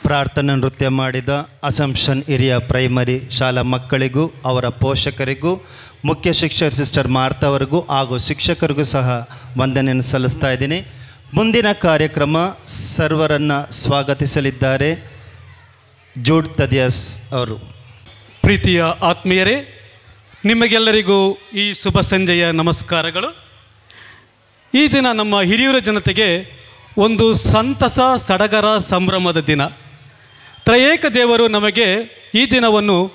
ಪ್ರಾರ್ಥನಾ ನೃತ್ಯ ಮಾಡಿದ ಅಸಂಪ್ಷನ್ ಹಿರಿಯ ಪ್ರೈಮರಿ ಶಾಲಾ ಮಕ್ಕಳಿಗೂ ಅವರ ಪೋಷಕರಿಗೂ ಮುಖ್ಯ ಶಿಕ್ಷಕ ಸಿಸ್ಟರ್ ಮಾರ್ತಾ ಅವರಿಗೂ ಹಾಗೂ ಶಿಕ್ಷಕರಿಗೂ ಸಹ ವಂದನೆಯನ್ನು ಸಲ್ಲಿಸ್ತಾ ಇದ್ದೀನಿ. ಮುಂದಿನ ಕಾರ್ಯಕ್ರಮ ಸರ್ವರನ್ನು ಸ್ವಾಗತಿಸಲಿದ್ದಾರೆ ಜೂಡ್ ತದಿಯಸ್ ಅವರು. ಪ್ರೀತಿಯ ಆತ್ಮೀಯರೇ, ನಿಮಗೆಲ್ಲರಿಗೂ ಈ ಶುಭ ಸಂಜೆಯ ನಮಸ್ಕಾರಗಳು. ಈ ದಿನ ನಮ್ಮ ಹಿರಿಯೂರ ಜನತೆಗೆ ಒಂದು ಸಂತಸ ಸಡಗರ ಸಂಭ್ರಮದ ದಿನ. ತ್ರಯೇಕ ದೇವರು ನಮಗೆ ಈ ದಿನವನ್ನು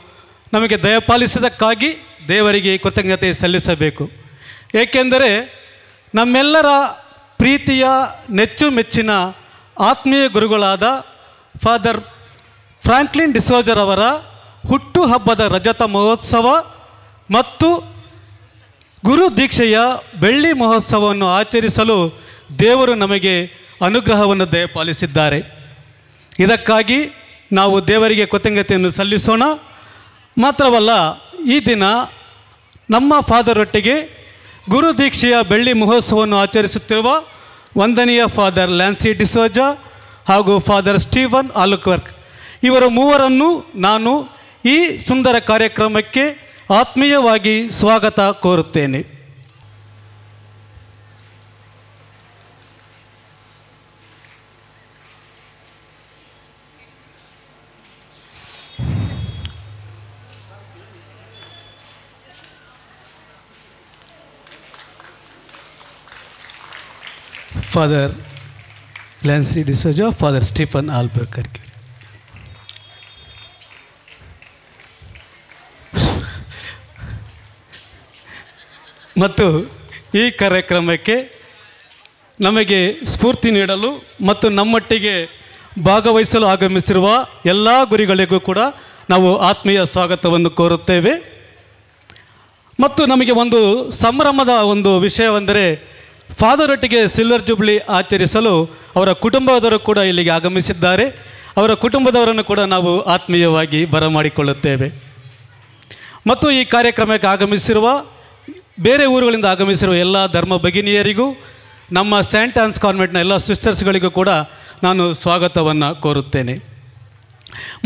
ನಮಗೆ ದಯಪಾಲಿಸಿದ್ದಕ್ಕಾಗಿ ದೇವರಿಗೆ ಕೃತಜ್ಞತೆ ಸಲ್ಲಿಸಬೇಕು. ಏಕೆಂದರೆ ನಮ್ಮೆಲ್ಲರ ಪ್ರೀತಿಯ ನೆಚ್ಚುಮೆಚ್ಚಿನ ಆತ್ಮೀಯ ಗುರುಗಳಾದ ಫಾದರ್ ಫ್ರಾಂಕ್ಲಿನ್ ಡಿಸೋಜರ್ ಅವರ ಹುಟ್ಟುಹಬ್ಬದ ರಜತ ಮಹೋತ್ಸವ ಮತ್ತು ಗುರು ದೀಕ್ಷೆಯ ಬೆಳ್ಳಿ ಮಹೋತ್ಸವವನ್ನು ಆಚರಿಸಲು ದೇವರು ನಮಗೆ ಅನುಗ್ರಹವನ್ನು ದಯಪಾಲಿಸಿದ್ದಾರೆ. ಇದಕ್ಕಾಗಿ ನಾವು ದೇವರಿಗೆ ಕೃತಜ್ಞತೆಯನ್ನು ಸಲ್ಲಿಸೋಣ. ಮಾತ್ರವಲ್ಲ, ಈ ದಿನ ನಮ್ಮ ಫಾದರ್ ಒಟ್ಟಿಗೆ ಗುರು ದೀಕ್ಷೆಯ ಬೆಳ್ಳಿ ಮಹೋತ್ಸವವನ್ನು ಆಚರಿಸುತ್ತಿರುವ ವಂದನೀಯ ಫಾದರ್ ಲ್ಯಾನ್ಸಿ ಡಿಸೋಜಾ ಹಾಗೂ ಫಾದರ್ ಸ್ಟೀವನ್ ಆಲ್ಬುಕರ್ಕ್ ಇವರ ಮೂವರನ್ನು ನಾನು ಈ ಸುಂದರ ಕಾರ್ಯಕ್ರಮಕ್ಕೆ ಆತ್ಮೀಯವಾಗಿ ಸ್ವಾಗತ ಕೋರುತ್ತೇನೆ. Father Lancy D'Souza, father Stephen Albuquerque. ಮತ್ತು ಈ ಕಾರ್ಯಕ್ರಮಕ್ಕೆ ನಮಗೆ ಸ್ಫೂರ್ತಿ ನೀಡಲು ಮತ್ತು ನಮ್ಮೊಟ್ಟಿಗೆ ಭಾಗವಹಿಸಲು ಆಗಮಿಸಿರುವ ಎಲ್ಲ ಗುರುಗಳಿಗೂ ಕೂಡ ನಾವು ಆತ್ಮೀಯ ಸ್ವಾಗತವನ್ನು ಕೋರುತ್ತೇವೆ. ಮತ್ತು ನಮಗೆ ಒಂದು ಸಂಭ್ರಮದ ಒಂದು ವಿಷಯವೆಂದರೆ, ಫಾದರ್ ಒಟ್ಟಿಗೆ ಸಿಲ್ವರ್ ಜೂಬ್ಲಿ ಆಚರಿಸಲು ಅವರ ಕುಟುಂಬದವರು ಕೂಡ ಇಲ್ಲಿಗೆ ಆಗಮಿಸಿದ್ದಾರೆ. ಅವರ ಕುಟುಂಬದವರನ್ನು ಕೂಡ ನಾವು ಆತ್ಮೀಯವಾಗಿ ಬರಮಾಡಿಕೊಳ್ಳುತ್ತೇವೆ. ಮತ್ತು ಈ ಕಾರ್ಯಕ್ರಮಕ್ಕೆ ಆಗಮಿಸಿರುವ ಬೇರೆ ಊರುಗಳಿಂದ ಆಗಮಿಸಿರುವ ಎಲ್ಲ ಧರ್ಮ ಭಗಿನಿಯರಿಗೂ, ನಮ್ಮ ಸೈಂಟ್ ಆನ್ಸ್ ಕಾನ್ವೆಂಟ್ನ ಎಲ್ಲ ಸಿಸ್ಟರ್ಸ್ಗಳಿಗೂ ಕೂಡ ನಾನು ಸ್ವಾಗತವನ್ನು ಕೋರುತ್ತೇನೆ.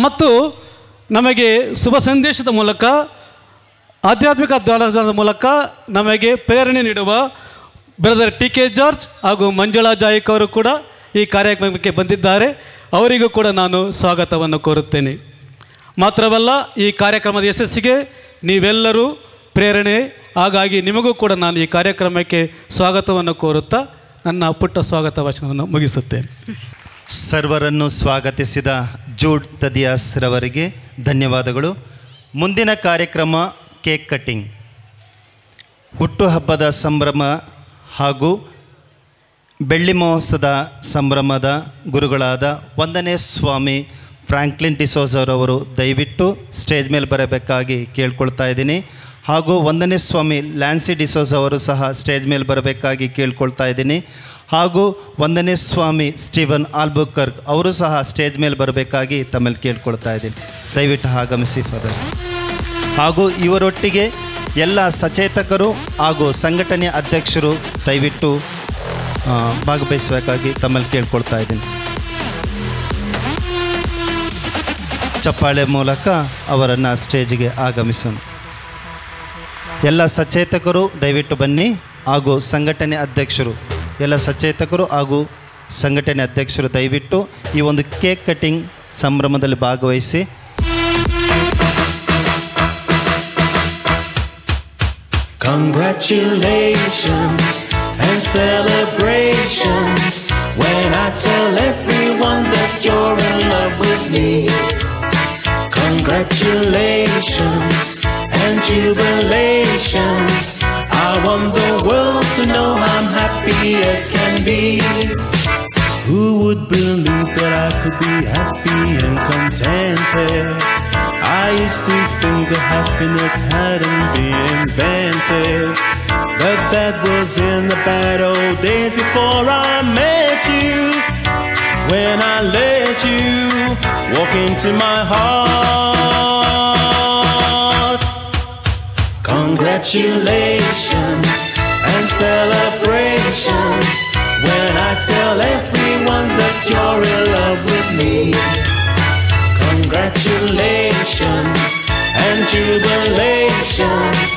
ಮತ್ತು ನಮಗೆ ಶುಭ ಸಂದೇಶದ ಮೂಲಕ, ಆಧ್ಯಾತ್ಮಿಕ ಧ್ಯಾನದ ಮೂಲಕ ನಮಗೆ ಪ್ರೇರಣೆ ನೀಡುವ ಬ್ರದರ್ ಟಿ ಕೆ ಜಾರ್ಜ್ ಹಾಗೂ ಮಂಜುಳಾ ಜಾಯಿಕ್ ಅವರು ಕೂಡ ಈ ಕಾರ್ಯಕ್ರಮಕ್ಕೆ ಬಂದಿದ್ದಾರೆ. ಅವರಿಗೂ ಕೂಡ ನಾನು ಸ್ವಾಗತವನ್ನು ಕೋರುತ್ತೇನೆ. ಮಾತ್ರವಲ್ಲ, ಈ ಕಾರ್ಯಕ್ರಮದ ಯಶಸ್ಸಿಗೆ ನೀವೆಲ್ಲರೂ ಪ್ರೇರಣೆ, ಹಾಗಾಗಿ ನಿಮಗೂ ಕೂಡ ನಾನು ಈ ಕಾರ್ಯಕ್ರಮಕ್ಕೆ ಸ್ವಾಗತವನ್ನು ಕೋರುತ್ತಾ ನನ್ನ ಪುಟ್ಟ ಸ್ವಾಗತ ಭಾಷಣವನ್ನು ಮುಗಿಸುತ್ತೇನೆ. ಸರ್ವರನ್ನು ಸ್ವಾಗತಿಸಿದ ಜೂಡ್ ತದಿಯಾಸ್ ರವರಿಗೆ ಧನ್ಯವಾದಗಳು. ಮುಂದಿನ ಕಾರ್ಯಕ್ರಮ ಕೇಕ್ ಕಟ್ಟಿಂಗ್. ಹುಟ್ಟುಹಬ್ಬದ ಸಂಭ್ರಮ ಹಾಗೂ ಬೆಳ್ಳಿ ಮಹೋತ್ಸವದ ಸಂಭ್ರಮದ ಗುರುಗಳಾದ ವಂದನೆ ಸ್ವಾಮಿ ಫ್ರಾಂಕ್ಲಿನ್ ಡಿಸೋಜರವರು ದಯವಿಟ್ಟು ಸ್ಟೇಜ್ ಮೇಲೆ ಬರಬೇಕಾಗಿ ಕೇಳ್ಕೊಳ್ತಾ ಇದ್ದೀನಿ. ಹಾಗೂ ವಂದನೆ ಸ್ವಾಮಿ ಲ್ಯಾನ್ಸಿ ಡಿಸೋಜ ಅವರು ಸಹ ಸ್ಟೇಜ್ ಮೇಲೆ ಬರಬೇಕಾಗಿ ಕೇಳ್ಕೊಳ್ತಾ ಇದ್ದೀನಿ. ಹಾಗೂ ವಂದನೆ ಸ್ವಾಮಿ ಸ್ಟೀವನ್ ಆಲ್ಬುಕರ್ಕ್ ಅವರು ಸಹ ಸ್ಟೇಜ್ ಮೇಲೆ ಬರಬೇಕಾಗಿ ತಮ್ಮಲ್ಲಿ ಕೇಳ್ಕೊಳ್ತಾ ಇದ್ದೀನಿ. ದಯವಿಟ್ಟು ಆಗಮಿಸಿ ಫಾದರ್ಸ್. ಹಾಗೂ ಇವರೊಟ್ಟಿಗೆ ಎಲ್ಲ ಸಚೇತಕರು ಹಾಗೂ ಸಂಘಟನೆಯ ಅಧ್ಯಕ್ಷರು ದಯವಿಟ್ಟು ಭಾಗವಹಿಸಬೇಕಾಗಿ ತಮ್ಮಲ್ಲಿ ಕೇಳ್ಕೊಳ್ತಾ ಇದ್ದೀನಿ. ಚಪ್ಪಾಳೆ ಮೂಲಕ ಅವರನ್ನು ಸ್ಟೇಜಿಗೆ ಆಗಮಿಸೋಣ. ಎಲ್ಲ ಸಚೇತಕರು ದಯವಿಟ್ಟು ಬನ್ನಿ. ಹಾಗೂ ಸಂಘಟನೆ ಅಧ್ಯಕ್ಷರು, ಎಲ್ಲ ಸಚೇತಕರು ಹಾಗೂ ಸಂಘಟನೆ ಅಧ್ಯಕ್ಷರು ದಯವಿಟ್ಟು ಈ ಒಂದು ಕೇಕ್ ಕಟ್ಟಿಂಗ್ ಸಂಭ್ರಮದಲ್ಲಿ ಭಾಗವಹಿಸಿ. Congratulations and celebrations when I tell everyone that you're in love with me. Congratulations and jubilations. I want the world to know I'm happy as can be. Who would believe that I could be happy and contented? I used to think that happiness hadn't been invented, but that was in the bad old days before I met you. When I let you walk into my heart. Congratulations and celebrations when I tell everyone that you're in love with me. Congratulations and jubilations.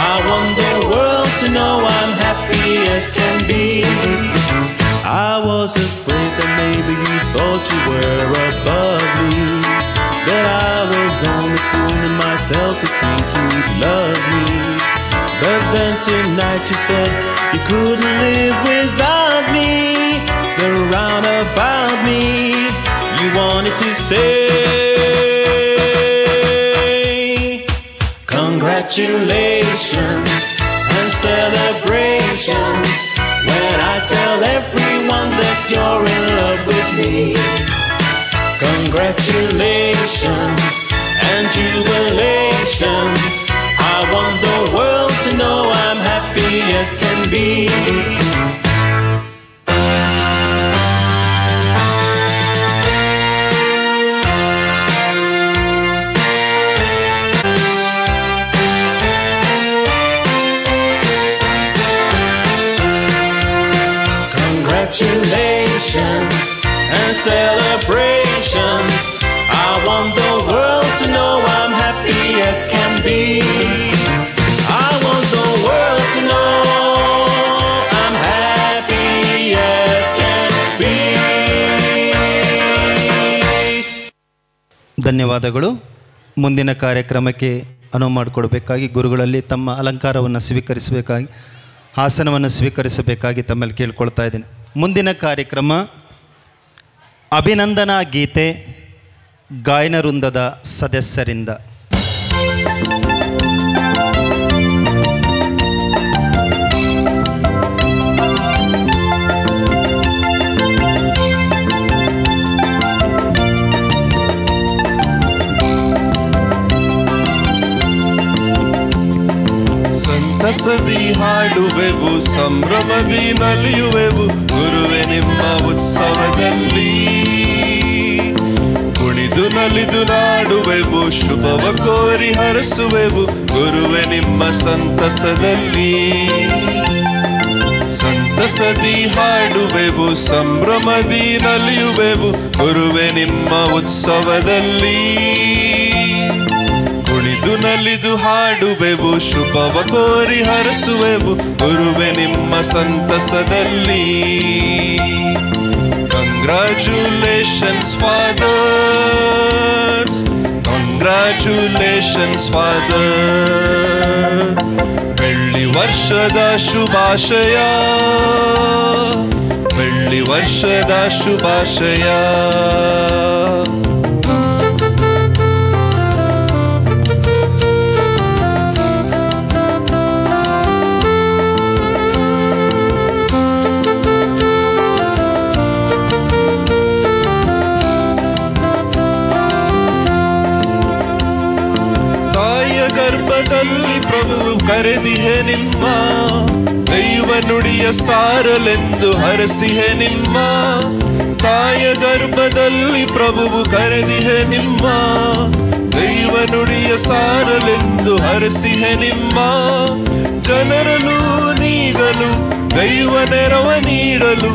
I want the world to know I'm happy as can be. I was afraid that maybe you thought you were above me, that I was only fooling myself to think you'd love me. But then tonight you said you couldn't live without me. The roundabout me, you wanted to stay. Congratulations and celebrations when I tell everyone that you're in love with me. Congratulations and jubilations. I want the world to know I'm happy as can be. congratulations and celebrations. I want the world to know I'm happy as can be. I want the world to know I'm happy as can be. ಧನ್ಯವಾದಗಳು. ಮುಂದಿನ ಕಾರ್ಯಕ್ರಮಕ್ಕೆ ಅನುವು ಮಾಡಿಕೊಡಬೇಕಾಗಿ ಗುರುಗಳಲ್ಲಿ ತಮ್ಮ ಅಲಂಕಾರವನ್ನು ಸ್ವೀಕರಿಸಬೇಕಾಗಿ ಆಸನವನ್ನು ಸ್ವೀಕರಿಸಬೇಕಾಗಿ ತಮ್ಮಲ್ಲಿ ಕೇಳ್ಕೊಳ್ತಾ ಇದ್ದೀನಿ. ಮುಂದಿನ ಕಾರ್ಯಕ್ರಮ ಅಭಿನಂದನಾ ಗೀತೆ ಗಾಯನ ವೃಂದದ ಸದಸ್ಯರಿಂದ. ಸಂತಸದಿ ಹಾಡುವೆವು, ಸಂಭ್ರಮದಿ ನಲಿಯುವೆವು, ಗುರುವೆ ನಿಮ್ಮ ಉತ್ಸವದಲ್ಲಿ. ಕುಣಿದು ನಲಿದು ನಾಡುವೆವು, ಶುಭವ ಕೋರಿ ಹರಸುವೆವು, ಗುರುವೆ ನಿಮ್ಮ ಸಂತಸದಲ್ಲಿ. ಸಂತಸದಿ ಹಾಡುವೆವು, ಸಂಭ್ರಮದಿ ನಲಿಯುವೆವು, ಗುರುವೆ ನಿಮ್ಮ ಉತ್ಸವದಲ್ಲಿ. ಕುಣಿದು ನಲಿದು ಹಾಡುವೆವು, ಶುಭವ ಕೋರಿ ಹರಸುವೆವು, ಗುರುವೆ ನಿಮ್ಮ ಸಂತಸದಲ್ಲಿ. Congratulations fathers, congratulations father. ಬೆಳ್ಳಿ ವರ್ಷದ ಶುಭಾಶಯ, ಬೆಳ್ಳಿ ವರ್ಷದ ಶುಭಾಶಯ. ಗರ್ಭದಲ್ಲಿ ಪ್ರಭು ಕರೆದಿಹೆ ನಿಮ್ಮ, ದೈವ ನುಡಿಯ ಸಾರಲೆಂದು ಹರಸಿಹೆ ನಿಮ್ಮ. ತಾಯ ಗರ್ಭದಲ್ಲಿ ಪ್ರಭುವು ಕರೆದಿಹೆ ನಿಮ್ಮ, ದೈವ ನುಡಿಯ ಸಾರಲೆಂದು ಹರಸಿಹೆ ನಿಮ್ಮ. ಜನರಲು ನೀಗಲು ದೈವ ನೆರವ ನೀಡಲು,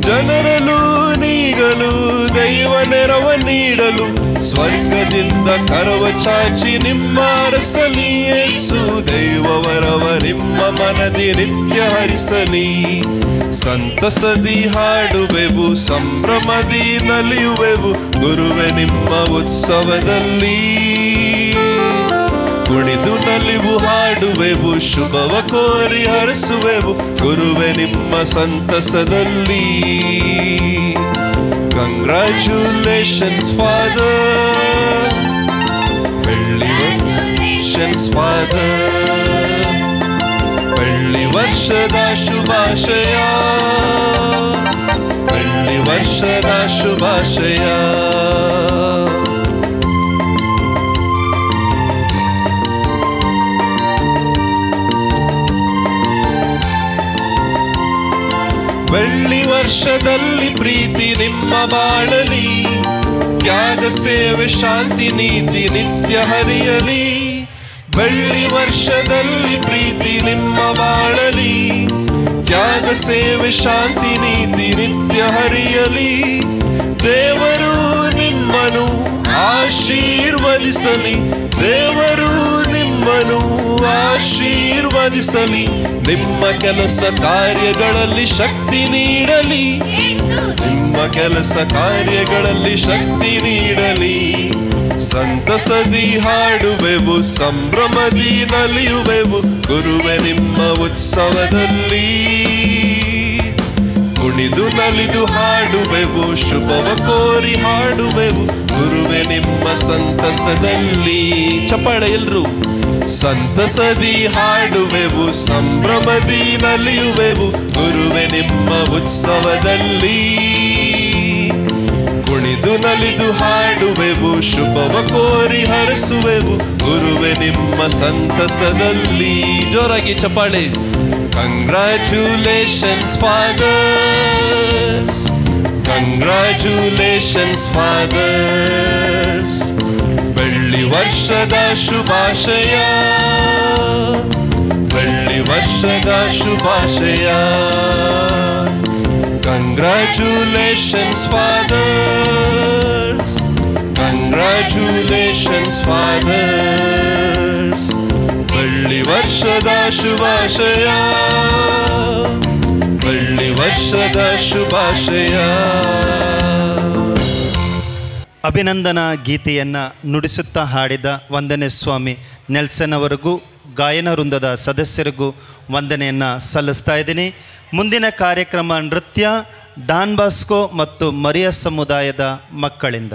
ಜನರಲು ನೀಗಲು ದೈವ ನೆರವ ನೀಡಲು, ಸ್ವರ್ಗದಿಂದ ಕರವ ಚಾಚಿ ನಿಮ್ಮ ಅರಸಲಿ. ಯೇಸು ದೈವವರವ ನಿಮ್ಮ ಮನದಿ ನಿತ್ಯ ಹರಿಸಲಿ. ಸಂತಸದಿ ಹಾಡುವೆವು, ಸಂಭ್ರಮದಿ ನಲಿಯುವೆವು, ಗುರುವೆ ನಿಮ್ಮ ಉತ್ಸವದಲ್ಲಿ. ಕುಣಿದು ನಲಿವು ಹಾಡುವೆವು, ಶುಭವ ಕೋರಿ ಹರಸುವೆವು, ಗುರುವೆ ನಿಮ್ಮ ಸಂತಸದಲ್ಲಿ. Congratulations father, congratulations father. ಬೆಳ್ಳಿ ವರ್ಷದ ಶುಭಾಶಯ, ಬೆಳ್ಳಿ ವರ್ಷದ ಶುಭಾಶಯ. ಬೆಳ್ಳಿ ವರ್ಷದಲ್ಲಿ ಪ್ರೀತಿ ನಿಮ್ಮ ಬಾಳಲಿ, ತ್ಯಾಗ ಸೇವೆ ಶಾಂತಿ ನೀತಿ ನಿತ್ಯ ಹರಿಯಲಿ. ಬೆಳ್ಳಿ ವರ್ಷದಲ್ಲಿ ಪ್ರೀತಿ ನಿಮ್ಮ ಬಾಳಲಿ, ತ್ಯಾಗ ಸೇವೆ ಶಾಂತಿ ನೀತಿ ನಿತ್ಯ ಹರಿಯಲಿ. ದೇವರು ನಿಮ್ಮನು ಆಶೀರ್ವದಿಸಲಿ, ದೇವರು ನಿಮ್ಮನು ಆಶೀರ್ವದಿಸಲಿ. ನಿಮ್ಮ ಕೆಲಸ ಕಾರ್ಯಗಳಲ್ಲಿ ಶಕ್ತಿ ನೀಡಲಿ, ನಿಮ್ಮ ಕೆಲಸ ಕಾರ್ಯಗಳಲ್ಲಿ ಶಕ್ತಿ ನೀಡಲಿ. ಸಂತಸದಿ ಹಾಡುವೆವು, ಸಂಭ್ರಮದಿ ನಲಿಯುವೆವು, ಗುರುವೆ ನಿಮ್ಮ ಉತ್ಸವದಲ್ಲಿ. ಕುಣಿದು ನಲಿದು ಹಾಡುವೆವು, ಶುಭವ ಕೋರಿ ಹಾಡುವೆವು, ಗುರುವೆ ನಿಮ್ಮ ಸಂತಸದಲ್ಲಿ. ಚಪ್ಪಾಳೆ ಎಲ್ರು. ಸಂತಸದಿ ಹಾಡುವೆವು, ಸಂಭ್ರಮದಿ ನಲಿಯುವೆವು, ಗುರುವೆ ನಿಮ್ಮ ಉತ್ಸವದಲ್ಲಿ. ಕುಣಿದು ನಲಿದು ಹಾಡುವೆವು, ಶುಭವ ಕೋರಿ ಹರಸುವೆವು, ಗುರುವೆ ನಿಮ್ಮ ಸಂತಸದಲ್ಲಿ. ಜೋರಾಗಿ ಚಪ್ಪಾಳೆ. Congratulations fathers, congratulations fathers. ಬೆಳ್ಳಿ ವರ್ಷದ ಶುಭಾಶಯ, ಬೆಳ್ಳಿ ವರ್ಷದ ಶುಭಾಶಯ. Congratulations, fathers. Congratulations, fathers. ಬೆಳ್ಳಿ ವರ್ಷದ ಶುಭಾಶಯ, ಬೆಳ್ಳಿ ವರ್ಷದ ಶುಭಾಶಯ. ಅಭಿನಂದನಾ ಗೀತೆಯನ್ನು ನುಡಿಸುತ್ತಾ ಹಾಡಿದ ವಂದನೆ ಸ್ವಾಮಿ ನೆಲ್ಸನ್ ಅವರಿಗೂ ಗಾಯನ ವೃಂದದ ಸದಸ್ಯರಿಗೂ ವಂದನೆಯನ್ನು ಸಲ್ಲಿಸ್ತಾ ಇದ್ದೀನಿ. ಮುಂದಿನ ಕಾರ್ಯಕ್ರಮ ನೃತ್ಯ ಡಾನ್ ಬಾಸ್ಕೋ ಮತ್ತು ಮರಿಯ ಸಮುದಾಯದ ಮಕ್ಕಳಿಂದ.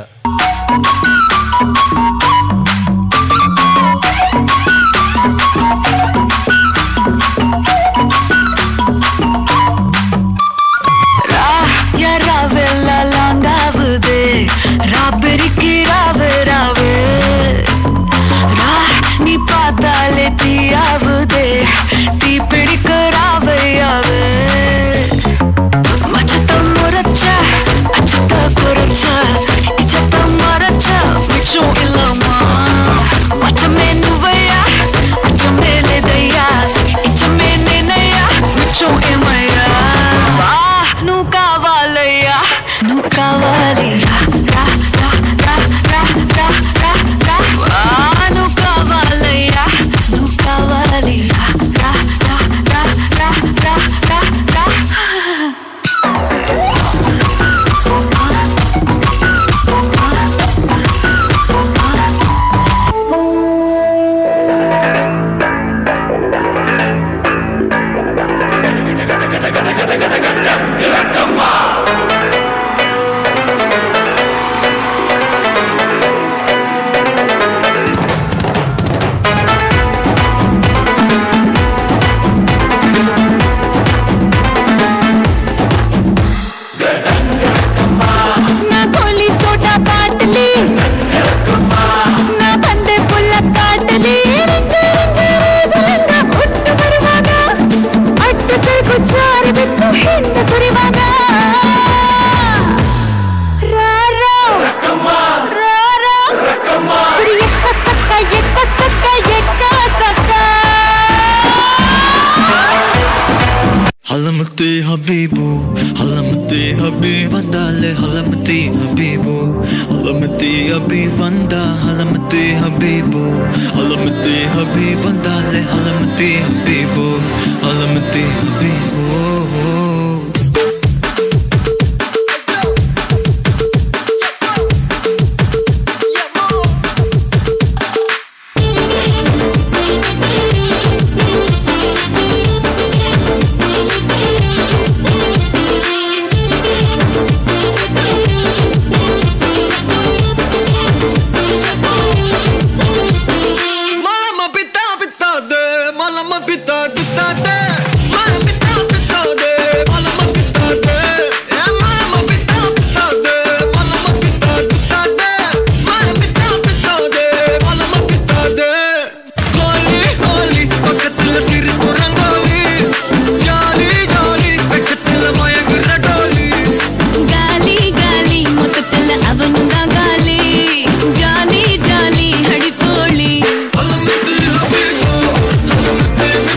Halamati Habibu, Halamati Habibandale, Halamati Habibu, Halamati Habibanda, Halamati Habibu, Halamati Habibandale, Halamati Habibu, Halamati Habibu.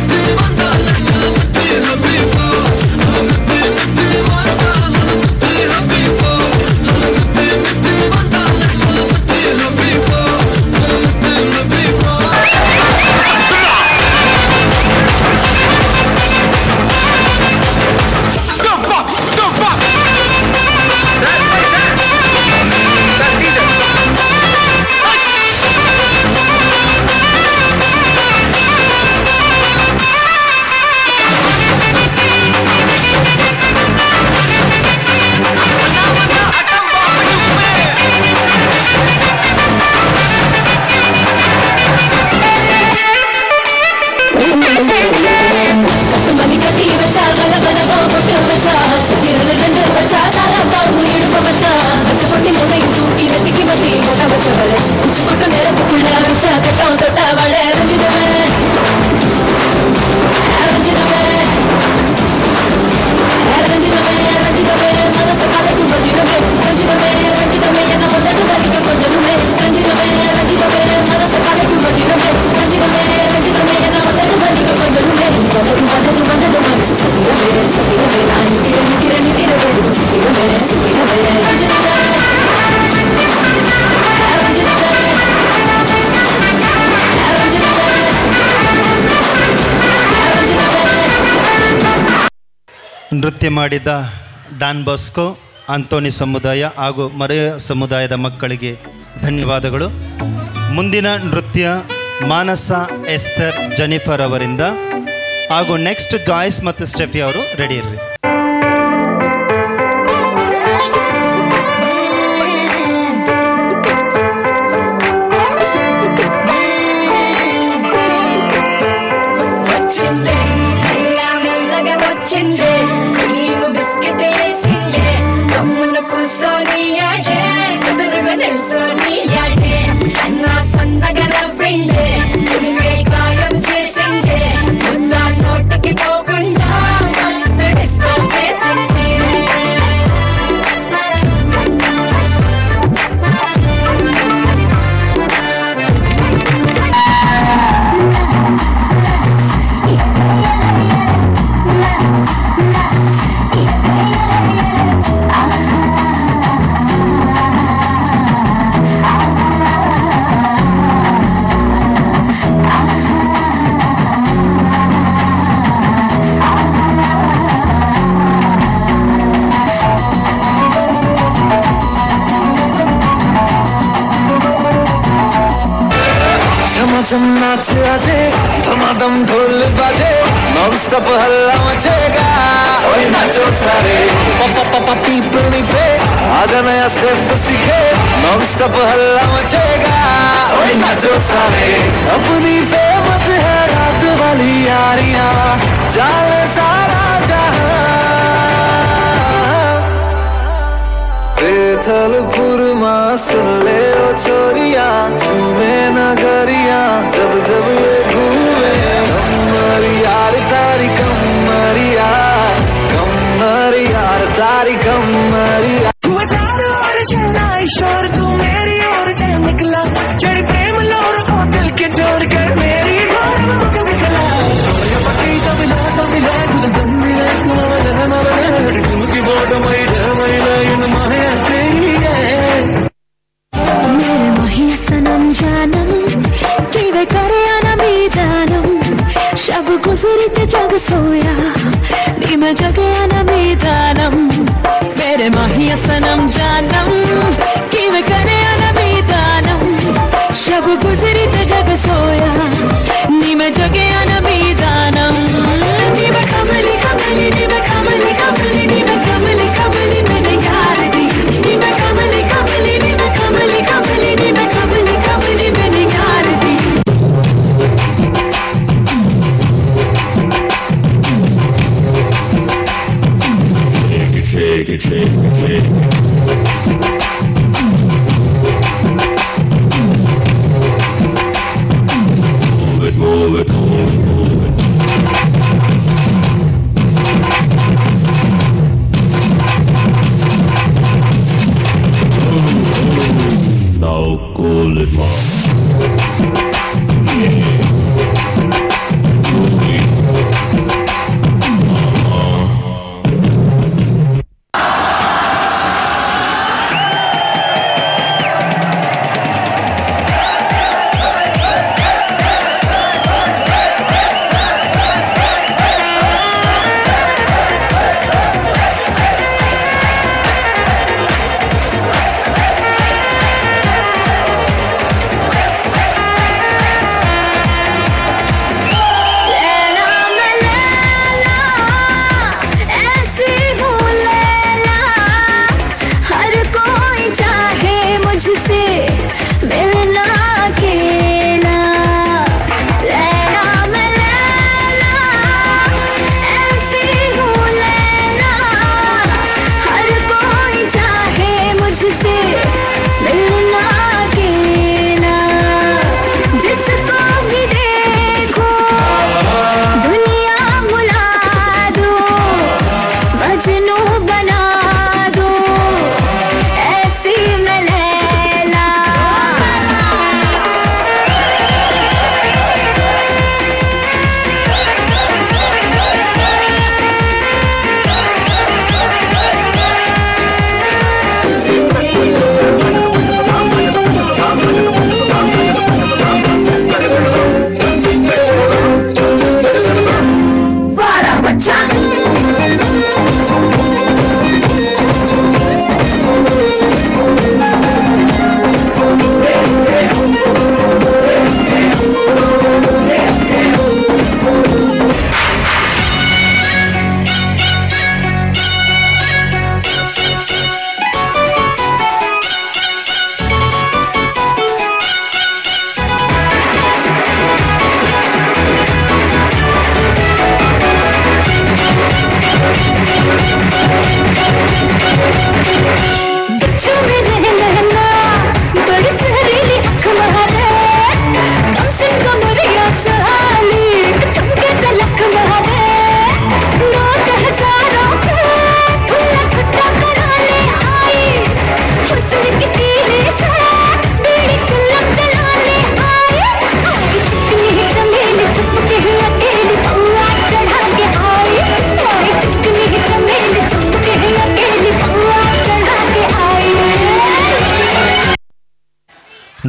Halamati ನೃತ್ಯ ಮಾಡಿದ ಡಾನ್ ಬಾಸ್ಕೋ, ಆಂಟೋನಿ ಸಮುದಾಯ ಹಾಗೂ ಮರೆಯ ಸಮುದಾಯದ ಮಕ್ಕಳಿಗೆ ಧನ್ಯವಾದಗಳು. ಮುಂದಿನ ನೃತ್ಯ ಮಾನಸ ಎಸ್ತರ್ ಜೆನಿಫರ್ ಅವರಿಂದ, ಹಾಗೂ ನೆಕ್ಸ್ಟ್ ಜಾಯ್ಸ್ ಮತ್ತು ಸ್ಟೆಫಿ ಅವರು ರೆಡಿ ಇರ್ರಿ. नाच आजे धमाधम ढोल बाजे नॉन स्टॉप हल्ला मचेगा ओए नाचो सारे पापा पापा पीपनी पे आजा नया स्टेप सीखे नॉन स्टॉप हल्ला मचेगा ओए नाचो सारे अपनी फेमस है रात वाली यारियां जाले सारा जहां बेथलपुर मां सुन ले ओ छोरिया झूमे नगरिया जब जब ये घूमे कमर यार तारी कमरिया तारी कमरिया और शहनाई शोर तू मेरी ओर चल निकला चढ़ प्रेम लोर को दिल के जोड़ कर मेरी घोर मुख निकला तमिला तमिला तमिला की बोट मैला इन माया तेरी है मेरे माही सनम जानम कि वे करे अनमीदानम शब गुजरते जग सोया नी मैं जगे अनमीदानम मेरे माही सनम जानम कि वे करे अनमीदानम शब गुजरते जग सोया नी मैं जगे अनमीदानम नी मैं कमली कमली नी मैं कमली कमली नी मैं कमली कमली मैंने यार दी नी मैं कमली कमली नी मैं कमली कमली नी मैं कमली कमली मैंने यार दी shake it shake it shake it move it move it move it move it now cool it mom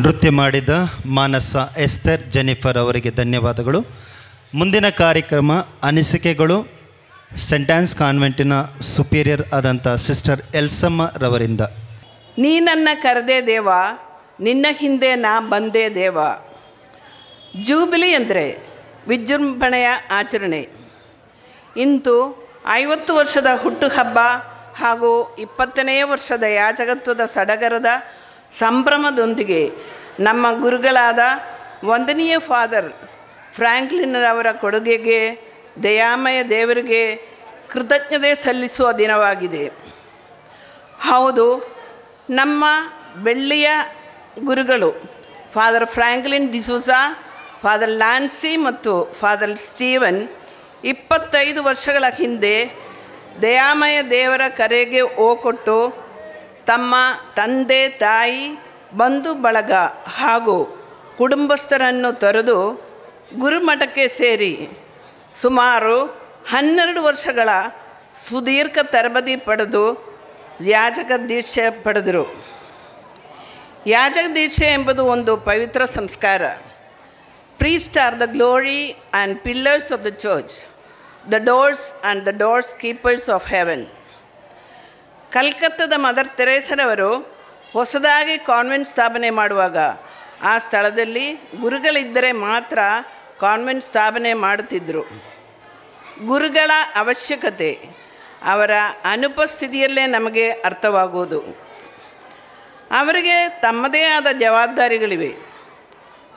ನೃತ್ಯ ಮಾಡಿದ ಮಾನಸ ಎಸ್ತರ್ ಜೆನಿಫರ್ ಅವರಿಗೆ ಧನ್ಯವಾದಗಳು. ಮುಂದಿನ ಕಾರ್ಯಕ್ರಮ ಅನಿಸಿಕೆಗಳು ಸೆಂಟ್ ಆನ್ಸ್ ಕಾನ್ವೆಂಟಿನ ಸುಪೀರಿಯರ್ ಆದಂಥ ಸಿಸ್ಟರ್ ಎಲ್ಸಮ್ಮ ರವರಿಂದ. ನೀ ನನ್ನ ಕರೆದೇ ದೇವ, ನಿನ್ನ ಹಿಂದೆ ನಾ ಬಂದೇ ದೇವ. ಜೂಬಿಲಿ ಅಂದರೆ ವಿಜೃಂಭಣೆಯ ಆಚರಣೆ. ಇಂದು 50 ವರ್ಷದ ಹುಟ್ಟುಹಬ್ಬ ಹಾಗೂ 20ನೇ ವರ್ಷದ ಯಾಜಕತ್ವದ ಸಡಗರದ ಸಂಭ್ರಮದೊಂದಿಗೆ ನಮ್ಮ ಗುರುಗಳಾದ ವಂದನೀಯ ಫಾದರ್ ಫ್ರ್ಯಾಂಕ್ಲಿನ್ರವರ ಕೊಡುಗೆಗೆ ದಯಾಮಯ ದೇವರಿಗೆ ಕೃತಜ್ಞತೆ ಸಲ್ಲಿಸುವ ದಿನವಾಗಿದೆ. ಹೌದು, ನಮ್ಮ ಬೆಳ್ಳಿಯ ಗುರುಗಳು ಫಾದರ್ ಫ್ರ್ಯಾಂಕ್ಲಿನ್ ಡಿಸೂಜಾ, ಫಾದರ್ ಲ್ಯಾನ್ಸಿ ಮತ್ತು ಫಾದರ್ ಸ್ಟೀವನ್ 25 ವರ್ಷಗಳ ಹಿಂದೆ ದಯಾಮಯ ದೇವರ ಕರೆಗೆ ಓಕೊಟ್ಟು ತಮ್ಮ ತಂದೆ ತಾಯಿ ಬಂಧು ಬಳಗ ಹಾಗೂ ಕುಟುಂಬಸ್ಥರನ್ನು ತೊರೆದು ಗುರುಮಠಕ್ಕೆ ಸೇರಿ ಸುಮಾರು 12 ವರ್ಷಗಳ ಸುದೀರ್ಘ ತರಬೇತಿ ಪಡೆದು ಯಾಜಕ ದೀಕ್ಷೆ ಪಡೆದರು. ಯಾಜಕ ದೀಕ್ಷೆ ಎಂಬುದು ಒಂದು ಪವಿತ್ರ ಸಂಸ್ಕಾರ. Priests are the glory and pillars of the church, the doors and the doors keepers of heaven. ಕಲ್ಕತ್ತಾದ ಮದರ್ ತೆರೇಸರವರು ಹೊಸದಾಗಿ ಕಾನ್ವೆಂಟ್ ಸ್ಥಾಪನೆ ಮಾಡುವಾಗ ಆ ಸ್ಥಳದಲ್ಲಿ ಗುರುಗಳಿದ್ದರೆ ಮಾತ್ರ ಕಾನ್ವೆಂಟ್ ಸ್ಥಾಪನೆ ಮಾಡುತ್ತಿದ್ದರು. ಗುರುಗಳ ಅವಶ್ಯಕತೆ ಅವರ ಅನುಪಸ್ಥಿತಿಯಲ್ಲೇ ನಮಗೆ ಅರ್ಥವಾಗುವುದು. ಅವರಿಗೆ ತಮ್ಮದೇ ಆದ ಜವಾಬ್ದಾರಿಗಳಿವೆ.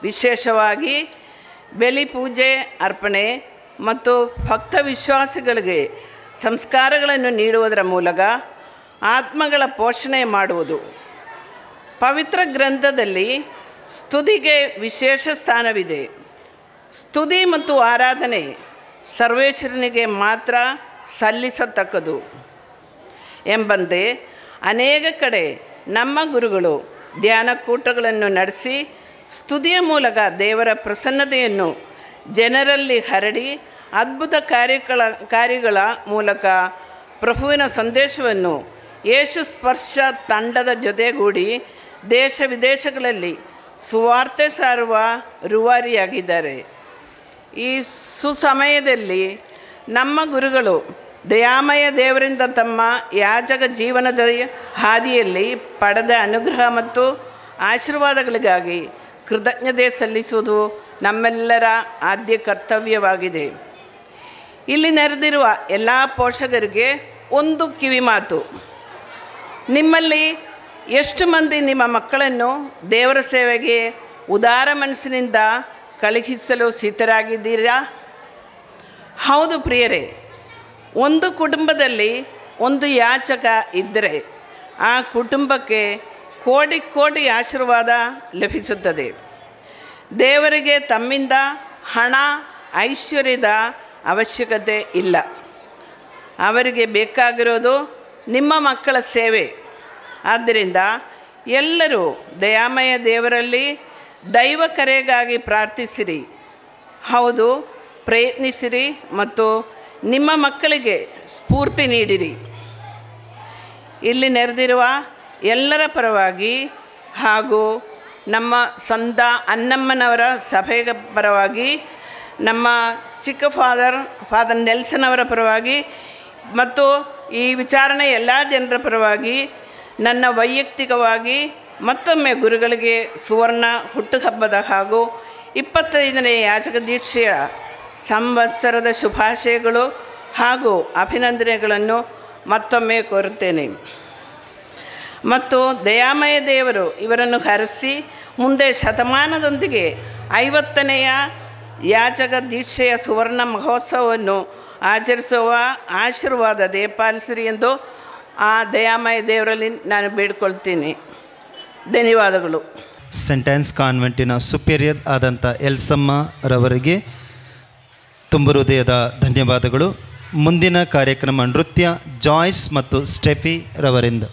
ವಿಶೇಷವಾಗಿ ಬಲಿ ಪೂಜೆ ಅರ್ಪಣೆ ಮತ್ತು ಭಕ್ತ ವಿಶ್ವಾಸಿಗಳಿಗೆ ಸಂಸ್ಕಾರಗಳನ್ನು ನೀಡುವುದರ ಮೂಲಕ ಆತ್ಮಗಳ ಪೋಷಣೆ ಮಾಡುವುದು. ಪವಿತ್ರ ಗ್ರಂಥದಲ್ಲಿ ಸ್ತುತಿಗೆ ವಿಶೇಷ ಸ್ಥಾನವಿದೆ. ಸ್ತುತಿ ಮತ್ತು ಆರಾಧನೆ ಸರ್ವೇಶ್ವರನಿಗೆ ಮಾತ್ರ ಸಲ್ಲಿಸತಕ್ಕದು ಎಂಬಂತೆ ಅನೇಕ ಕಡೆ ನಮ್ಮ ಗುರುಗಳು ಧ್ಯಾನಕೂಟಗಳನ್ನು ನಡೆಸಿ ಸ್ತುತಿಯ ಮೂಲಕ ದೇವರ ಪ್ರಸನ್ನತೆಯನ್ನು ಜನರಲ್ಲಿ ಹರಡಿ ಅದ್ಭುತ ಕಾರ್ಯಗಳ ಮೂಲಕ ಪ್ರಭುವಿನ ಸಂದೇಶವನ್ನು ಯೇಸು ಸ್ಪರ್ಶ ತಂಡದ ಜೊತೆಗೂಡಿ ದೇಶ ವಿದೇಶಗಳಲ್ಲಿ ಸುವಾರ್ತೆ ಸಾರುವ ರೂವಾರಿಯಾಗಿದ್ದಾರೆ. ಈ ಸುಸಮಯದಲ್ಲಿ ನಮ್ಮ ಗುರುಗಳು ದಯಾಮಯ ದೇವರಿಂದ ತಮ್ಮ ಯಾಜಕ ಜೀವನದ ಹಾದಿಯಲ್ಲಿ ಪಡೆದ ಅನುಗ್ರಹ ಮತ್ತು ಆಶೀರ್ವಾದಗಳಿಗಾಗಿ ಕೃತಜ್ಞತೆ ಸಲ್ಲಿಸುವುದು ನಮ್ಮೆಲ್ಲರ ಆದ್ಯ ಕರ್ತವ್ಯವಾಗಿದೆ. ಇಲ್ಲಿ ನೆರೆದಿರುವ ಎಲ್ಲ ಪೋಷಕರಿಗೆ ಒಂದು ಕಿವಿ ಮಾತು. ನಿಮ್ಮಲ್ಲಿ ಎಷ್ಟು ಮಂದಿ ನಿಮ್ಮ ಮಕ್ಕಳನ್ನು ದೇವರ ಸೇವೆಗೆ ಉದಾರ ಮನಸ್ಸಿನಿಂದ ಕಳುಹಿಸಲು ಸಿದ್ಧರಾಗಿದ್ದೀರಾ? ಹೌದು ಪ್ರಿಯರೇ, ಒಂದು ಕುಟುಂಬದಲ್ಲಿ ಒಂದು ಯಾಚಕ ಇದ್ದರೆ ಆ ಕುಟುಂಬಕ್ಕೆ ಕೋಟಿ ಕೋಟಿ ಆಶೀರ್ವಾದ ಲಭಿಸುತ್ತದೆ. ದೇವರಿಗೆ ತಮ್ಮಿಂದ ಹಣ ಐಶ್ವರ್ಯದ ಅವಶ್ಯಕತೆ ಇಲ್ಲ. ಅವರಿಗೆ ಬೇಕಾಗಿರೋದು ನಿಮ್ಮ ಮಕ್ಕಳ ಸೇವೆ. ಆದ್ದರಿಂದ ಎಲ್ಲರೂ ದಯಾಮಯ ದೇವರಲ್ಲಿ ದೈವ ಕರೆಗಾಗಿ ಪ್ರಾರ್ಥಿಸಿರಿ. ಹೌದು, ಪ್ರಯತ್ನಿಸಿರಿ ಮತ್ತು ನಿಮ್ಮ ಮಕ್ಕಳಿಗೆ ಸ್ಫೂರ್ತಿ ನೀಡಿರಿ. ಇಲ್ಲಿ ನೆರೆದಿರುವ ಎಲ್ಲರ ಪರವಾಗಿ ಹಾಗೂ ನಮ್ಮ ಸಂತ ಅನ್ನಮ್ಮನವರ ಸಭೆಯ ಪರವಾಗಿ, ನಮ್ಮ ಚಿಕ್ಕ ಫಾದರ್ ನೆಲ್ಸನ್ ಅವರ ಪರವಾಗಿ ಮತ್ತು ಈ ವಿಚಾರಣೆ ಎಲ್ಲ ಜನರ ಪರವಾಗಿ ನನ್ನ ವೈಯಕ್ತಿಕವಾಗಿ ಮತ್ತೊಮ್ಮೆ ಗುರುಗಳಿಗೆ ಸುವರ್ಣ ಹುಟ್ಟುಹಬ್ಬದ ಹಾಗೂ 25ನೇ ಯಾಜಕ ದೀಕ್ಷೆಯ ಸಂವತ್ಸರದ ಶುಭಾಶಯಗಳು ಹಾಗೂ ಅಭಿನಂದನೆಗಳನ್ನು ಮತ್ತೊಮ್ಮೆ ಕೋರುತ್ತೇನೆ. ಮತ್ತು ದಯಾಮಯ ದೇವರು ಇವರನ್ನು ಹರಸಿ ಮುಂದೆ ಶತಮಾನದೊಂದಿಗೆ 50ನೇಯ ಯಾಚಕ ದೀಕ್ಷೆಯ ಸುವರ್ಣ ಮಹೋತ್ಸವವನ್ನು ಆಚರಿಸುವ ಆಶೀರ್ವಾದ ದಯಪಾಲಿಸಿರಿ ಎಂದು ಆ ದಯಾಮಯ ದೇವರಲ್ಲಿ ನಾನು ಬೇಡ್ಕೊಳ್ತೀನಿ. ಧನ್ಯವಾದಗಳು. ಸೆಂಟ್ ಆನ್ಸ್ ಕಾನ್ವೆಂಟಿನ ಸುಪೀರಿಯರ್ ಆದಂಥ ಎಲ್ಸಮ್ಮ ರವರಿಗೆ ತುಂಬ ಹೃದಯದ ಧನ್ಯವಾದಗಳು. ಮುಂದಿನ ಕಾರ್ಯಕ್ರಮ ನೃತ್ಯ ಜಾಯ್ಸ್ ಮತ್ತು Steffi ರವರಿಂದ.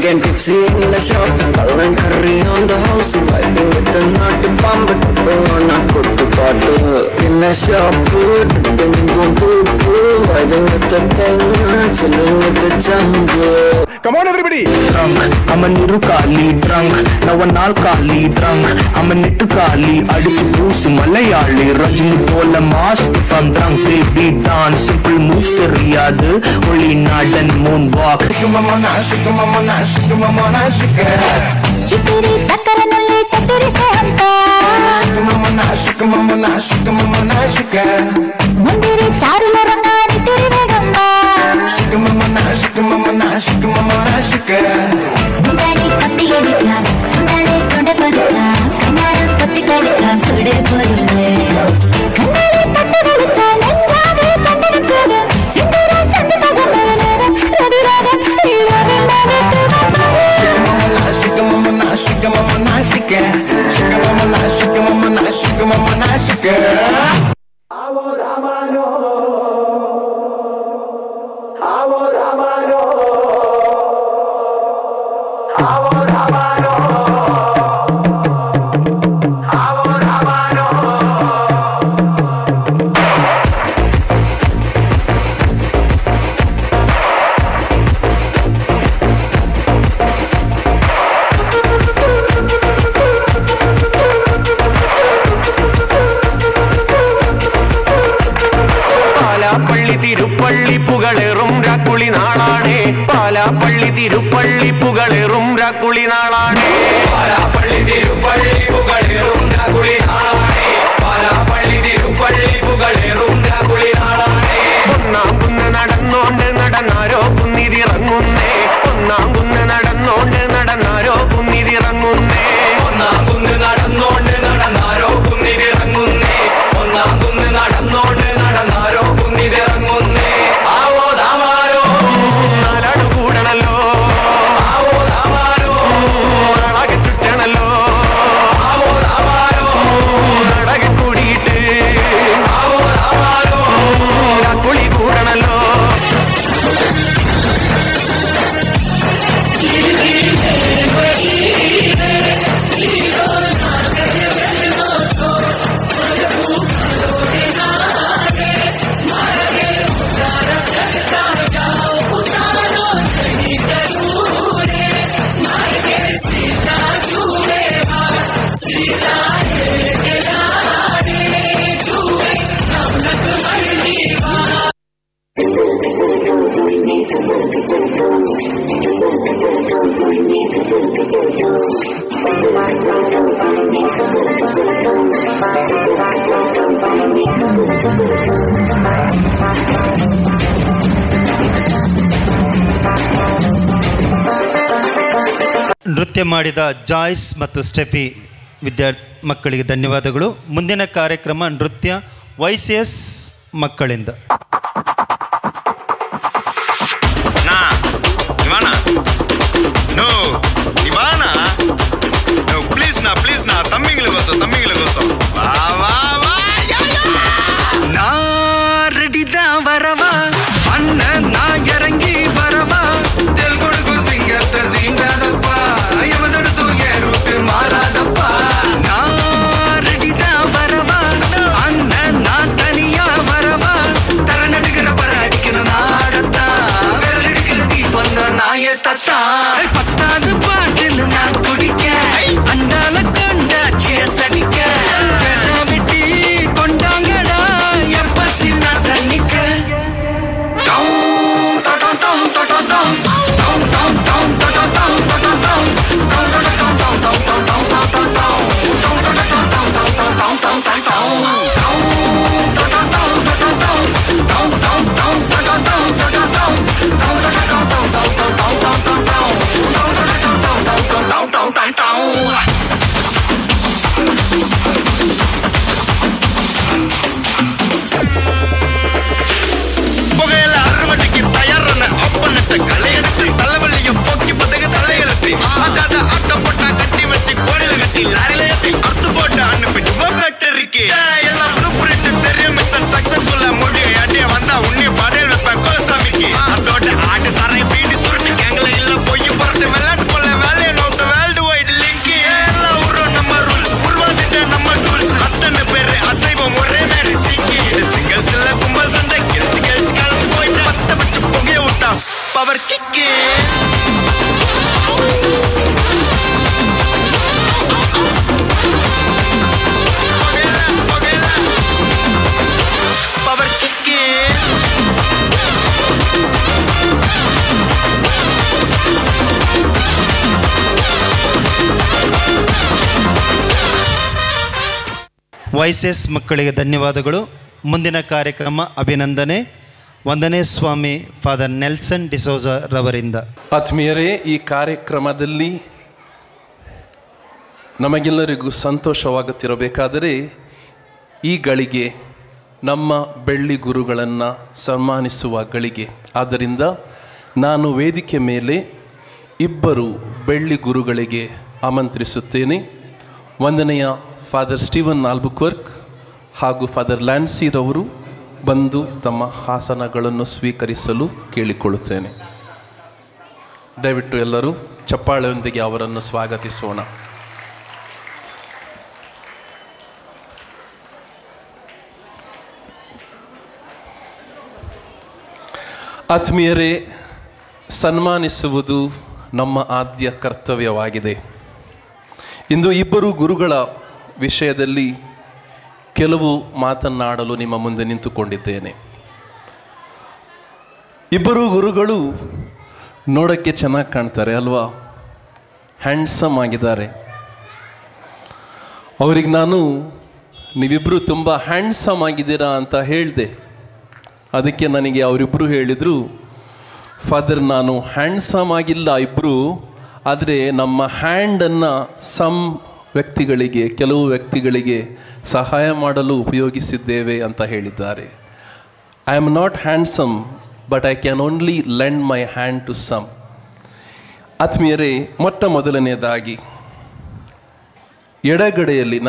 Getting tipsy in the shop, Kal and curry on the house, vibing with the nut bomb, tipping on a good bottle. In the shop, dipping in pool, vibing with the thing, chilling with the jungle. Come on everybody! Drunk, I'm a niru kali drunk, now a nal kali drunk, I'm a nittu kali, adichu poosu malayali, Rajini pola mask, if I'm drunk, baby dance, simple moves theriyadu, only nod and moonwalk. Shikamamana, shikamamana, shikamamana, shikamamana. ಚಿಟ್ಟಿರಿ ಚಕ್ಕರನಲ್ಲಿ ಕತ್ತರಿಸೆ ಅಂತ Shikamamana, shikamamana, shikamamana, shikamamana. ಮುಂದಿರಿ ಚಾರುಲ ರಂಗ ನಿಟ್ಟಿರಿವೆ Ganga Shikamamana, shikamamana, shikamamana, shikamamana. ಮುಂದಾಡಿ ಕತ್ತಿ ಎಡಿಕ ಮುಂದಾಡಿ ತೊಡೆ ಬರುತ್ತ ಕಣ್ಣಾರ ಕತ್ತಿ ಕಡಿಕ ತೊಡೆ ಬರುವೆ ಕಣ್ಣಾಡಿ ತಟ್ಟಿ ಬೆಳಿಸ ನೆಂಜಾಗಿ ಚಂದನ ಚೂರು ಸಿಂಧೂರ ಚಂದ ತಗೊಂಡರ ರವಿರಾಗ Shikamamana, shikamamana, shikamamana, shikamamana, shikamamana, shikamamana. Avo Ramano, Avo Ramano, Avo Ramano, Avo Ramano. Thiruppally പുകളേറും രാക്കുളി നാളാണേ Palapalli Thiruppally പുകളേറും രാക്കുളി നാളാണേ Palapalli Thiruppally പുകളേറും രാക്കുളി നാളാണേ Palapalli Thiruppally പുകളേറും രാക്കുളി നാളാണേ ഒന്നാം കുന്ന് നടന്നോണ്ട് നടന്നാരോ കുന്നിതിറങ്ങുന്നേ ഒന്നാം കുന്ന് നടന്നോണ്ട് നടന്നാരോ കുന്നിതിറങ്ങുന്നേ ഒന്നാം കുന്ന് നടന്നോണ്ട് നടന്നാരോ കുന്നിതിറങ്ങുന്നേ ഒന്നാം കുന്ന് നടന്നോണ്ട് നടന്നാരോ കുന്നിതിറങ്ങുന്നേ ആവോ ദാമാരോ നാലാട് കൂടണല്ലോ ആവോ ദാമാരോ നാളാകെ ചുറ്റണല്ലോ ആവോ ദാമാരോ നാടകെ കൂടിയിട്ട് ആവോ ദാമാരോ കുളി കൂടണല്ലോ ನೃತ್ಯ ಮಾಡಿದ ಜಾಯ್ಸ್ ಮತ್ತು ಸ್ಟೆಫಿ ಮಕ್ಕಳಿಗೆ ಧನ್ಯವಾದಗಳು. ಮುಂದಿನ ಕಾರ್ಯಕ್ರಮ ನೃತ್ಯ YCS ಮಕ್ಕಳಿಂದ. ತಮ್ಮಿಗಳಿಗೋಸ ನಾ ರೆಡಿದ ವರವ ಅನ್ನ ನಾ ಎರಂಗಿ ವರವ ತೆಲ್ಗೊಡುಗು ಸಿಂಗತ್ತ ಸಿಂಗದಪ್ಪ ಯವದಡುದು ಏರುಟ್ಟು ಮಾರಾದಪ್ಪ ನಾ ರೆಡಿದ ವರವ ಅನ್ನ ನಾ ತನಿಯ ವರವ ತರನಡುಗರ ಪರಾಡಿಕಿನ ನಾಡತ್ತ ಬೆರಳಿಡಿಕಿನ ದೀಪಂದ ನಾಯ ತತ್ತ ಪತ್ತಾದ ಬಾಟಿಲ್ ನಾ ಕುಡಿಕ ಅಂಡಾಲ ಕೊಂಡ ಚೇಸಡಿಕ ಬಿಟ್ಟಿ ಕೊಂಡಾಂಗಡ ಎಪ್ಪಸಿನ ತನ್ನಿಕ புகையில அறுவடைக்கு தயாரான அப்பனத்தை களையெடுத்து தலைவலியும் போக்கி பதக தலையெழுத்து ஆட்டாத ஆட்டம் போட்டா கட்டி வச்சு கோடியில கட்டி லாரில ஏத்தி அறுத்து போட்டு அனுப்பிட்டு ஃபேக்டரிக்கு எல்லாம் ப்ளூ பிரிண்ட் தெரியும் மிஷன் சக்சஸ்ஃபுல்லா முடியும் அடிய வந்தா உன்னைய பாடையில் வைப்பேன் கோலசாமிக்கு அதோட ஆட்டு சாரை பீடி சுருட்டு கேங்கல இல்ல போய் புரட்டு விளையாட்டு ವೈಸೆಸ್ ಮಕ್ಕಳಿಗೆ ಧನ್ಯವಾದಗಳು. ಮುಂದಿನ ಕಾರ್ಯಕ್ರಮ ಅಭಿನಂದನೆ. ವಂದನೆ ಸ್ವಾಮಿ ಫಾದರ್ ನೆಲ್ಸನ್ ಡಿಸೋಜ ರವರಿಂದ. ಆತ್ಮೀಯರೇ, ಈ ಕಾರ್ಯಕ್ರಮದಲ್ಲಿ ನಮಗೆಲ್ಲರಿಗೂ ಸಂತೋಷವಾಗುತ್ತಿರಬೇಕಾದರೆ ಈ ಗಳಿಗೆ ನಮ್ಮ ಬೆಳ್ಳಿ ಗುರುಗಳನ್ನು ಸನ್ಮಾನಿಸುವ ಗಳಿಗೆ. ಆದ್ದರಿಂದ ನಾನು ವೇದಿಕೆ ಮೇಲೆ ಇಬ್ಬರು ಬೆಳ್ಳಿ ಗುರುಗಳಿಗೆ ಆಮಂತ್ರಿಸುತ್ತೇನೆ. ವಂದನೆಯ ಫಾದರ್ ಸ್ಟೀವನ್ ಆಲ್ಬುಕ್ವರ್ಕ್ ಹಾಗೂ ಫಾದರ್ ಲ್ಯಾನ್ಸಿರವರು ಬಂದು ತಮ್ಮ ಆಸನಗಳನ್ನು ಸ್ವೀಕರಿಸಲು ಕೇಳಿಕೊಳ್ಳುತ್ತೇನೆ. ದಯವಿಟ್ಟು ಎಲ್ಲರೂ ಚಪ್ಪಾಳೆಯೊಂದಿಗೆ ಅವರನ್ನು ಸ್ವಾಗತಿಸೋಣ. ಆತ್ಮೀಯರೇ, ಸನ್ಮಾನಿಸುವುದು ನಮ್ಮ ಆದ್ಯ ಕರ್ತವ್ಯವಾಗಿದೆ. ಇಂದು ಇಬ್ಬರು ಗುರುಗಳ ವಿಷಯದಲ್ಲಿ ಕೆಲವು ಮಾತನಾಡಲು ನಿಮ್ಮ ಮುಂದೆ ನಿಂತುಕೊಂಡಿದ್ದೇನೆ. ಇಬ್ಬರು ಗುರುಗಳು ನೋಡೋಕ್ಕೆ ಚೆನ್ನಾಗಿ ಕಾಣ್ತಾರೆ ಅಲ್ವಾ? ಹ್ಯಾಂಡ್ಸಮ್ ಆಗಿದ್ದಾರೆ. ಅವ್ರಿಗೆ ನಾನು ನೀವಿಬ್ಬರು ತುಂಬ ಹ್ಯಾಂಡ್ಸಮ್ ಆಗಿದ್ದೀರಾ ಅಂತ ಹೇಳಿದೆ. ಅದಕ್ಕೆ ನನಗೆ ಅವರಿಬ್ಬರು ಹೇಳಿದರು, ಫಾದರ್ ನಾನು ಹ್ಯಾಂಡ್ಸಮ್ ಆಗಿಲ್ಲ ಇಬ್ಬರು, ಆದರೆ ನಮ್ಮ ಹ್ಯಾಂಡನ್ನು ಕೆಲವು ವ್ಯಕ್ತಿಗಳಿಗೆ ಸಹಾಯ ಮಾಡಲು ಉಪಯೋಗಿಸಿದ್ದೇವೆ ಅಂತ ಹೇಳಿದ್ದಾರೆ. I am not handsome but I can only lend my hand to some. ಆತ್ಮೀಯರೇ, ಮೊಟ್ಟ ಮೊದಲನೆಯದಾಗಿ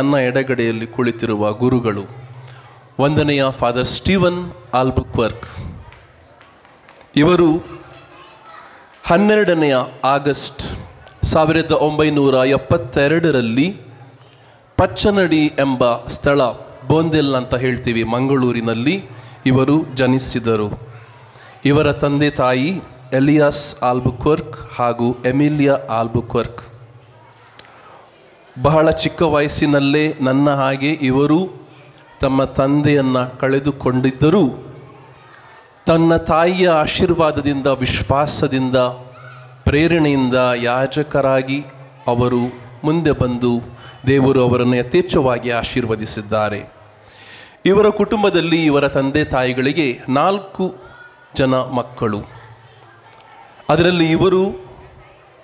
ನನ್ನ ಎಡಗಡೆಯಲ್ಲಿ ಕುಳಿತಿರುವ ಗುರುಗಳು ವಂದನೆಯ ಫಾದರ್ ಸ್ಟೀವನ್ ಆಲ್ಬುಕ್ವರ್ಕ್. ಇವರು 12 ಆಗಸ್ಟ್ 1972 ಪಚ್ಚನಡಿ ಎಂಬ ಸ್ಥಳ, ಬೋಂದೆಲ್ ಅಂತ ಹೇಳ್ತೀವಿ, ಮಂಗಳೂರಿನಲ್ಲಿ ಇವರು ಜನಿಸಿದರು. ಇವರ ತಂದೆ ತಾಯಿ ಎಲಿಯಾಸ್ ಆಲ್ಬುಕ್ವರ್ಕ್ ಹಾಗೂ ಎಮಿಲಿಯಾ ಆಲ್ಬುಕ್ವರ್ಕ್. ಬಹಳ ಚಿಕ್ಕ ವಯಸ್ಸಿನಲ್ಲೇ ನನ್ನ ಹಾಗೆ ಇವರು ತಮ್ಮ ತಂದೆಯನ್ನು ಕಳೆದುಕೊಂಡಿದ್ದರೂ ತನ್ನ ತಾಯಿಯ ಆಶೀರ್ವಾದದಿಂದ, ವಿಶ್ವಾಸದಿಂದ, ಪ್ರೇರಣೆಯಿಂದ ಯಾಜಕರಾಗಿ ಅವರು ಮುಂದೆ ಬಂದು ದೇವರು ಅವರನ್ನು ಯಥೇಚ್ಛವಾಗಿ ಆಶೀರ್ವದಿಸಿದ್ದಾರೆ. ಇವರ ಕುಟುಂಬದಲ್ಲಿ ಇವರ ತಂದೆ ತಾಯಿಗಳಿಗೆ 4 ಜನ ಮಕ್ಕಳು. ಅದರಲ್ಲಿ ಇವರು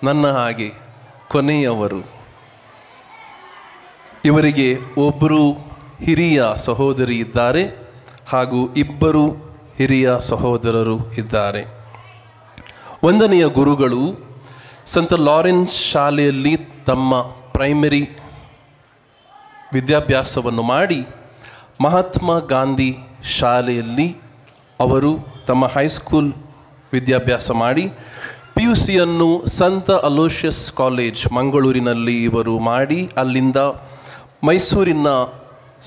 ನನ್ನ ಹಾಗೆ ಕೊನೆಯವರು. ಇವರಿಗೆ ಒಬ್ಬರು ಹಿರಿಯ ಸಹೋದರಿ ಇದ್ದಾರೆ ಹಾಗೂ 2 ಹಿರಿಯ ಸಹೋದರರು ಇದ್ದಾರೆ. ವಂದನೆಯ ಗುರುಗಳು ಸಂತ ಲಾರೆನ್ಸ್ ಶಾಲೆಯಲ್ಲಿ ತಮ್ಮ ಪ್ರೈಮರಿ ವಿದ್ಯಾಭ್ಯಾಸವನ್ನು ಮಾಡಿ ಮಹಾತ್ಮ ಗಾಂಧಿ ಶಾಲೆಯಲ್ಲಿ ಅವರು ತಮ್ಮ ಹೈಸ್ಕೂಲ್ ವಿದ್ಯಾಭ್ಯಾಸ ಮಾಡಿ PUCಯನ್ನು ಸಂತ ಅಲೋಷಿಯಸ್ ಕಾಲೇಜ್ ಮಂಗಳೂರಿನಲ್ಲಿ ಇವರು ಮಾಡಿ ಅಲ್ಲಿಂದ ಮೈಸೂರಿನ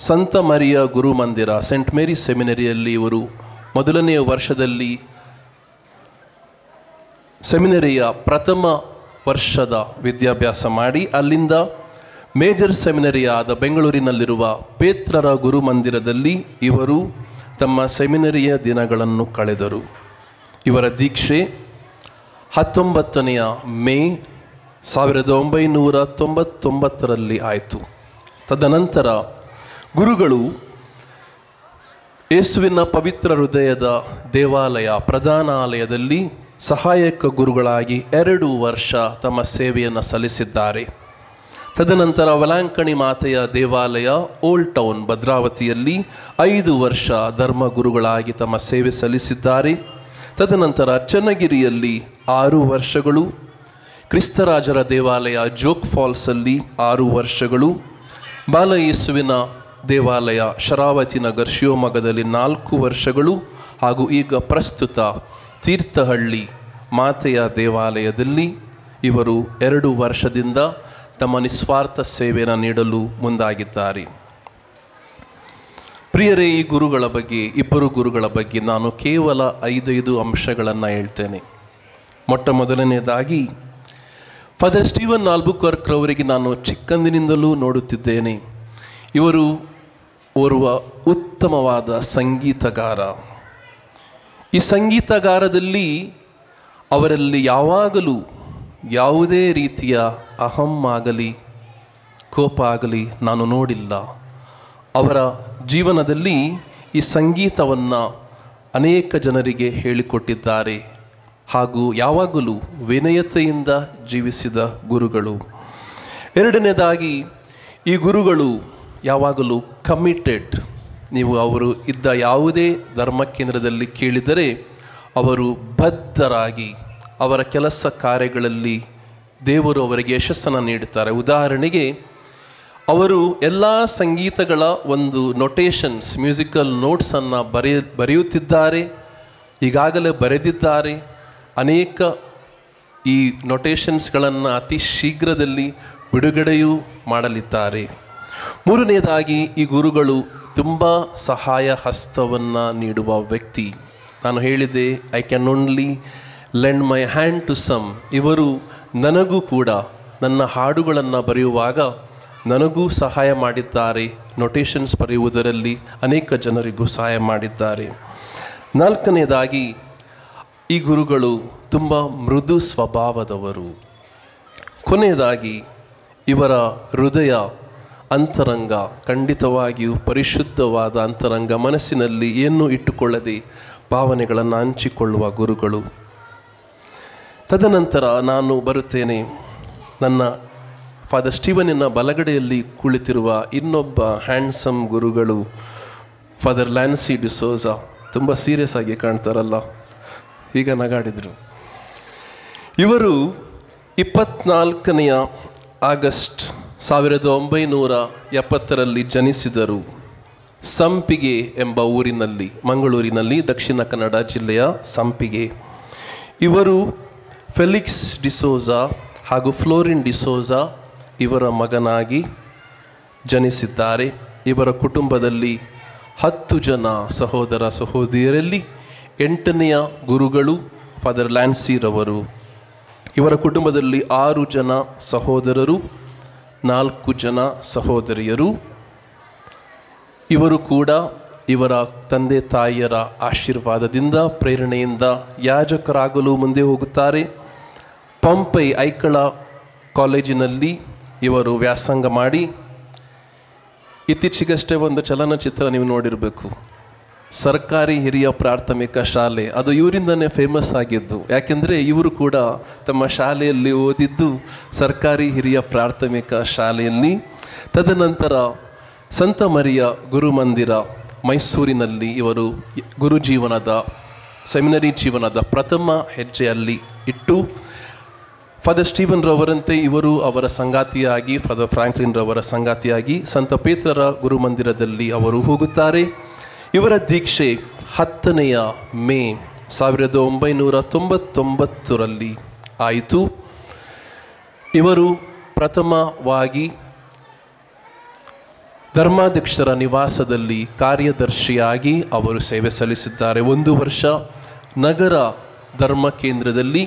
ಸಂತ ಮರಿಯ ಗುರುಮಂದಿರ ಸೆಂಟ್ ಮೇರಿ ಸೆಮಿನರಿಯಲ್ಲಿ ಇವರು ಮೊದಲನೆಯ ವರ್ಷದಲ್ಲಿ ಸೆಮಿನರಿಯ ಪ್ರಥಮ ವರ್ಷದ ವಿದ್ಯಾಭ್ಯಾಸ ಮಾಡಿ ಅಲ್ಲಿಂದ ಮೇಜರ್ ಸೆಮಿನರಿಯಾದ ಬೆಂಗಳೂರಿನಲ್ಲಿರುವ ಪೇತ್ರರ ಗುರುಮಂದಿರದಲ್ಲಿ ಇವರು ತಮ್ಮ ಸೆಮಿನರಿಯ ದಿನಗಳನ್ನು ಕಳೆದರು. ಇವರ ದೀಕ್ಷೆ 19ನೇ ಮೇ 1999 ಆಯಿತು. ತದನಂತರ ಗುರುಗಳು ಯೇಸುವಿನ ಪವಿತ್ರ ಹೃದಯದ ದೇವಾಲಯ ಪ್ರಧಾನಾಲಯದಲ್ಲಿ ಸಹಾಯಕ ಗುರುಗಳಾಗಿ 2 ವರ್ಷ ತಮ್ಮ ಸೇವೆಯನ್ನು ಸಲ್ಲಿಸಿದ್ದಾರೆ. ತದನಂತರ ವಲಾಂಕಣಿ ಮಾತೆಯ ದೇವಾಲಯ ಓಲ್ಡ್ ಟೌನ್ ಭದ್ರಾವತಿಯಲ್ಲಿ 5 ವರ್ಷ ಧರ್ಮ ಗುರುಗಳಾಗಿ ತಮ್ಮ ಸೇವೆ ಸಲ್ಲಿಸಿದ್ದಾರೆ. ತದನಂತರ ಚನ್ನಗಿರಿಯಲ್ಲಿ 6 ವರ್ಷಗಳು, ಕ್ರಿಸ್ತರಾಜರ ದೇವಾಲಯ ಜೋಗ್ ಫಾಲ್ಸಲ್ಲಿ 6 ವರ್ಷಗಳು, ಬಾಲಯೇಸುವಿನ ದೇವಾಲಯ ಶರಾವತಿ ನಗರ್ ಶಿವಮೊಗ್ಗದಲ್ಲಿ 4 ವರ್ಷಗಳು ಹಾಗೂ ಈಗ ಪ್ರಸ್ತುತ ತೀರ್ಥಹಳ್ಳಿ ಮಾತೆಯ ದೇವಾಲಯದಲ್ಲಿ ಇವರು 2 ವರ್ಷದಿಂದ ತಮ್ಮ ನಿಸ್ವಾರ್ಥ ಸೇವೆಯನ್ನು ನೀಡಲು ಮುಂದಾಗಿದ್ದಾರೆ. ಪ್ರಿಯರೇ, ಈ ಗುರುಗಳ ಬಗ್ಗೆ, ಇಬ್ಬರು ಗುರುಗಳ ಬಗ್ಗೆ ನಾನು ಕೇವಲ 5 ಅಂಶಗಳನ್ನು ಹೇಳ್ತೇನೆ. ಮೊಟ್ಟ ಮೊದಲನೆಯದಾಗಿ ಫಾದರ್ ಸ್ಟೀವನ್ ಆಲ್ಬುಕ್ವರ್ಕ್ ರವರಿಗೆ ನಾನು ಚಿಕ್ಕಂದಿನಿಂದಲೂ ನೋಡುತ್ತಿದ್ದೇನೆ. ಇವರು ಓರ್ವ ಉತ್ತಮವಾದ ಸಂಗೀತಗಾರ. ಈ ಸಂಗೀತಗಾರದಲ್ಲಿ ಅವರಲ್ಲಿ ಯಾವಾಗಲೂ ಯಾವುದೇ ರೀತಿಯ ಅಹಂ ಆಗಲಿ ಕೋಪ ಆಗಲಿ ನಾನು ನೋಡಿಲ್ಲ. ಅವರ ಜೀವನದಲ್ಲಿ ಈ ಸಂಗೀತವನ್ನು ಅನೇಕ ಜನರಿಗೆ ಹೇಳಿಕೊಟ್ಟಿದ್ದಾರೆ ಹಾಗೂ ಯಾವಾಗಲೂ ವಿನಯತೆಯಿಂದ ಜೀವಿಸಿದ ಗುರುಗಳು. ಎರಡನೇದಾಗಿ ಈ ಗುರುಗಳು ಯಾವಾಗಲೂ ಕಮಿಟೆಡ್. ನೀವು ಅವರು ಇದ್ದ ಯಾವುದೇ ಧರ್ಮ ಕೇಂದ್ರದಲ್ಲಿ ಕೇಳಿದರೆ ಅವರು ಬದ್ಧರಾಗಿ ಅವರ ಕೆಲಸ ಕಾರ್ಯಗಳಲ್ಲಿ ದೇವರು ಅವರಿಗೆ ಯಶಸ್ಸನ್ನು ನೀಡುತ್ತಾರೆ. ಉದಾಹರಣೆಗೆ ಅವರು ಎಲ್ಲ ಸಂಗೀತಗಳ ಒಂದು ನೊಟೇಷನ್ಸ್, ಮ್ಯೂಸಿಕಲ್ ನೋಟ್ಸನ್ನು ಬರೆಯುತ್ತಿದ್ದಾರೆ, ಈಗಾಗಲೇ ಬರೆದಿದ್ದಾರೆ. ಅನೇಕ ಈ ನೊಟೇಷನ್ಸ್ಗಳನ್ನು ಅತಿ ಶೀಘ್ರದಲ್ಲಿ ಬಿಡುಗಡೆಯೂ ಮಾಡಲಿದ್ದಾರೆ. ಮೂರನೆಯದಾಗಿ ಈ ಗುರುಗಳು ತುಂಬ ಸಹಾಯ ಹಸ್ತವನ್ನು ನೀಡುವ ವ್ಯಕ್ತಿ. ನಾನು ಹೇಳಿದೆ, I can only lend my hand to some. ಇವರು ನನಗೂ ಕೂಡ ನನ್ನ ಹಾಡುಗಳನ್ನು ಬರೆಯುವಾಗ ನನಗೂ ಸಹಾಯ ಮಾಡಿದ್ದಾರೆ. ನೊಟೇಷನ್ಸ್ ಬರೆಯುವುದರಲ್ಲಿ ಅನೇಕ ಜನರಿಗೂ ಸಹಾಯ ಮಾಡಿದ್ದಾರೆ. ನಾಲ್ಕನೇದಾಗಿ ಈ ಗುರುಗಳು ತುಂಬ ಮೃದು ಸ್ವಭಾವದವರು. ಕೊನೆಯದಾಗಿ ಇವರ ಹೃದಯ ಅಂತರಂಗ ಖಂಡಿತವಾಗಿಯೂ ಪರಿಶುದ್ಧವಾದ ಅಂತರಂಗ, ಮನಸ್ಸಿನಲ್ಲಿ ಏನೂ ಇಟ್ಟುಕೊಳ್ಳದೆ ಭಾವನೆಗಳನ್ನು ಹಂಚಿಕೊಳ್ಳುವ ಗುರುಗಳು. ತದನಂತರ ನಾನು ಬರುತ್ತೇನೆ ನನ್ನ ಫಾದರ್ ಸ್ಟೀವನಿನ ಬಲಗಡೆಯಲ್ಲಿ ಕುಳಿತಿರುವ ಇನ್ನೊಬ್ಬ ಹ್ಯಾಂಡ್ಸಮ್ ಗುರುಗಳು, ಫಾದರ್ ಲ್ಯಾನ್ಸಿ ಡಿಸೋಜಾ. ತುಂಬ ಸೀರಿಯಸ್ ಆಗಿ ಕಾಣ್ತಾರಲ್ಲ, ಈಗ ನಗಾಡಿದರು. ಇವರು 24 ಆಗಸ್ಟ್ 1970 ಜನಿಸಿದರು. ಸಂಪಿಗೆ ಎಂಬ ಊರಿನಲ್ಲಿ, ಮಂಗಳೂರಿನಲ್ಲಿ, ದಕ್ಷಿಣ ಕನ್ನಡ ಜಿಲ್ಲೆಯ ಸಂಪಿಗೆ. ಇವರು ಫೆಲಿಕ್ಸ್ ಡಿಸೋಜಾ ಹಾಗೂ ಫ್ಲೋರಿನ್ ಡಿಸೋಜಾ ಇವರ ಮಗನಾಗಿ ಜನಿಸಿದ್ದಾರೆ. ಇವರ ಕುಟುಂಬದಲ್ಲಿ 10 ಜನ ಸಹೋದರ ಸಹೋದರಿಯರಲ್ಲಿ 8ನೆಯ ಗುರುಗಳು ಫಾದರ್ ಲ್ಯಾನ್ಸಿರವರು. ಇವರ ಕುಟುಂಬದಲ್ಲಿ 6 ಜನ ಸಹೋದರರು, 4 ಜನ ಸಹೋದರಿಯರು. ಇವರು ಕೂಡ ಇವರ ತಂದೆ ತಾಯಿಯರ ಆಶೀರ್ವಾದದಿಂದ, ಪ್ರೇರಣೆಯಿಂದ ಯಾಜಕರಾಗಲು ಮುಂದೆ ಹೋಗುತ್ತಾರೆ. ಪಂಪೈ ಐಕಳ ಕಾಲೇಜಿನಲ್ಲಿ ಇವರು ವ್ಯಾಸಂಗ ಮಾಡಿ, ಇತ್ತೀಚೆಗಷ್ಟೇ ಒಂದು ಚಲನಚಿತ್ರ ನೀವು ನೋಡಿರಬೇಕು, ಸರ್ಕಾರಿ ಹಿರಿಯ ಪ್ರಾಥಮಿಕ ಶಾಲೆ, ಅದು ಇವರಿಂದನೇ ಫೇಮಸ್ ಆಗಿದ್ದು. ಯಾಕೆಂದರೆ ಇವರು ಕೂಡ ತಮ್ಮ ಶಾಲೆಯಲ್ಲಿ ಓದಿದ್ದು ಸರ್ಕಾರಿ ಹಿರಿಯ ಪ್ರಾಥಮಿಕ ಶಾಲೆಯಲ್ಲಿ. ತದನಂತರ ಸಂತ ಮರಿಯ ಗುರುಮಂದಿರ ಮೈಸೂರಿನಲ್ಲಿ ಇವರು ಗುರು ಜೀವನದ, ಸೆಮಿನರಿ ಜೀವನದ ಪ್ರಥಮ ಹೆಜ್ಜೆಯಲ್ಲಿ ಇಟ್ಟು, ಫಾದರ್ ಸ್ಟೀವನ್ ರವರಂತೆ ಇವರು ಅವರ ಸಂಗಾತಿಯಾಗಿ, ಫಾದರ್ ಫ್ರಾಂಕ್ಲಿನ್ ರವರ ಸಂಗಾತಿಯಾಗಿ ಸಂತ ಪೇತ್ರರ ಗುರುಮಂದಿರದಲ್ಲಿ ಅವರು ಹೋಗುತ್ತಾರೆ. ಇವರ ದೀಕ್ಷೆ 10ನೇ ಮೇ 1999 ಆಯಿತು. ಇವರು ಪ್ರಥಮವಾಗಿ ಧರ್ಮಾಧ್ಯಕ್ಷರ ನಿವಾಸದಲ್ಲಿ ಕಾರ್ಯದರ್ಶಿಯಾಗಿ ಅವರು ಸೇವೆ ಸಲ್ಲಿಸಿದ್ದಾರೆ. 1 ವರ್ಷ ನಗರ ಧರ್ಮ ಕೇಂದ್ರದಲ್ಲಿ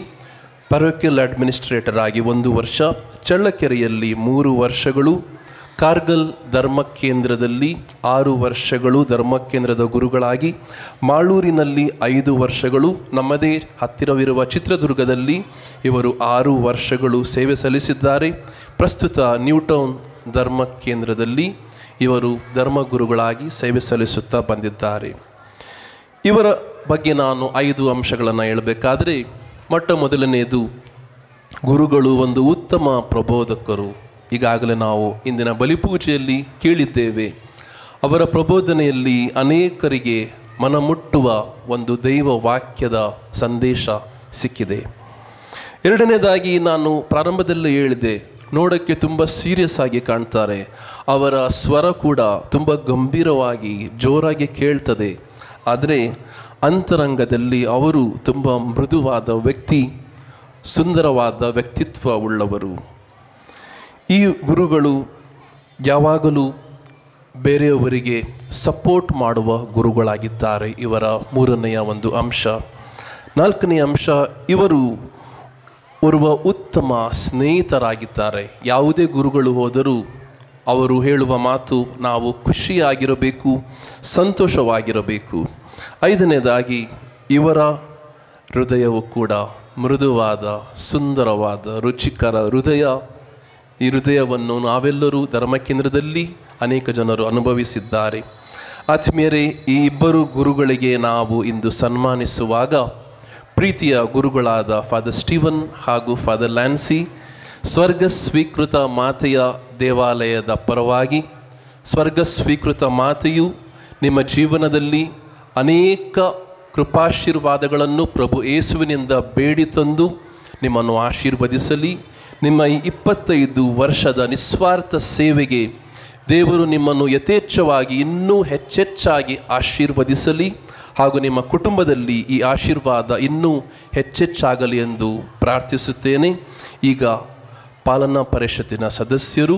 ಪರೋಕಿಯಲ್ ಅಡ್ಮಿನಿಸ್ಟ್ರೇಟರ್ ಆಗಿ 1 ವರ್ಷ, ಚಳ್ಳಕೆರೆಯಲ್ಲಿ 3 ವರ್ಷಗಳು, ಕಾರ್ಗಲ್ ಧರ್ಮ ಕೇಂದ್ರದಲ್ಲಿ 6 ವರ್ಷಗಳು ಧರ್ಮ ಕೇಂದ್ರದ ಗುರುಗಳಾಗಿ, ಮಾಳೂರಿನಲ್ಲಿ 5 ವರ್ಷಗಳು, ನಮ್ಮದೇ ಹತ್ತಿರವಿರುವ ಚಿತ್ರದುರ್ಗದಲ್ಲಿ ಇವರು 6 ವರ್ಷಗಳು ಸೇವೆ ಸಲ್ಲಿಸಿದ್ದಾರೆ. ಪ್ರಸ್ತುತ ನ್ಯೂಟೌನ್ ಧರ್ಮ ಕೇಂದ್ರದಲ್ಲಿ ಇವರು ಧರ್ಮಗುರುಗಳಾಗಿ ಸೇವೆ ಸಲ್ಲಿಸುತ್ತಾ ಬಂದಿದ್ದಾರೆ. ಇವರ ಬಗ್ಗೆ ನಾನು 5 ಅಂಶಗಳನ್ನು ಹೇಳಬೇಕಾದರೆ, ಮೊಟ್ಟ ಮೊದಲನೆಯದು, ಗುರುಗಳು ಒಂದು ಉತ್ತಮ ಪ್ರಬೋಧಕರು. ಈಗಾಗಲೇ ನಾವು ಇಂದಿನ ಬಲಿಪೂಜೆಯಲ್ಲಿ ಕೇಳಿದ್ದೇವೆ. ಅವರ ಪ್ರಬೋಧನೆಯಲ್ಲಿ ಅನೇಕರಿಗೆ ಮನಮುಟ್ಟುವ ಒಂದು ದೈವ ವಾಕ್ಯದ ಸಂದೇಶ ಸಿಕ್ಕಿದೆ. ಎರಡನೇದಾಗಿ, ನಾನು ಪ್ರಾರಂಭದಲ್ಲೇ ಹೇಳಿದೆ, ನೋಡೋಕ್ಕೆ ತುಂಬ ಸೀರಿಯಸ್ ಆಗಿ ಕಾಣ್ತಾರೆ. ಅವರ ಸ್ವರ ಕೂಡ ತುಂಬ ಗಂಭೀರವಾಗಿ ಜೋರಾಗಿ ಕೇಳ್ತದೆ. ಆದರೆ ಅಂತರಂಗದಲ್ಲಿ ಅವರು ತುಂಬ ಮೃದುವಾದ ವ್ಯಕ್ತಿ, ಸುಂದರವಾದ ವ್ಯಕ್ತಿತ್ವ ಉಳ್ಳವರು. ಈ ಗುರುಗಳು ಯಾವಾಗಲೂ ಬೇರೆಯವರಿಗೆ ಸಪೋರ್ಟ್ ಮಾಡುವ ಗುರುಗಳಾಗಿದ್ದಾರೆ. ಇವರ 3ನೆಯ ಒಂದು ಅಂಶ. 4ನೇ ಅಂಶ, ಇವರು ಓರ್ವ ಉತ್ತಮ ಸ್ನೇಹಿತರಾಗಿದ್ದಾರೆ. ಯಾವುದೇ ಗುರುಗಳು ಹೋದರೂ ಅವರು ಹೇಳುವ ಮಾತು, ನಾವು ಖುಷಿಯಾಗಿರಬೇಕು, ಸಂತೋಷವಾಗಿರಬೇಕು. 5ನೇದಾಗಿ, ಇವರ ಹೃದಯವು ಕೂಡ ಮೃದುವಾದ, ಸುಂದರವಾದ, ರುಚಿಕರ ಹೃದಯ. ಈ ಹೃದಯವನ್ನು ನಾವೆಲ್ಲರೂ ಧರ್ಮ ಕೇಂದ್ರದಲ್ಲಿ ಅನೇಕ ಜನರು ಅನುಭವಿಸಿದ್ದಾರೆ. ಆತ್ಮೀಯರೇ, ಈ ಇಬ್ಬರು ಗುರುಗಳಿಗೆ ನಾವು ಇಂದು ಸನ್ಮಾನಿಸುವಾಗ ಪ್ರೀತಿಯ ಗುರುಗಳಾದ ಫಾದರ್ ಸ್ಟೀವನ್ ಹಾಗೂ ಫಾದರ್ ಲ್ಯಾನ್ಸಿ ಸ್ವರ್ಗ ಸ್ವೀಕೃತ ಮಾತೆಯ ದೇವಾಲಯದ ಪರವಾಗಿ, ಸ್ವರ್ಗ ಸ್ವೀಕೃತ ಮಾತೆಯು ನಿಮ್ಮ ಜೀವನದಲ್ಲಿ ಅನೇಕ ಕೃಪಾಶೀರ್ವಾದಗಳನ್ನು ಪ್ರಭು ಯೇಸುವಿನಿಂದ ಬೇಡಿ ತಂದು ನಿಮ್ಮನ್ನು ಆಶೀರ್ವದಿಸಲಿ. ನಿಮ್ಮ ಈ 25 ವರ್ಷದ ನಿಸ್ವಾರ್ಥ ಸೇವೆಗೆ ದೇವರು ನಿಮ್ಮನ್ನು ಯಥೇಚ್ಛವಾಗಿ ಇನ್ನೂ ಹೆಚ್ಚೆಚ್ಚಾಗಿ ಆಶೀರ್ವದಿಸಲಿ ಹಾಗೂ ನಿಮ್ಮ ಕುಟುಂಬದಲ್ಲಿ ಈ ಆಶೀರ್ವಾದ ಇನ್ನೂ ಹೆಚ್ಚೆಚ್ಚಾಗಲಿ ಎಂದು ಪ್ರಾರ್ಥಿಸುತ್ತೇನೆ. ಈಗ ಪಾಲನಾ ಪರಿಷತ್ತಿನ ಸದಸ್ಯರು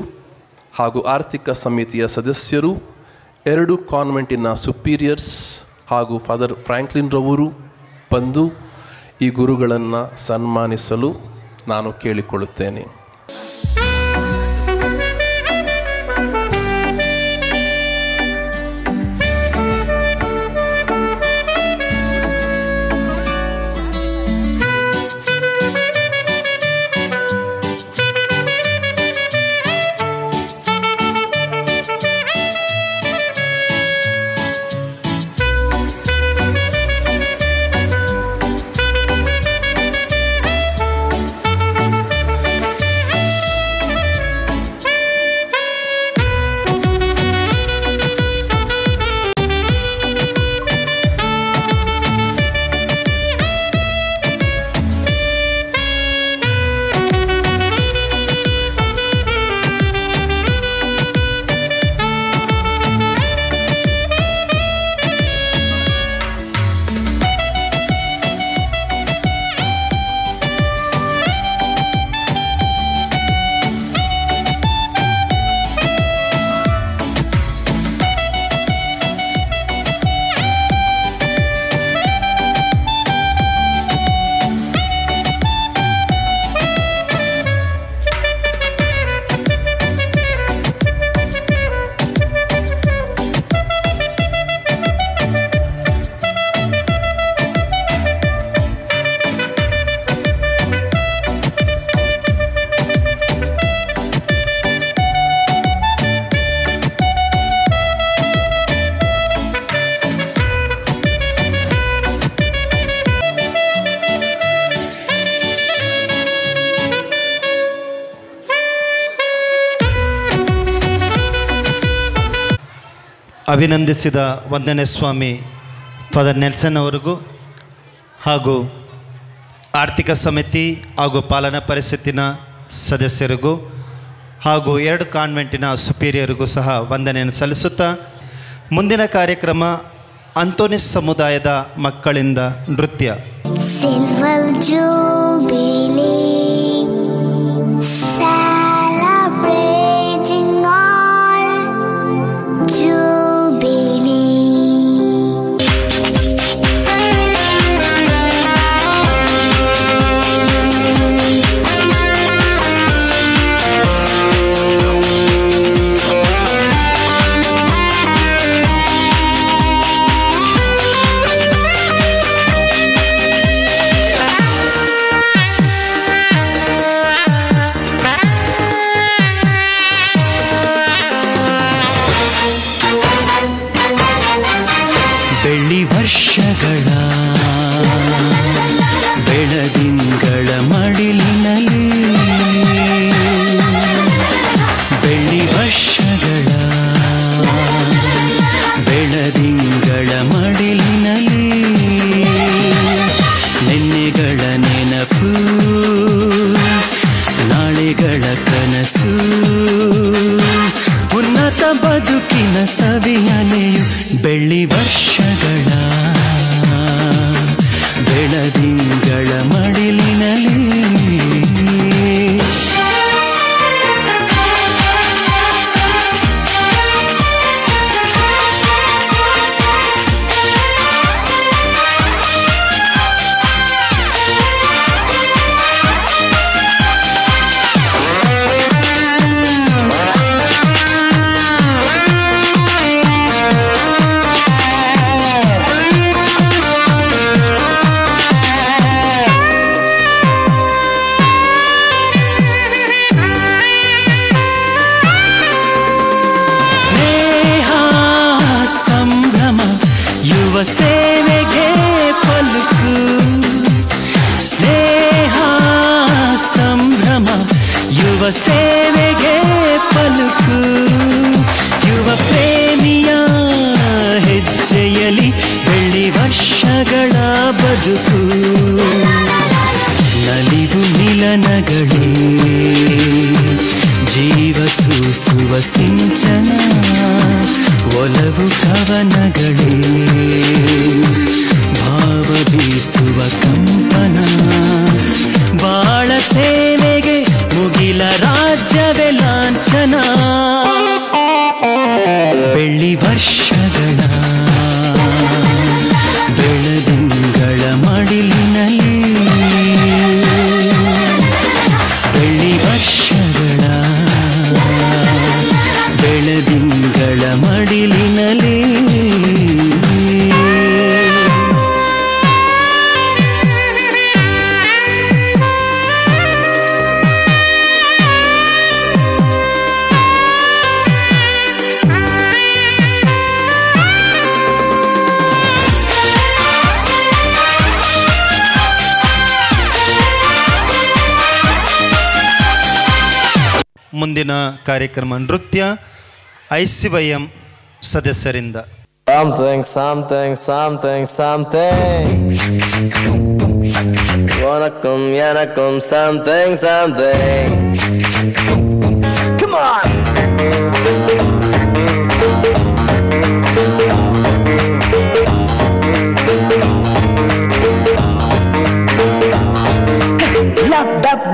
ಹಾಗೂ ಆರ್ಥಿಕ ಸಮಿತಿಯ ಸದಸ್ಯರು, 2 ಕಾನ್ವೆಂಟಿನ ಸುಪೀರಿಯರ್ಸ್ ಹಾಗೂ ಫಾದರ್ ಫ್ರ್ಯಾಂಕ್ಲಿನ್ ರವರು ಬಂದು ಈ ಗುರುಗಳನ್ನು ಸನ್ಮಾನಿಸಲು ನಾನು ಕೇಳಿಕೊಳ್ಳುತ್ತೇನೆ. ಅಭಿನಂದಿಸಿದ 1ನೇ ಸ್ವಾಮಿ ಫಾದರ್ ನೆಲ್ಸನ್ ಅವರಿಗೂ ಹಾಗೂ ಆರ್ಥಿಕ ಸಮಿತಿ ಹಾಗೂ ಪಾಲನಾ ಪರಿಷತ್ತಿನ ಸದಸ್ಯರಿಗೂ ಹಾಗೂ 2 ಕಾನ್ವೆಂಟಿನ ಸುಪೀರಿಯರಿಗೂ ಸಹ ವಂದನೆಯನ್ನು ಸಲ್ಲಿಸುತ್ತಾ, ಮುಂದಿನ ಕಾರ್ಯಕ್ರಮ ಅಂತೋನಿಸ್ ಸಮುದಾಯದ ಮಕ್ಕಳಿಂದ ನೃತ್ಯ. Silver Jubilee, celebrating our Jubilee. ಬೆಳ್ಳಿ ವರ್ಷಗಳ ಬೆಳದಿಂಗಳ ಮಡಿಲಿನಲ್ಲಿ, ಬೆಳ್ಳಿ ವರ್ಷಗಳ ಬೆಳದಿಂಗಳ ಮಡಿಲಿನಲ್ಲಿ, ನೆನ್ನೆಗಳ ನೆನಪು ನಾಳೆಗಳ ಕನಸು, ಉನ್ನತ ಬದುಕಿನ ಸವಿಯನೆಯು ಬೆಳ್ಳಿ ವರ್ಷಗಳ ಬೆಳದಿಂಗಳ ಮಡಿಲಿನಲ್ಲಿ. ಸೇವೆಗೆ ಪಲುಕು ಸ್ನೇಹ ಸಂಭ್ರಮ ಯುವ ಸೇವೆಗೆ ಪಲುಕು ಯುವ ಪ್ರೇಮಿಯ ಹೆಜ್ಜೆಯಲಿ ಬೆಳ್ಳಿ ವರ್ಷಗಳ ಬದುಕು ನಲಿವು ಮಿಲನಗಳೇ ಜೀವ ಸೂಸುವ ಸಿಂಚನ ಒಲವು ಕವನಗಳೇ ಭಾವ ಬೀಸುವ ಕಂಪನ ಬಾಳ ಸೇವೆಗೆ ಮುಗಿಲ ರಾಜ್ಯವೇ ಲಾಂಛನ ಬೆಳ್ಳಿ ವರ್ಷಗಳ ಬೆಳದಿಂಗಳ ಮಡಿಲಿನಲ್ಲಿ ಬೆಳ್ಳಿ ವರ್ಷಗಳ ಬೆಳದಿಂಗಳ ಮಡಿಲಿನಲ್ಲಿ ಮುಂದಿನ ಕಾರ್ಯಕ್ರಮ ನೃತ್ಯ ICYM ಸದಸ್ಯರಿಂದ Vanakkam yanakam something come on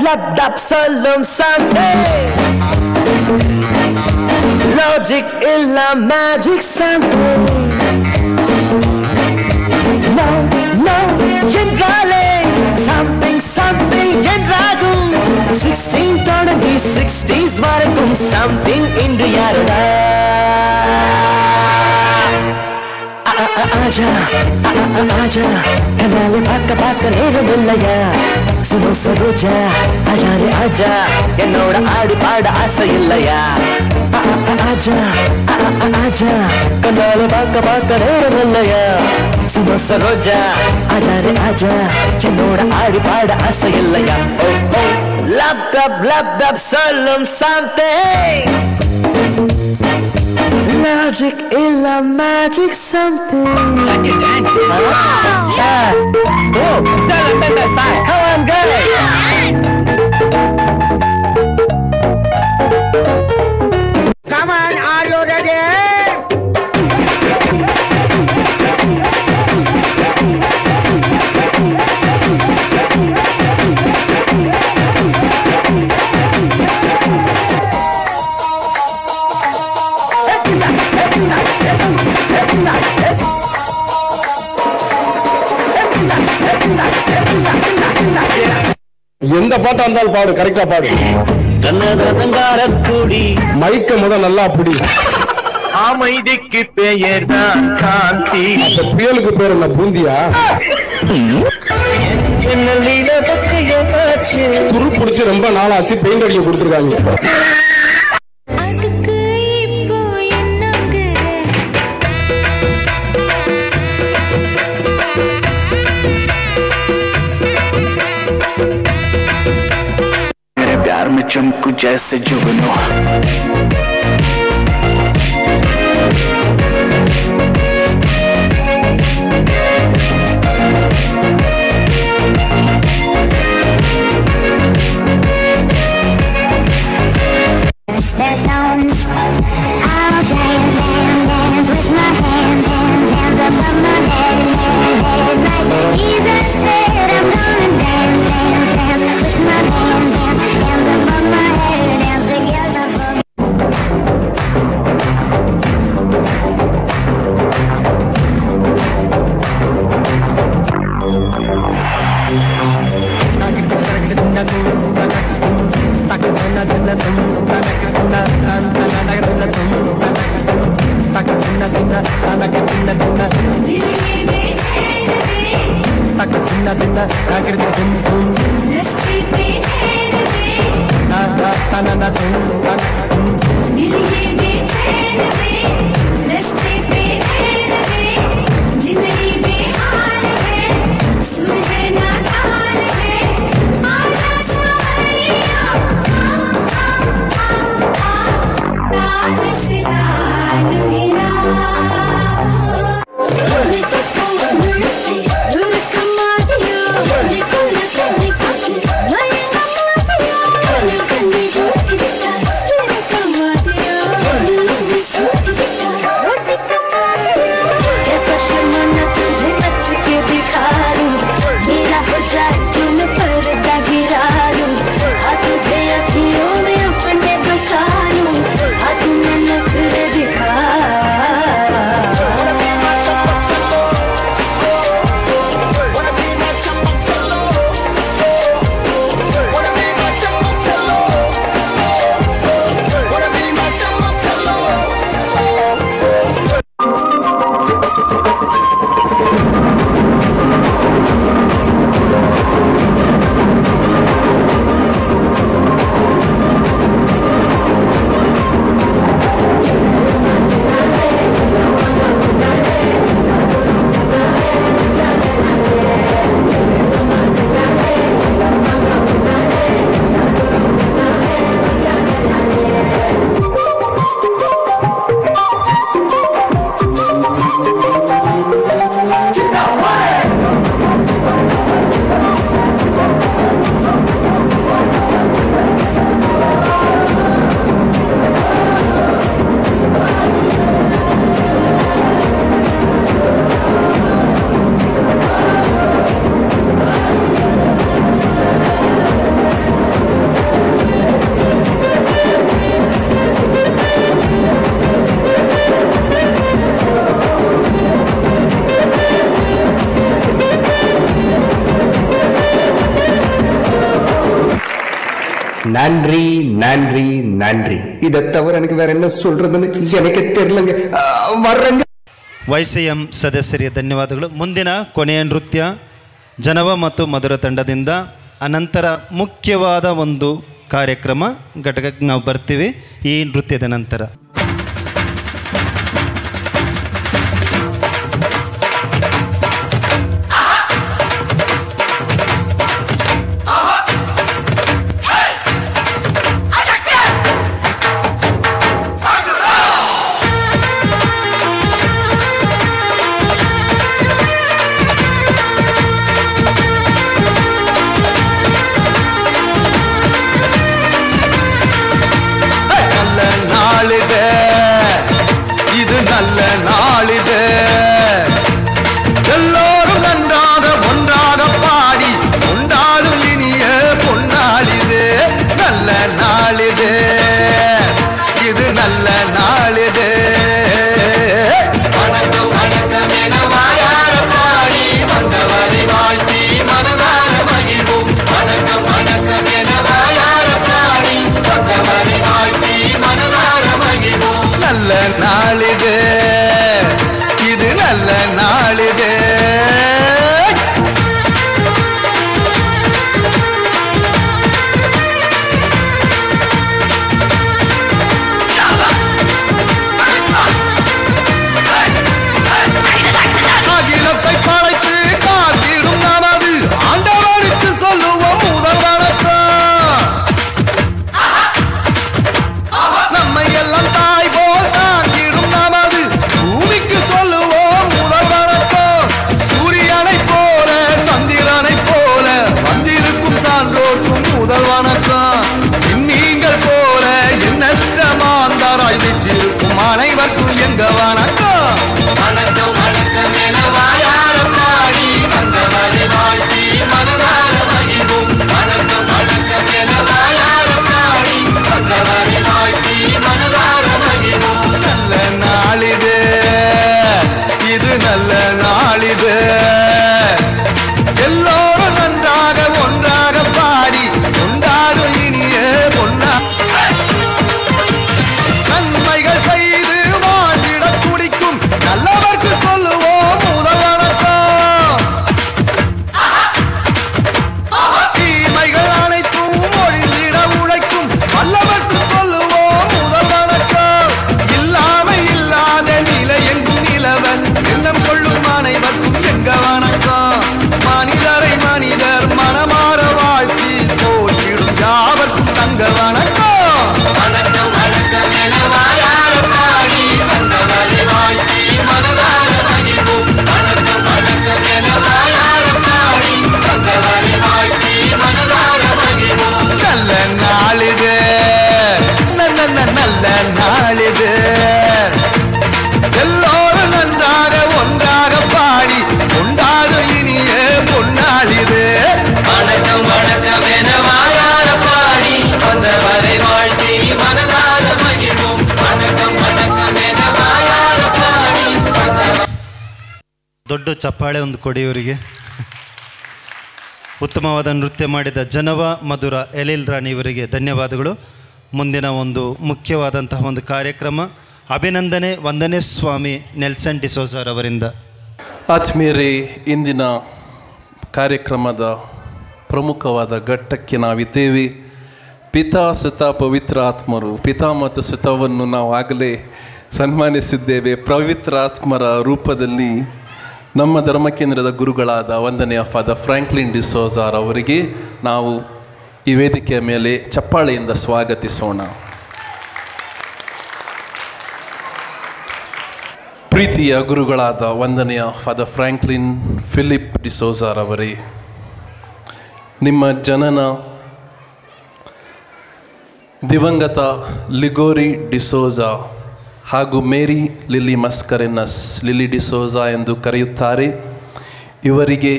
lap dap sollum something logic illa magic something no generale something generagum 16 தொடங்கி 60s வரைக்கும் something இன்றியாருடா आजा कनाले पाक நேரமில்லையா சுனோ சரோஜா आजा रे आजा என்னோட ஆடி பாட ஆசை இல்லையா आजा कनाले पाक நேரமில்லையா சுனோ சரோஜா आजा रे आजा என்னோட ஆடி பாட ஆசை இல்லையா laptop சொல்லும் something Logic illa magic something. Like you dance. Oh, tell that side. Come on, guys. Come on, are you ready? எந்த பாட்டா இருந்தாலும் பாடு கரெக்டா பாடு மைக்க முத நல்லா புடி அமைதிக்கு பெயர் தான் சாந்தி அந்த புயலுக்கு பேர் என்ன பூந்தியா துரு பிடிச்சு ரொம்ப நாளாச்சு பெயிண்ட் அடிக்க கொடுத்துருக்காங்க चमकू जैसे जुगनू நன்றி நன்றி நன்றி. இதை தவிர எனக்கு வேற என்ன சொல்றதுன்னு எனக்கு தெரியலங்க. வர்றேங்க. YCM ಸದಸ್ಯರಿಗೆ ಧನ್ಯವಾದಗಳು. ಮುಂದಿನ ಕೊನೆಯ ನೃತ್ಯ ಜನವ ಮತ್ತು ಮಧುರ ತಂಡದಿಂದ. ಅನಂತರ ಮುಖ್ಯವಾದ ಒಂದು ಕಾರ್ಯಕ್ರಮ ಘಟಕಕ್ಕೆ ನಾವು ಬರ್ತೀವಿ ಈ ನೃತ್ಯದ ನಂತರ. ದೊಡ್ಡ ಚಪ್ಪಾಳೆ ಒಂದು ಕೊಡಿ ಇವರಿಗೆ. ಉತ್ತಮವಾದ ನೃತ್ಯ ಮಾಡಿದ ಜನವ ಮಧುರ ಎಲಿಲ್ ರಾಣಿ ಇವರಿಗೆ ಧನ್ಯವಾದಗಳು. ಮುಂದಿನ ಒಂದು ಮುಖ್ಯವಾದಂತಹ ಒಂದು ಕಾರ್ಯಕ್ರಮ ಅಭಿನಂದನೆ ವಂದನೆ ಸ್ವಾಮಿ ನೆಲ್ಸನ್ ಡಿಸೋಜರ್ ಅವರಿಂದ. ಆತ್ಮೀಯರೇ, ಇಂದಿನ ಕಾರ್ಯಕ್ರಮದ ಪ್ರಮುಖವಾದ ಘಟ್ಟಕ್ಕೆ ನಾವಿದ್ದೇವೆ. ಪಿತಾ ಸುತ ಪವಿತ್ರ ಆತ್ಮರು, ಪಿತಾ ಮತ್ತು ಸುತವನ್ನು ನಾವು ಆಗಲೇ ಸನ್ಮಾನಿಸಿದ್ದೇವೆ. ಪವಿತ್ರ ಆತ್ಮರ ರೂಪದಲ್ಲಿ ನಮ್ಮ ಧರ್ಮಕೇಂದ್ರದ ಗುರುಗಳಾದ ವಂದನೆಯ ಫಾದರ್ ಫ್ರಾಂಕ್ಲಿನ್ ಡಿಸೋಜಾರ್ ಅವರಿಗೆ ನಾವು ಈ ವೇದಿಕೆಯ ಮೇಲೆ ಚಪ್ಪಾಳೆಯಿಂದ ಸ್ವಾಗತಿಸೋಣ. ಪ್ರೀತಿಯ ಗುರುಗಳಾದ ವಂದನೆಯ ಫಾದರ್ ಫ್ರಾಂಕ್ಲಿನ್ ಫಿಲಿಪ್ ಡಿಸೋಜಾರ್ ಅವರೇ, ನಿಮ್ಮ ಜನನ ದಿವಂಗತ ಲಿಗೋರಿ ಡಿಸೋಜಾ ಹಾಗೂ ಮೇರಿ ಲಿಲಿ ಮಸ್ಕರೆನಸ್ ಲಿಲಿ ಡಿಸೋಜಾ ಎಂದು ಕರೆಯುತ್ತಾರೆ. ಇವರಿಗೆ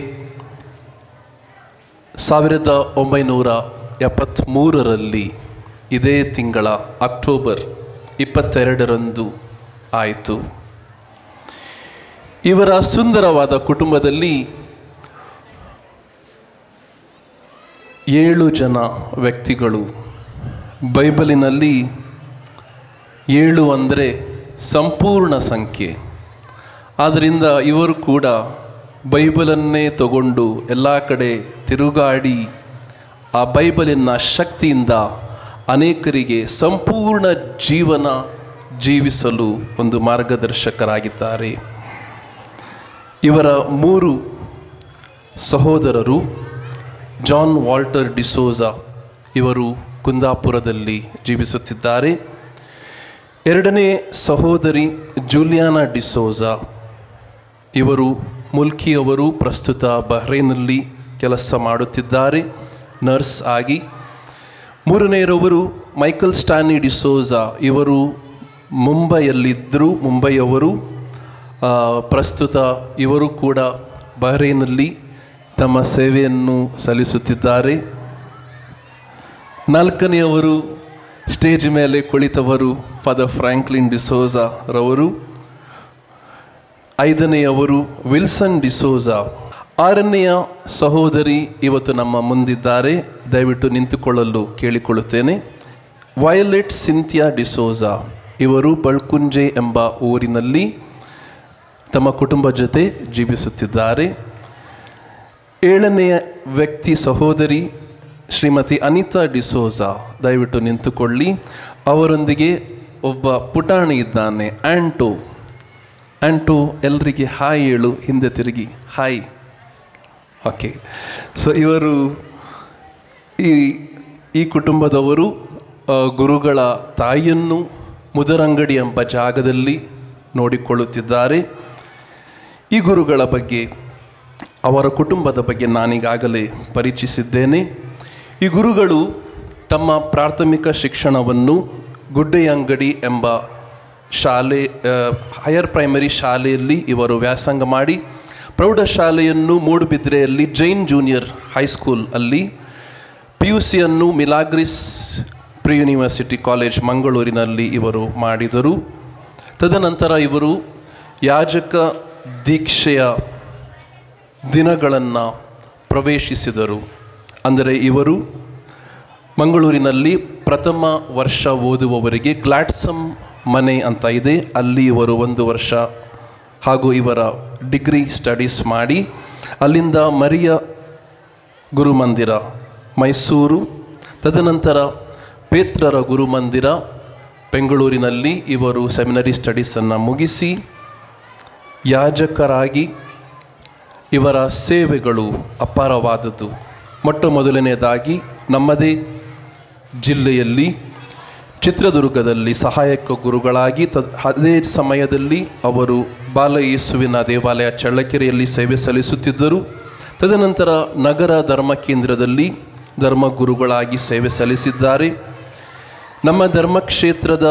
1973ರಲ್ಲಿ ಇದೇ ತಿಂಗಳ ಅಕ್ಟೋಬರ್ 22ರಂದು ಆಯಿತು. ಇವರ ಸುಂದರವಾದ ಕುಟುಂಬದಲ್ಲಿ 7 ಜನ ವ್ಯಕ್ತಿಗಳು ಬೈಬಲಿನಲ್ಲಿ 7 ಅಂದರೆ ಸಂಪೂರ್ಣ ಸಂಖ್ಯೆ. ಆದ್ದರಿಂದ ಇವರು ಕೂಡ ಬೈಬಲನ್ನೇ ತಗೊಂಡು ಎಲ್ಲ ಕಡೆ ತಿರುಗಾಡಿ ಆ ಬೈಬಲಿನ ಶಕ್ತಿಯಿಂದ ಅನೇಕರಿಗೆ ಸಂಪೂರ್ಣ ಜೀವನ ಜೀವಿಸಲು ಒಂದು ಮಾರ್ಗದರ್ಶಕರಾಗಿದ್ದಾರೆ. ಇವರ 3 ಸಹೋದರರು ಜಾನ್ ವಾಲ್ಟರ್ ಡಿಸೋಜಾ, ಇವರು ಕುಂದಾಪುರದಲ್ಲಿ ಜೀವಿಸುತ್ತಿದ್ದಾರೆ. 2ನೇ ಸಹೋದರಿ ಜೂಲಿಯಾನಾ ಡಿಸೋಜಾ, ಇವರು ಮುಲ್ಕಿಯವರು, ಪ್ರಸ್ತುತ ಬಹ್ರೈನಲ್ಲಿ ಕೆಲಸ ಮಾಡುತ್ತಿದ್ದಾರೆ ನರ್ಸ್ ಆಗಿ. 3ನೇರವರು ಮೈಕಲ್ ಸ್ಟಾನಿ ಡಿಸೋಜಾ, ಇವರು ಮುಂಬೈಯವರು, ಪ್ರಸ್ತುತ ಇವರು ಕೂಡ ಬಹ್ರೈನಲ್ಲಿ ತಮ್ಮ ಸೇವೆಯನ್ನು ಸಲ್ಲಿಸುತ್ತಿದ್ದಾರೆ. 4ನೇಯವರು ಸ್ಟೇಜ್ ಮೇಲೆ ಕುಳಿತವರು ಫಾದರ್ ಫ್ರಾಂಕ್ಲಿನ್ ಡಿಸೋಜಾ ರವರು. 5ನೇಯವರು ವಿಲ್ಸನ್ ಡಿಸೋಜಾ. 6ನೇಯ ಸಹೋದರಿ ಇವತ್ತು ನಮ್ಮ ಮುಂದಿದ್ದಾರೆ, ದಯವಿಟ್ಟು ನಿಂತುಕೊಳ್ಳಲು ಕೇಳಿಕೊಳ್ಳುತ್ತೇನೆ. ವಯೋಲೆಟ್ ಸಿಂಥಿಯಾ ಡಿಸೋಜಾ, ಇವರು ಬಳ್ಕುಂಜೆ ಎಂಬ ಊರಿನಲ್ಲಿ ತಮ್ಮ ಕುಟುಂಬ ಜೊತೆ ಜೀವಿಸುತ್ತಿದ್ದಾರೆ. 7ನೇಯ ವ್ಯಕ್ತಿ ಸಹೋದರಿ ಶ್ರೀಮತಿ ಅನಿತಾ ಡಿಸೋಜಾ, ದಯವಿಟ್ಟು ನಿಂತುಕೊಳ್ಳಿ. ಅವರೊಂದಿಗೆ ಒಬ್ಬ ಪುಟಾಣಿ ಇದ್ದಾನೆ, ಆಂಟೋ. ಎಲ್ರಿಗೆ ಹಾಯ್ ಹೇಳು, ಹಿಂದೆ ತಿರುಗಿ ಹಾಯ್. ಓಕೆ, ಸೊ ಇವರು ಈ ಕುಟುಂಬದವರು ಗುರುಗಳ ತಾಯಿಯನ್ನು ಮುದರಂಗಡಿ ಎಂಬ ಜಾಗದಲ್ಲಿ ನೋಡಿಕೊಳ್ಳುತ್ತಿದ್ದಾರೆ. ಈ ಗುರುಗಳ ಬಗ್ಗೆ, ಅವರ ಕುಟುಂಬದ ಬಗ್ಗೆ ನಾನೀಗಾಗಲೇ ಪರಿಚಯಿಸಿದ್ದೇನೆ. ಈ ಗುರುಗಳು ತಮ್ಮ ಪ್ರಾಥಮಿಕ ಶಿಕ್ಷಣವನ್ನು ಗುಡ್ಡೆಯಂಗಡಿ ಎಂಬ ಶಾಲೆ, ಹೈಯರ್ ಪ್ರೈಮರಿ ಶಾಲೆಯಲ್ಲಿ ಇವರು ವ್ಯಾಸಂಗ ಮಾಡಿ, ಪ್ರೌಢಶಾಲೆಯನ್ನು ಮೂಡುಬಿದ್ರೆಯಲ್ಲಿ ಜೈನ್ ಜೂನಿಯರ್ ಹೈಸ್ಕೂಲ್ ಅಲ್ಲಿ, PUCಯನ್ನು ಮಿಲಾಗ್ರಿಸ್ ಪ್ರಿ ಯೂನಿವರ್ಸಿಟಿ ಕಾಲೇಜ್ ಮಂಗಳೂರಿನಲ್ಲಿ ಇವರು ಮಾಡಿದರು. ತದನಂತರ ಇವರು ಯಾಜಕ ದೀಕ್ಷೆಯ ದಿನಗಳನ್ನು ಪ್ರವೇಶಿಸಿದರು. ಅಂದರೆ ಇವರು ಮಂಗಳೂರಿನಲ್ಲಿ ಪ್ರಥಮ ವರ್ಷ ಓದುವವರಿಗೆ ಗ್ಲಾಡ್ಸಮ್ ಮನೆ ಅಂತ ಇದೆ, ಅಲ್ಲಿ ಇವರು 1 ವರ್ಷ ಹಾಗೂ ಇವರ ಡಿಗ್ರಿ ಸ್ಟಡೀಸ್ ಮಾಡಿ, ಅಲ್ಲಿಂದ ಮರಿಯ ಗುರುಮಂದಿರ ಮೈಸೂರು, ತದನಂತರ ಪೇತ್ರರ ಗುರುಮಂದಿರ ಬೆಂಗಳೂರಿನಲ್ಲಿ ಇವರು ಸೆಮಿನರಿ ಸ್ಟಡೀಸನ್ನು ಮುಗಿಸಿ ಯಾಜಕರಾಗಿ ಇವರ ಸೇವೆಗಳು ಅಪಾರವಾದದ್ದು. ಮೊದಲನೇದಾಗಿ ನಮ್ಮದೇ ಜಿಲ್ಲೆಯಲ್ಲಿ ಚಿತ್ರದುರ್ಗದಲ್ಲಿ ಸಹಾಯಕ ಗುರುಗಳಾಗಿ, ಅದೇ ಸಮಯದಲ್ಲಿ ಅವರು ಬಾಲಯೇಸುವಿನ ದೇವಾಲಯ ಚಳ್ಳಕೆರೆಯಲ್ಲಿ ಸೇವೆ ಸಲ್ಲಿಸುತ್ತಿದ್ದರು. ತದನಂತರ ನಗರ ಧರ್ಮ ಕೇಂದ್ರದಲ್ಲಿ ಧರ್ಮಗುರುಗಳಾಗಿ ಸೇವೆ ಸಲ್ಲಿಸಿದ್ದಾರೆ. ನಮ್ಮ ಧರ್ಮಕ್ಷೇತ್ರದ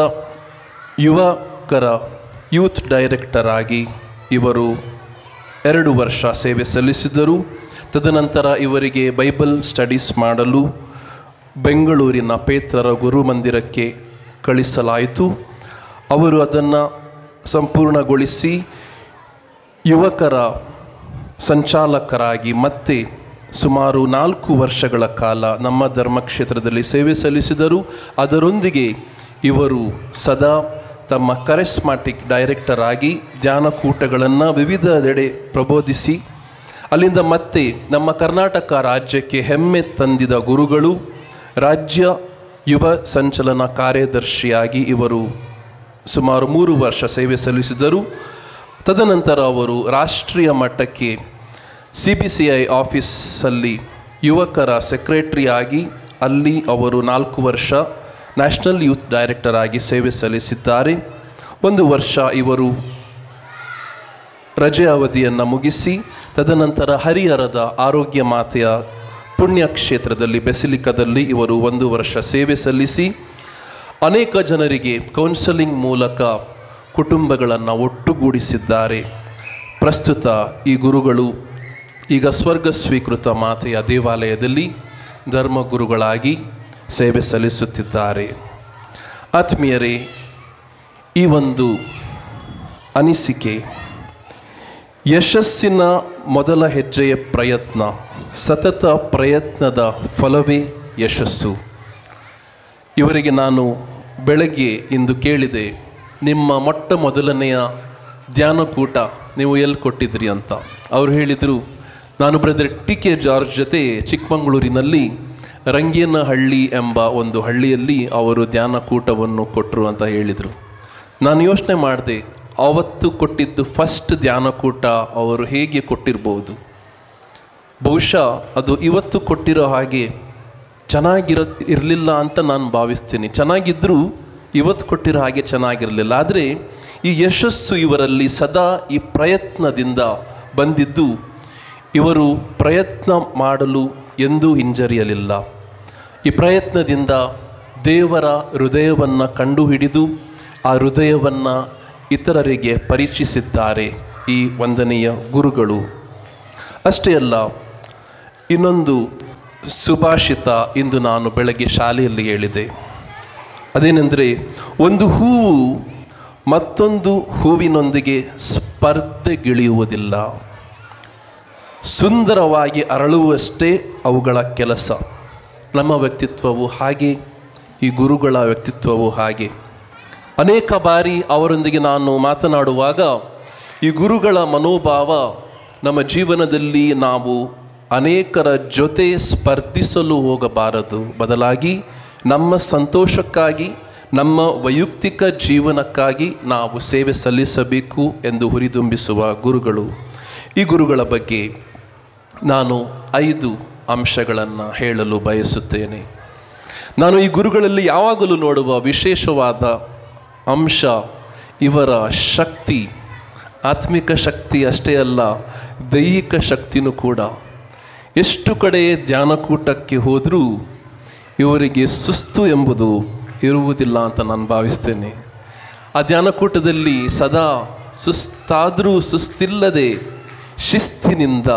ಯುವಕರ ಯೂತ್ ಡೈರೆಕ್ಟರ್ ಆಗಿ ಇವರು 2 ವರ್ಷ ಸೇವೆ ಸಲ್ಲಿಸಿದರು. ತದನಂತರ ಇವರಿಗೆ ಬೈಬಲ್ ಸ್ಟಡೀಸ್ ಮಾಡಲು ಬೆಂಗಳೂರಿನ ಪೇತ್ರರ ಗುರುಮಂದಿರಕ್ಕೆ ಕಳಿಸಲಾಯಿತು. ಅವರು ಅದನ್ನು ಸಂಪೂರ್ಣಗೊಳಿಸಿ ಯುವಕರ ಸಂಚಾಲಕರಾಗಿ ಮತ್ತೆ ಸುಮಾರು 4 ವರ್ಷಗಳ ಕಾಲ ನಮ್ಮ ಧರ್ಮಕ್ಷೇತ್ರದಲ್ಲಿ ಸೇವೆ ಸಲ್ಲಿಸಿದರು. ಅದರೊಂದಿಗೆ ಇವರು ಸದಾ ತಮ್ಮ ಕರೆಸ್ಮಾಟಿಕ್ ಡೈರೆಕ್ಟರ್ ಆಗಿ ಧ್ಯಾನಕೂಟಗಳನ್ನು ವಿವಿಧೆಡೆ ಪ್ರಬೋಧಿಸಿ, ಅಲ್ಲಿಂದ ಮತ್ತೆ ನಮ್ಮ ಕರ್ನಾಟಕ ರಾಜ್ಯಕ್ಕೆ ಹೆಮ್ಮೆ ತಂದಿದ ಗುರುಗಳು. ರಾಜ್ಯ ಯುವ ಸಂಚಲನ ಕಾರ್ಯದರ್ಶಿಯಾಗಿ ಇವರು ಸುಮಾರು 3 ವರ್ಷ ಸೇವೆ ಸಲ್ಲಿಸಿದರು. ತದನಂತರ ಅವರು ರಾಷ್ಟ್ರೀಯ ಮಟ್ಟಕ್ಕೆ CBCI ಆಫೀಸಲ್ಲಿ ಯುವಕರ ಸೆಕ್ರೆಟರಿ ಆಗಿ, ಅಲ್ಲಿ ಅವರು 4 ವರ್ಷ ನ್ಯಾಷನಲ್ ಯೂತ್ ಡೈರೆಕ್ಟರ್ ಆಗಿ ಸೇವೆ ಸಲ್ಲಿಸಿದ್ದಾರೆ. 1 ವರ್ಷ ಇವರು ರಜೆ ಅವಧಿಯನ್ನು ಮುಗಿಸಿ, ತದನಂತರ ಹರಿಹರದ ಆರೋಗ್ಯ ಮಾತೆಯ ಪುಣ್ಯಕ್ಷೇತ್ರದಲ್ಲಿ ಬೆಸಿಲಿಕದಲ್ಲಿ ಇವರು 1 ವರ್ಷ ಸೇವೆ ಸಲ್ಲಿಸಿ ಅನೇಕ ಜನರಿಗೆ ಕೌನ್ಸಲಿಂಗ್ ಮೂಲಕ ಕುಟುಂಬಗಳನ್ನು ಒಟ್ಟುಗೂಡಿಸಿದ್ದಾರೆ. ಪ್ರಸ್ತುತ ಈ ಗುರುಗಳು ಈಗ ಸ್ವರ್ಗ ಸ್ವೀಕೃತ ಮಾತೆಯ ದೇವಾಲಯದಲ್ಲಿ ಧರ್ಮಗುರುಗಳಾಗಿ ಸೇವೆ ಸಲ್ಲಿಸುತ್ತಿದ್ದಾರೆ. ಆತ್ಮೀಯರೇ, ಈ ಒಂದು ಅನಿಸಿಕೆ ಯಶಸ್ಸಿನ ಮೊದಲ ಹೆಜ್ಜೆಯ ಪ್ರಯತ್ನ, ಸತತ ಪ್ರಯತ್ನದ ಫಲವೇ ಯಶಸ್ಸು. ಇವರಿಗೆ ನಾನು ಬೆಳಗ್ಗೆ ಇಂದು ಕೇಳಿದೆ, ನಿಮ್ಮ ಮೊಟ್ಟ ಮೊದಲನೆಯ ಧ್ಯಾನಕೂಟ ನೀವು ಎಲ್ಲಿ ಕೊಟ್ಟಿದ್ರಿ ಅಂತ. ಅವರು ಹೇಳಿದರು, ನಾನು ಬ್ರದರ್ ಟಿ.ಕೆ. ಜಾರ್ಜ್ ಜೊತೆ ಚಿಕ್ಕಮಗಳೂರಿನಲ್ಲಿ ರಂಗೇನಹಳ್ಳಿ ಎಂಬ ಒಂದು ಹಳ್ಳಿಯಲ್ಲಿ ಅವರು ಧ್ಯಾನಕೂಟವನ್ನು ಕೊಟ್ಟರು ಅಂತ ಹೇಳಿದರು. ನಾನು ಯೋಚನೆ ಮಾಡಿದೆ, ಅವತ್ತು ಕೊಟ್ಟಿದ್ದು ಫಸ್ಟ್ ಧ್ಯಾನಕೂಟ ಅವರು ಹೇಗೆ ಕೊಟ್ಟಿರ್ಬೋದು. ಬಹುಶಃ ಅದು ಇವತ್ತು ಕೊಟ್ಟಿರೋ ಹಾಗೆ ಇರಲಿಲ್ಲ ಅಂತ ನಾನು ಭಾವಿಸ್ತೀನಿ. ಚೆನ್ನಾಗಿದ್ದರೂ ಇವತ್ತು ಕೊಟ್ಟಿರೋ ಹಾಗೆ ಚೆನ್ನಾಗಿರಲಿಲ್ಲ. ಆದರೆ ಈ ಯಶಸ್ಸು ಇವರಲ್ಲಿ ಸದಾ ಈ ಪ್ರಯತ್ನದಿಂದ ಬಂದಿದ್ದು, ಇವರು ಪ್ರಯತ್ನ ಮಾಡಲು ಎಂದೂ ಹಿಂಜರಿಯಲಿಲ್ಲ. ಈ ಪ್ರಯತ್ನದಿಂದ ದೇವರ ಹೃದಯವನ್ನು ಕಂಡುಹಿಡಿದು ಆ ಹೃದಯವನ್ನು ಇತರರಿಗೆ ಪರೀಕ್ಷಿಸಿದ್ದಾರೆ ಈ ವಂದನೆಯ ಗುರುಗಳು. ಅಷ್ಟೇ ಅಲ್ಲ, ಇನ್ನೊಂದು ಸುಭಾಷಿತ ಇಂದು ನಾನು ಬೆಳಗ್ಗೆ ಶಾಲೆಯಲ್ಲಿ ಹೇಳಿದೆ. ಅದೇನೆಂದರೆ, ಒಂದು ಹೂವು ಮತ್ತೊಂದು ಹೂವಿನೊಂದಿಗೆ ಸ್ಪರ್ಧೆಗಿಳಿಯುವುದಿಲ್ಲ, ಸುಂದರವಾಗಿ ಅರಳುವಷ್ಟೇ ಅವುಗಳ ಕೆಲಸ. ನಮ್ಮ ವ್ಯಕ್ತಿತ್ವವು ಹಾಗೆ, ಈ ಗುರುಗಳ ವ್ಯಕ್ತಿತ್ವವು ಹಾಗೆ. ಅನೇಕ ಬಾರಿ ಅವರೊಂದಿಗೆ ನಾನು ಮಾತನಾಡುವಾಗ ಈ ಗುರುಗಳ ಮನೋಭಾವ ನಮ್ಮ ಜೀವನದಲ್ಲಿ ನಾವು ಅನೇಕರ ಜೊತೆ ಸ್ಪರ್ಧಿಸಲು ಹೋಗಬಾರದು, ಬದಲಾಗಿ ನಮ್ಮ ಸಂತೋಷಕ್ಕಾಗಿ, ನಮ್ಮ ವೈಯಕ್ತಿಕ ಜೀವನಕ್ಕಾಗಿ ನಾವು ಸೇವೆ ಸಲ್ಲಿಸಬೇಕು ಎಂದು ಹುರಿದುಂಬಿಸುವ ಗುರುಗಳು. ಈ ಗುರುಗಳ ಬಗ್ಗೆ ನಾನು 5 ಅಂಶಗಳನ್ನು ಹೇಳಲು ಬಯಸುತ್ತೇನೆ. ನಾನು ಈ ಗುರುಗಳಲ್ಲಿ ಯಾವಾಗಲೂ ನೋಡುವ ವಿಶೇಷವಾದ ಅಂಶ ಇವರ ಶಕ್ತಿ, ಆತ್ಮಿಕ ಶಕ್ತಿ ಅಷ್ಟೇ ಅಲ್ಲ, ದೈಹಿಕ ಶಕ್ತಿನೂ ಕೂಡ. ಎಷ್ಟು ಕಡೆ ಧ್ಯಾನಕೂಟಕ್ಕೆ ಹೋದರೂ ಇವರಿಗೆ ಸುಸ್ತು ಎಂಬುದು ಇರುವುದಿಲ್ಲ ಅಂತ ನಾನು ಭಾವಿಸ್ತೇನೆ. ಆ ಧ್ಯಾನಕೂಟದಲ್ಲಿ ಸದಾ ಸುಸ್ತಾದರೂ ಸುಸ್ತಿಲ್ಲದೆ ಶಿಸ್ತಿನಿಂದ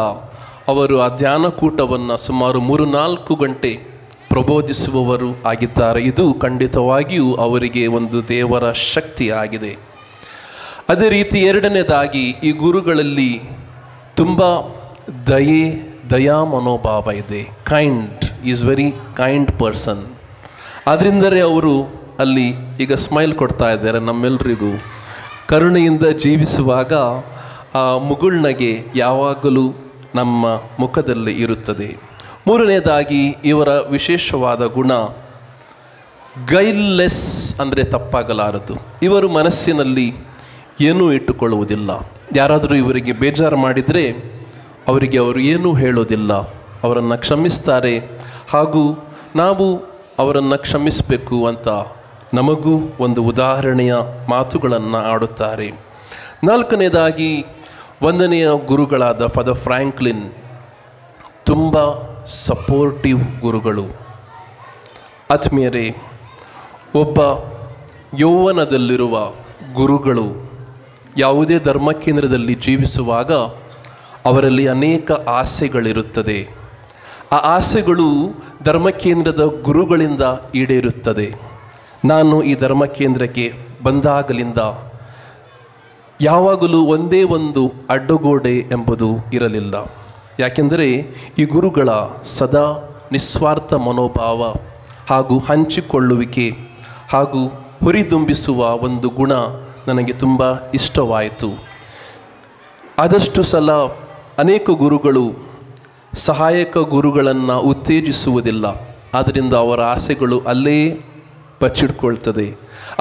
ಅವರು ಆ ಧ್ಯಾನಕೂಟವನ್ನು ಸುಮಾರು 3-4 ಗಂಟೆ ಪ್ರಬೋಧಿಸುವವರು ಆಗಿದ್ದಾರೆ. ಇದು ಖಂಡಿತವಾಗಿಯೂ ಅವರಿಗೆ ಒಂದು ದೇವರ ಶಕ್ತಿ ಆಗಿದೆ. ಅದೇ ರೀತಿ ಎರಡನೇದಾಗಿ ಈ ಗುರುಗಳಲ್ಲಿ ತುಂಬ ದಯಾ ಮನೋಭಾವ ಇದೆ. Is very kind person. ಆದ್ದರಿಂದಲೇ ಅವರು ಅಲ್ಲಿ ಈಗ ಸ್ಮೈಲ್ ಕೊಡ್ತಾ ಇದ್ದಾರೆ ನಮ್ಮೆಲ್ಲರಿಗೂ. ಕರುಣೆಯಿಂದ ಜೀವಿಸುವಾಗ ಆ ಮುಗುಳ್ನಗೆ ಯಾವಾಗಲೂ ನಮ್ಮ ಮುಖದಲ್ಲಿ ಇರುತ್ತದೆ. ಮೂರನೇದಾಗಿ ಇವರ ವಿಶೇಷವಾದ ಗುಣ ಗೈಲ್ಲೆಸ್, ಅಂದರೆ ತಪ್ಪಾಗಲಾರದು. ಇವರು ಮನಸ್ಸಿನಲ್ಲಿ ಏನೂ ಇಟ್ಟುಕೊಳ್ಳುವುದಿಲ್ಲ. ಯಾರಾದರೂ ಇವರಿಗೆ ಬೇಜಾರು ಮಾಡಿದರೆ ಅವರಿಗೆ ಅವರು ಏನೂ ಹೇಳೋದಿಲ್ಲ, ಅವರನ್ನು ಕ್ಷಮಿಸ್ತಾರೆ. ಹಾಗೂ ನಾವು ಅವರನ್ನು ಕ್ಷಮಿಸಬೇಕು ಅಂತ ನಮಗೂ ಒಂದು ಉದಾಹರಣೆಯ ಮಾತುಗಳನ್ನು ಆಡುತ್ತಾರೆ. ನಾಲ್ಕನೇದಾಗಿ ವಂದನೆಯ ಗುರುಗಳಾದ ಫಾದರ್ ಫ್ರಾಂಕ್ಲಿನ್ ತುಂಬ ಸಪೋರ್ಟಿವ್ ಗುರುಗಳು. ಆತ್ಮೀಯರೇ, ಒಬ್ಬ ಯೌವನದಲ್ಲಿರುವ ಗುರುಗಳು ಯಾವುದೇ ಧರ್ಮ ಕೇಂದ್ರದಲ್ಲಿ ಜೀವಿಸುವಾಗ ಅವರಲ್ಲಿ ಅನೇಕ ಆಸೆಗಳಿರುತ್ತದೆ. ಆ ಆಸೆಗಳು ಧರ್ಮಕೇಂದ್ರದ ಗುರುಗಳಿಂದ ಈಡೇರುತ್ತದೆ. ನಾನು ಈ ಧರ್ಮಕೇಂದ್ರಕ್ಕೆ ಬಂದಾಗಲಿಂದ ಯಾವಾಗಲೂ ಒಂದೇ ಒಂದು ಅಡ್ಡಗೋಡೆ ಎಂಬುದು ಇರಲಿಲ್ಲ. ಯಾಕೆಂದರೆ ಈ ಗುರುಗಳ ಸದಾ ನಿಸ್ವಾರ್ಥ ಮನೋಭಾವ ಹಾಗೂ ಹಂಚಿಕೊಳ್ಳುವಿಕೆ ಹಾಗೂ ಹುರಿದುಂಬಿಸುವ ಒಂದು ಗುಣ ನನಗೆ ತುಂಬ ಇಷ್ಟವಾಯಿತು. ಆದಷ್ಟು ಸಲ ಅನೇಕ ಗುರುಗಳು ಸಹಾಯಕ ಗುರುಗಳನ್ನು ಉತ್ತೇಜಿಸುವುದಿಲ್ಲ, ಆದ್ದರಿಂದ ಅವರ ಆಸೆಗಳು ಅಲ್ಲೇ ಬಚ್ಚಿಡ್ಕೊಳ್ತದೆ.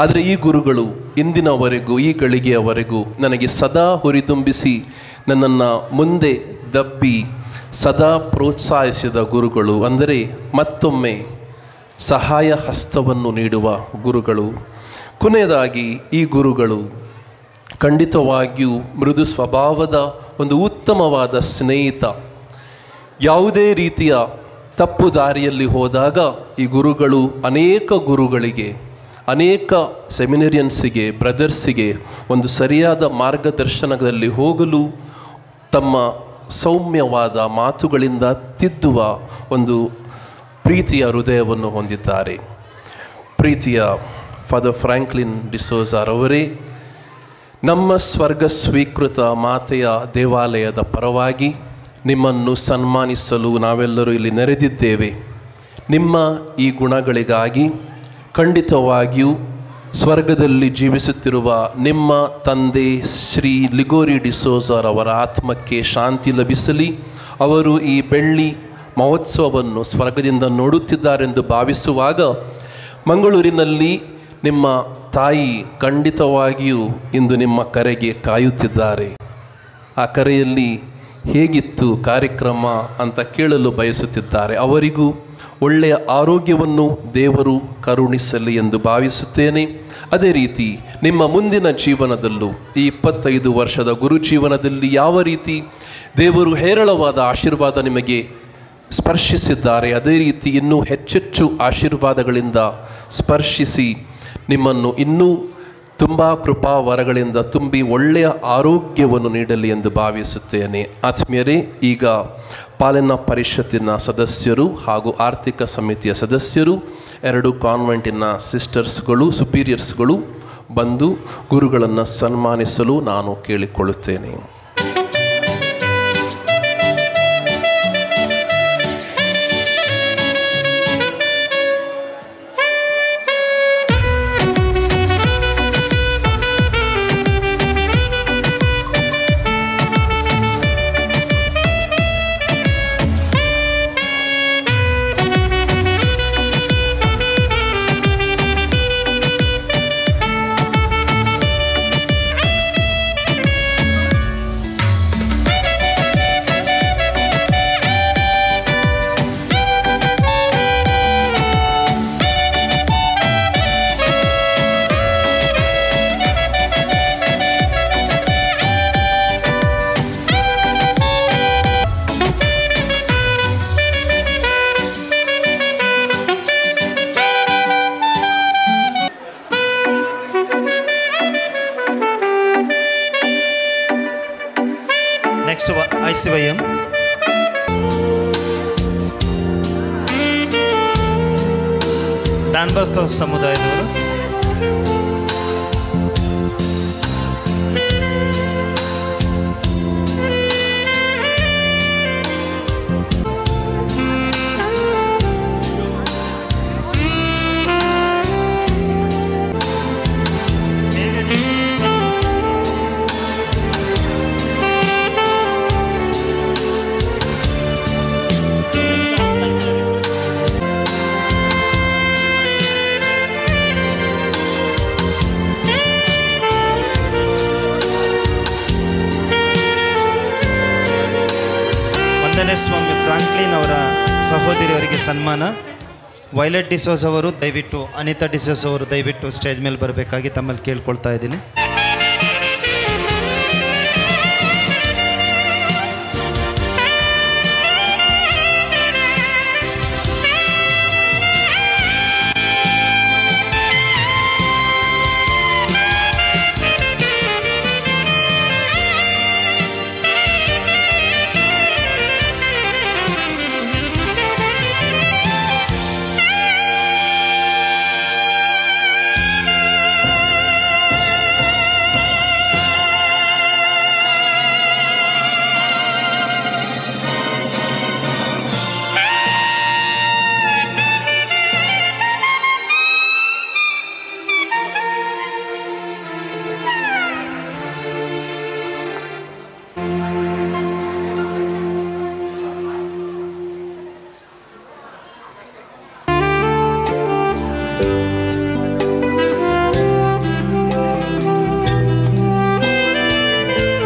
ಆದರೆ ಈ ಗುರುಗಳು ಇಂದಿನವರೆಗೂ, ಈ ಗಳಿಗೆಯವರೆಗೂ ನನಗೆ ಸದಾ ಹುರಿದುಂಬಿಸಿ ನನ್ನನ್ನು ಮುಂದೆ ದಬ್ಬಿ ಸದಾ ಪ್ರೋತ್ಸಾಹಿಸಿದ ಗುರುಗಳು, ಅಂದರೆ ಮತ್ತೊಮ್ಮೆ ಸಹಾಯ ಹಸ್ತವನ್ನು ನೀಡುವ ಗುರುಗಳು. ಕೊನೆಯದಾಗಿ ಈ ಗುರುಗಳು ಖಂಡಿತವಾಗಿಯೂ ಮೃದು ಸ್ವಭಾವದ ಒಂದು ಉತ್ತಮವಾದ ಸ್ನೇಹಿತ. ಯಾವುದೇ ರೀತಿಯ ತಪ್ಪು ದಾರಿಯಲ್ಲಿ ಹೋದಾಗ ಈ ಗುರುಗಳು ಅನೇಕ ಗುರುಗಳಿಗೆ, ಅನೇಕ ಸೆಮಿನರಿಯನ್ಸಿಗೆ, ಬ್ರದರ್ಸಿಗೆ ಒಂದು ಸರಿಯಾದ ಮಾರ್ಗದರ್ಶನದಲ್ಲಿ ಹೋಗಲು ತಮ್ಮ ಸೌಮ್ಯವಾದ ಮಾತುಗಳಿಂದ ತಿದ್ದುವ ಒಂದು ಪ್ರೀತಿಯ ಹೃದಯವನ್ನು ಹೊಂದಿದ್ದಾರೆ. ಪ್ರೀತಿಯ ಫಾದರ್ ಫ್ರಾಂಕ್ಲಿನ್ ಡಿಸೋಜಾರವರೇ, ನಮ್ಮ ಸ್ವರ್ಗ ಸ್ವೀಕೃತ ಮಾತೆಯ ದೇವಾಲಯದ ಪರವಾಗಿ ನಿಮ್ಮನ್ನು ಸನ್ಮಾನಿಸಲು ನಾವೆಲ್ಲರೂ ಇಲ್ಲಿ ನೆರೆದಿದ್ದೇವೆ. ನಿಮ್ಮ ಈ ಗುಣಗಳಿಗಾಗಿ, ಖಂಡಿತವಾಗಿಯೂ ಸ್ವರ್ಗದಲ್ಲಿ ಜೀವಿಸುತ್ತಿರುವ ನಿಮ್ಮ ತಂದೆ ಶ್ರೀ ಲಿಗೋರಿ ಡಿಸೋಜರವರ ಆತ್ಮಕ್ಕೆ ಶಾಂತಿ ಲಭಿಸಲಿ. ಅವರು ಈ ಬೆಳ್ಳಿ ಮಹೋತ್ಸವವನ್ನು ಸ್ವರ್ಗದಿಂದ ನೋಡುತ್ತಿದ್ದಾರೆಂದು ಭಾವಿಸುವಾಗ ಮಂಗಳೂರಿನಲ್ಲಿ ನಿಮ್ಮ ತಾಯಿ ಖಂಡಿತವಾಗಿಯೂ ಇಂದು ನಿಮ್ಮ ಕರೆಗೆ ಕಾಯುತ್ತಿದ್ದಾರೆ. ಆ ಕರೆಯಲ್ಲಿ ಹೇಗಿತ್ತು ಕಾರ್ಯಕ್ರಮ ಅಂತ ಕೇಳಲು ಬಯಸುತ್ತಿದ್ದಾರೆ. ಅವರಿಗೂ ಒಳ್ಳೆಯ ಆರೋಗ್ಯವನ್ನು ದೇವರು ಕರುಣಿಸಲಿ ಎಂದು ಭಾವಿಸುತ್ತೇನೆ. ಅದೇ ರೀತಿ ನಿಮ್ಮ ಮುಂದಿನ ಜೀವನದಲ್ಲೂ ಈ 25 ವರ್ಷದ ಗುರು ಜೀವನದಲ್ಲಿ ಯಾವ ರೀತಿ ದೇವರು ಹೇರಳವಾದ ಆಶೀರ್ವಾದ ನಿಮಗೆ ಸ್ಪರ್ಶಿಸಿದ್ದಾರೆ, ಅದೇ ರೀತಿ ಇನ್ನೂ ಹೆಚ್ಚೆಚ್ಚು ಆಶೀರ್ವಾದಗಳಿಂದ ಸ್ಪರ್ಶಿಸಿ ನಿಮ್ಮನ್ನು ಇನ್ನೂ ತುಂಬ ಕೃಪಾವರಗಳಿಂದ ತುಂಬಿ ಒಳ್ಳೆಯ ಆರೋಗ್ಯವನ್ನು ನೀಡಲಿ ಎಂದು ಭಾವಿಸುತ್ತೇನೆ. ಆತ್ಮೀಯರೇ, ಈಗ ಪಾಲನಾ ಪರಿಷತ್ತಿನ ಸದಸ್ಯರು ಹಾಗೂ ಆರ್ಥಿಕ ಸಮಿತಿಯ ಸದಸ್ಯರು, 2 ಕಾನ್ವೆಂಟಿನ ಸಿಸ್ಟರ್ಸ್ಗಳು, ಸುಪೀರಿಯರ್ಸ್ಗಳು ಬಂದು ಗುರುಗಳನ್ನು ಸನ್ಮಾನಿಸಲು ನಾನು ಕೇಳಿಕೊಳ್ಳುತ್ತೇನೆ. ನೆಕ್ಸ್ಟ್ ICYM ಡಾನ್ ಬಾಸ್ಕೋ ಸಮುದಾಯದವರು. ಸ್ವಾಮಿ ಫ್ರಾಂಕ್ಲಿನ್ ಅವರ ಸಹೋದರಿಯವರಿಗೆ ಸನ್ಮಾನ. ವೈಲೆಟ್ ಡಿಸೋಸ್ ಅವರು ದಯವಿಟ್ಟು, ಅನಿತಾ ಡಿಸೋಸ್ ಅವರು ದಯವಿಟ್ಟು ಸ್ಟೇಜ್ ಮೇಲೆ ಬರಬೇಕಾಗಿ ತಮ್ಮಲ್ಲಿ ಕೇಳ್ಕೊಳ್ತಾ ಇದ್ದೀನಿ.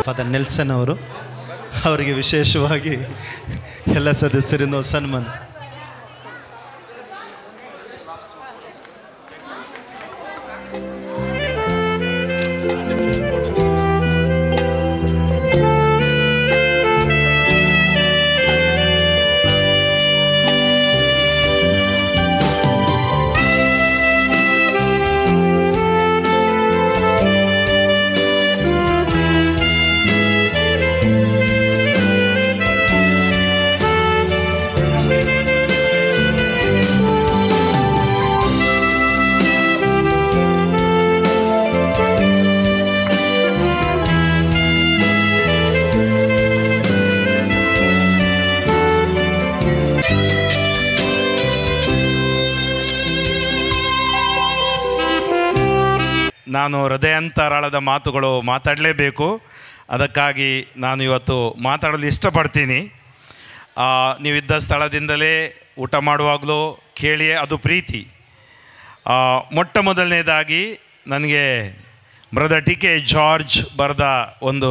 ಫಾದರ್ ನೆಲ್ಸನ್ ಅವರು, ಅವರಿಗೆ ವಿಶೇಷವಾಗಿ ಎಲ್ಲ ಸದಸ್ಯರಿಂದ ಸನ್ಮಾನ. ನಾನು ಹೃದಯಾಂತರಾಳದ ಮಾತುಗಳು ಮಾತಾಡಲೇಬೇಕು. ಅದಕ್ಕಾಗಿ ನಾನು ಇವತ್ತು ಮಾತಾಡಲು ಇಷ್ಟಪಡ್ತೀನಿ. ನೀವಿದ್ದ ಸ್ಥಳದಿಂದಲೇ ಊಟ ಮಾಡುವಾಗಲೂ ಕೇಳಿಯೇ ಅದು ಪ್ರೀತಿ. ಮೊಟ್ಟ ಮೊದಲನೇದಾಗಿ ನನಗೆ ಬ್ರದರ್ ಟಿ ಕೆ ಜಾರ್ಜ್ ಬರೆದ ಒಂದು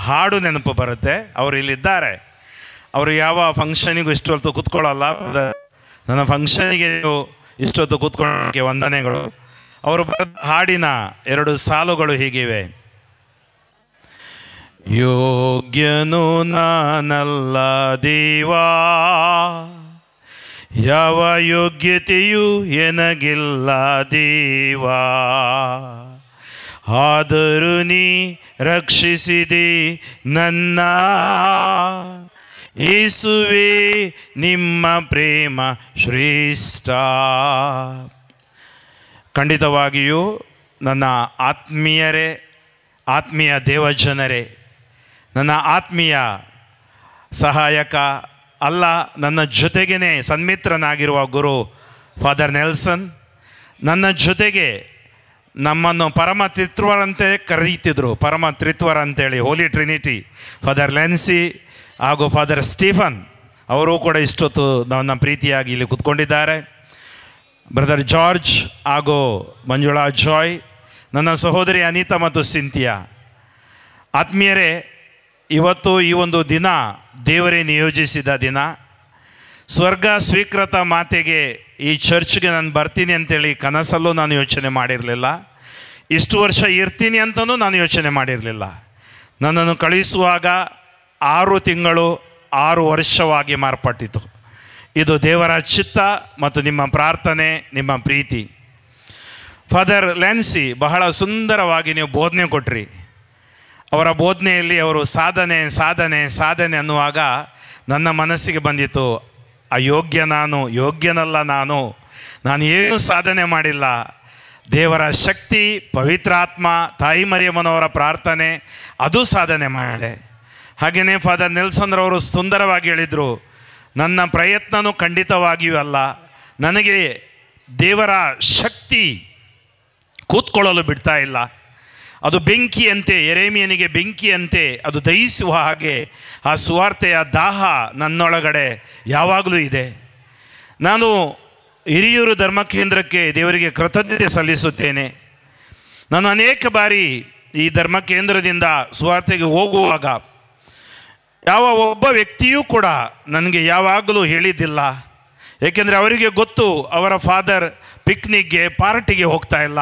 ಹಾಡು ನೆನಪು ಬರುತ್ತೆ. ಅವರು ಇಲ್ಲಿದ್ದಾರೆ. ಅವರು ಯಾವ ಫಂಕ್ಷನಿಗೂ ಇಷ್ಟೊತ್ತು ಕೂತ್ಕೊಳ್ಳಲ್ಲ. ನನ್ನ ಫಂಕ್ಷನಿಗೆ ಇಷ್ಟೊತ್ತು ಕೂತ್ಕೊಳ್ಳೋಕ್ಕೆ ವಂದನೆಗಳು. ಅವರು ಬರೆದ ಹಾಡಿನ 2 ಸಾಲುಗಳು ಹೀಗಿವೆ. ಯೋಗ್ಯನು ನಾನಲ್ಲ ದೇವಾ, ಯಾವ ಯೋಗ್ಯತೆಯೂ ಎನಗಿಲ್ಲ ದೇವಾ, ಆದರೂ ನೀ ರಕ್ಷಿಸಿದೆ ನನ್ನ ಯೇಸುವೇ, ನಿಮ್ಮ ಪ್ರೇಮ ಶ್ರೇಷ್ಠ. ಖಂಡಿತವಾಗಿಯೂ ನನ್ನ ಆತ್ಮೀಯ ದೇವಜನರೇ, ನನ್ನ ಆತ್ಮೀಯ ಸಹಾಯಕ ಅಲ್ಲ, ನನ್ನ ಜೊತೆಗೇ ಸನ್ಮಿತ್ರನಾಗಿರುವ ಗುರು ಫಾದರ್ ನೆಲ್ಸನ್, ನನ್ನ ಜೊತೆಗೆ ನಮ್ಮನ್ನು ಪರಮ ತ್ರಿತ್ವರಂತೆ ಕರೀತಿದ್ರು, ಪರಮ ತ್ರಿತ್ವರಂತೇಳಿ, ಹೋಲಿ ಟ್ರಿನಿಟಿ, ಫಾದರ್ ಲೆನ್ಸಿ ಹಾಗೂ ಫಾದರ್ ಸ್ಟೀಫನ್ ಅವರು ಕೂಡ ಇಷ್ಟೊತ್ತು ನನ್ನ ಪ್ರೀತಿಯಾಗಿ ಇಲ್ಲಿ ಕೂತ್ಕೊಂಡಿದ್ದಾರೆ. ಬ್ರದರ್ ಜಾರ್ಜ್ ಹಾಗೂ ಮಂಜುಳಾ ಜಾಯ್, ನನ್ನ ಸಹೋದರಿ ಅನಿತಾ ಮತ್ತು ಸಿಂಥಿಯಾ. ಆತ್ಮೀಯರೇ, ಇವತ್ತು ಈ ಒಂದು ದಿನ ದೇವರೇ ನಿಯೋಜಿಸಿದ ದಿನ. ಸ್ವರ್ಗ ಸ್ವೀಕೃತ ಮಾತೆಗೆ ಈ ಚರ್ಚ್ಗೆ ನಾನು ಬರ್ತೀನಿ ಅಂತೇಳಿ ಕನಸಲ್ಲೂ ನಾನು ಯೋಚನೆ ಮಾಡಿರಲಿಲ್ಲ. ಇಷ್ಟು ವರ್ಷ ಇರ್ತೀನಿ ಅಂತಲೂ ನಾನು ಯೋಚನೆ ಮಾಡಿರಲಿಲ್ಲ. ನನ್ನನ್ನು ಕಳಿಸುವಾಗ 6 ತಿಂಗಳು 6 ವರ್ಷವಾಗಿ ಮಾರ್ಪಟ್ಟಿತು. ಇದು ದೇವರ ಚಿತ್ತ ಮತ್ತು ನಿಮ್ಮ ಪ್ರಾರ್ಥನೆ, ನಿಮ್ಮ ಪ್ರೀತಿ. ಫಾದರ್ ಲೆನ್ಸಿ ಬಹಳ ಸುಂದರವಾಗಿ ನೀವು ಬೋಧನೆ ಕೊಟ್ರಿ. ಅವರ ಬೋಧನೆಯಲ್ಲಿ ಅವರು ಸಾಧನೆ ಸಾಧನೆ ಸಾಧನೆ ಅನ್ನುವಾಗ ನನ್ನ ಮನಸ್ಸಿಗೆ ಬಂದಿತ್ತು, ಯೋಗ್ಯನಲ್ಲ ನಾನು ಏನೂ ಸಾಧನೆ ಮಾಡಿಲ್ಲ. ದೇವರ ಶಕ್ತಿ, ಪವಿತ್ರಾತ್ಮ, ತಾಯಿ ಮರಿಯಮ್ಮನವರ ಪ್ರಾರ್ಥನೆ, ಅದು ಸಾಧನೆ ಮಾಡಿದೆ. ಹಾಗೆಯೇ ಫಾದರ್ ನೆಲ್ಸನ್ರವರು ಸುಂದರವಾಗಿ ಹೇಳಿದರು, ನನ್ನ ಪ್ರಯತ್ನವೂ ಖಂಡಿತವಾಗಿಯೂ ಅಲ್ಲ, ನನಗೆ ದೇವರ ಶಕ್ತಿ ಕೂತ್ಕೊಳ್ಳಲು ಬಿಡ್ತಾ ಇಲ್ಲ. ಅದು ಬೆಂಕಿಯಂತೆ, ಯೆರೆಮೀಯನಿಗೆ ಬೆಂಕಿಯಂತೆ ಅದು ದಹಿಸುವ ಹಾಗೆ ಆ ಸುವಾರ್ತೆಯ ದಾಹ ನನ್ನೊಳಗಡೆ ಯಾವಾಗಲೂ ಇದೆ. ನಾನು ಹಿರಿಯೂರು ಧರ್ಮಕೇಂದ್ರಕ್ಕೆ ದೇವರಿಗೆ ಕೃತಜ್ಞತೆ ಸಲ್ಲಿಸುತ್ತೇನೆ. ನಾನು ಅನೇಕ ಬಾರಿ ಈ ಧರ್ಮಕೇಂದ್ರದಿಂದ ಸುವಾರ್ತೆಗೆ ಹೋಗುವಾಗ ಯಾವ ಒಬ್ಬ ವ್ಯಕ್ತಿಯೂ ಕೂಡ ನನಗೆ ಯಾವಾಗಲೂ ಹೇಳಿದ್ದಿಲ್ಲ. ಏಕೆಂದರೆ ಅವರಿಗೆ ಗೊತ್ತು, ಅವರ ಫಾದರ್ ಪಿಕ್ನಿಕ್ಗೆ, ಪಾರ್ಟಿಗೆ ಹೋಗ್ತಾ ಇಲ್ಲ,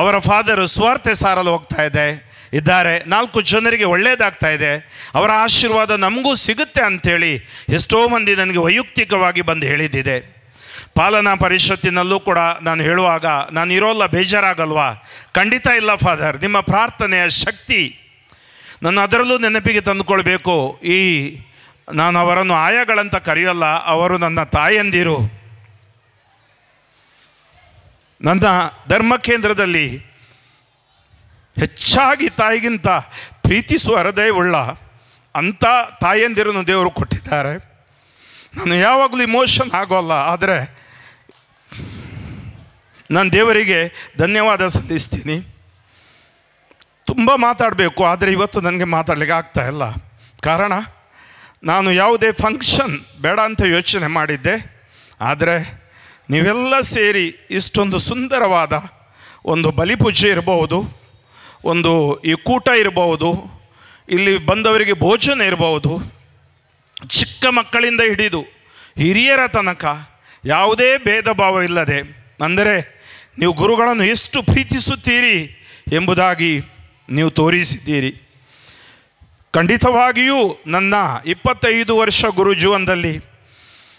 ಅವರ ಫಾದರು ಸ್ವಾರ್ಥ ಸಾರಲು ಹೋಗ್ತಾ ಇದ್ದಾರೆ, 4 ಜನರಿಗೆ ಒಳ್ಳೆಯದಾಗ್ತಾ ಇದೆ, ಅವರ ಆಶೀರ್ವಾದ ನಮಗೂ ಸಿಗುತ್ತೆ ಅಂಥೇಳಿ ಎಷ್ಟೋ ಮಂದಿ ನನಗೆ ವೈಯಕ್ತಿಕವಾಗಿ ಬಂದು ಹೇಳಿದ್ದಿದೆ. ಪಾಲನಾ ಪರಿಷತ್ತಿನಲ್ಲೂ ಕೂಡ ನಾನು ಹೇಳುವಾಗ, ನಾನು ಇರೋಲ್ಲ ಬೇಜಾರಾಗಲ್ವಾ? ಖಂಡಿತ ಇಲ್ಲ ಫಾದರ್, ನಿಮ್ಮ ಪ್ರಾರ್ಥನೆಯ ಶಕ್ತಿ ನಾನು ಅದರಲ್ಲೂ ನೆನಪಿಗೆ ತಂದುಕೊಳ್ಬೇಕು. ನಾನು ಅವರನ್ನು ಆಯಾಗಳಂತ ಕರೆಯೋಲ್ಲ, ಅವರು ನನ್ನ ತಾಯಂದಿರು. ನನ್ನ ಧರ್ಮಕೇಂದ್ರದಲ್ಲಿ ಹೆಚ್ಚಾಗಿ ತಾಯಿಗಿಂತ ಪ್ರೀತಿಸುವ ಹೃದಯವುಳ್ಳ ಅಂಥ ತಾಯಂದಿರನ್ನು ದೇವರು ಕೊಟ್ಟಿದ್ದಾರೆ. ನಾನು ಯಾವಾಗಲೂ ಇಮೋಷನ್ ಆಗೋಲ್ಲ, ಆದರೆ ನಾನು ದೇವರಿಗೆ ಧನ್ಯವಾದ ಸಲ್ಲಿಸ್ತೀನಿ. ತುಂಬ ಮಾತಾಡಬೇಕು, ಆದರೆ ಇವತ್ತು ನನಗೆ ಮಾತಾಡಲಿಕ್ಕೆ ಆಗ್ತಾ ಇಲ್ಲ. ಕಾರಣ, ನಾನು ಯಾವುದೇ ಫಂಕ್ಷನ್ ಬೇಡ ಅಂತ ಯೋಚನೆ ಮಾಡಿದ್ದೆ, ಆದರೆ ನೀವೆಲ್ಲ ಸೇರಿ ಇಷ್ಟೊಂದು ಸುಂದರವಾದ ಒಂದು ಬಲಿಪೂಜೆ ಇರಬಹುದು, ಒಂದು ಈ ಕೂಟ ಇರಬಹುದು, ಇಲ್ಲಿ ಬಂದವರಿಗೆ ಭೋಜನ ಇರಬಹುದು, ಚಿಕ್ಕ ಮಕ್ಕಳಿಂದ ಹಿಡಿದು ಹಿರಿಯರ ತನಕ ಯಾವುದೇ ಭೇದ ಭಾವ ಇಲ್ಲದೆ, ಅಂದರೆ ನೀವು ಗುರುಗಳನ್ನು ಎಷ್ಟು ಪ್ರೀತಿಸುತ್ತೀರಿ ಎಂಬುದಾಗಿ ನೀವು ತೋರಿಸಿದ್ದೀರಿ. ಖಂಡಿತವಾಗಿಯೂ ನನ್ನ 25 ವರ್ಷ ಗುರು ಜೀವನದಲ್ಲಿ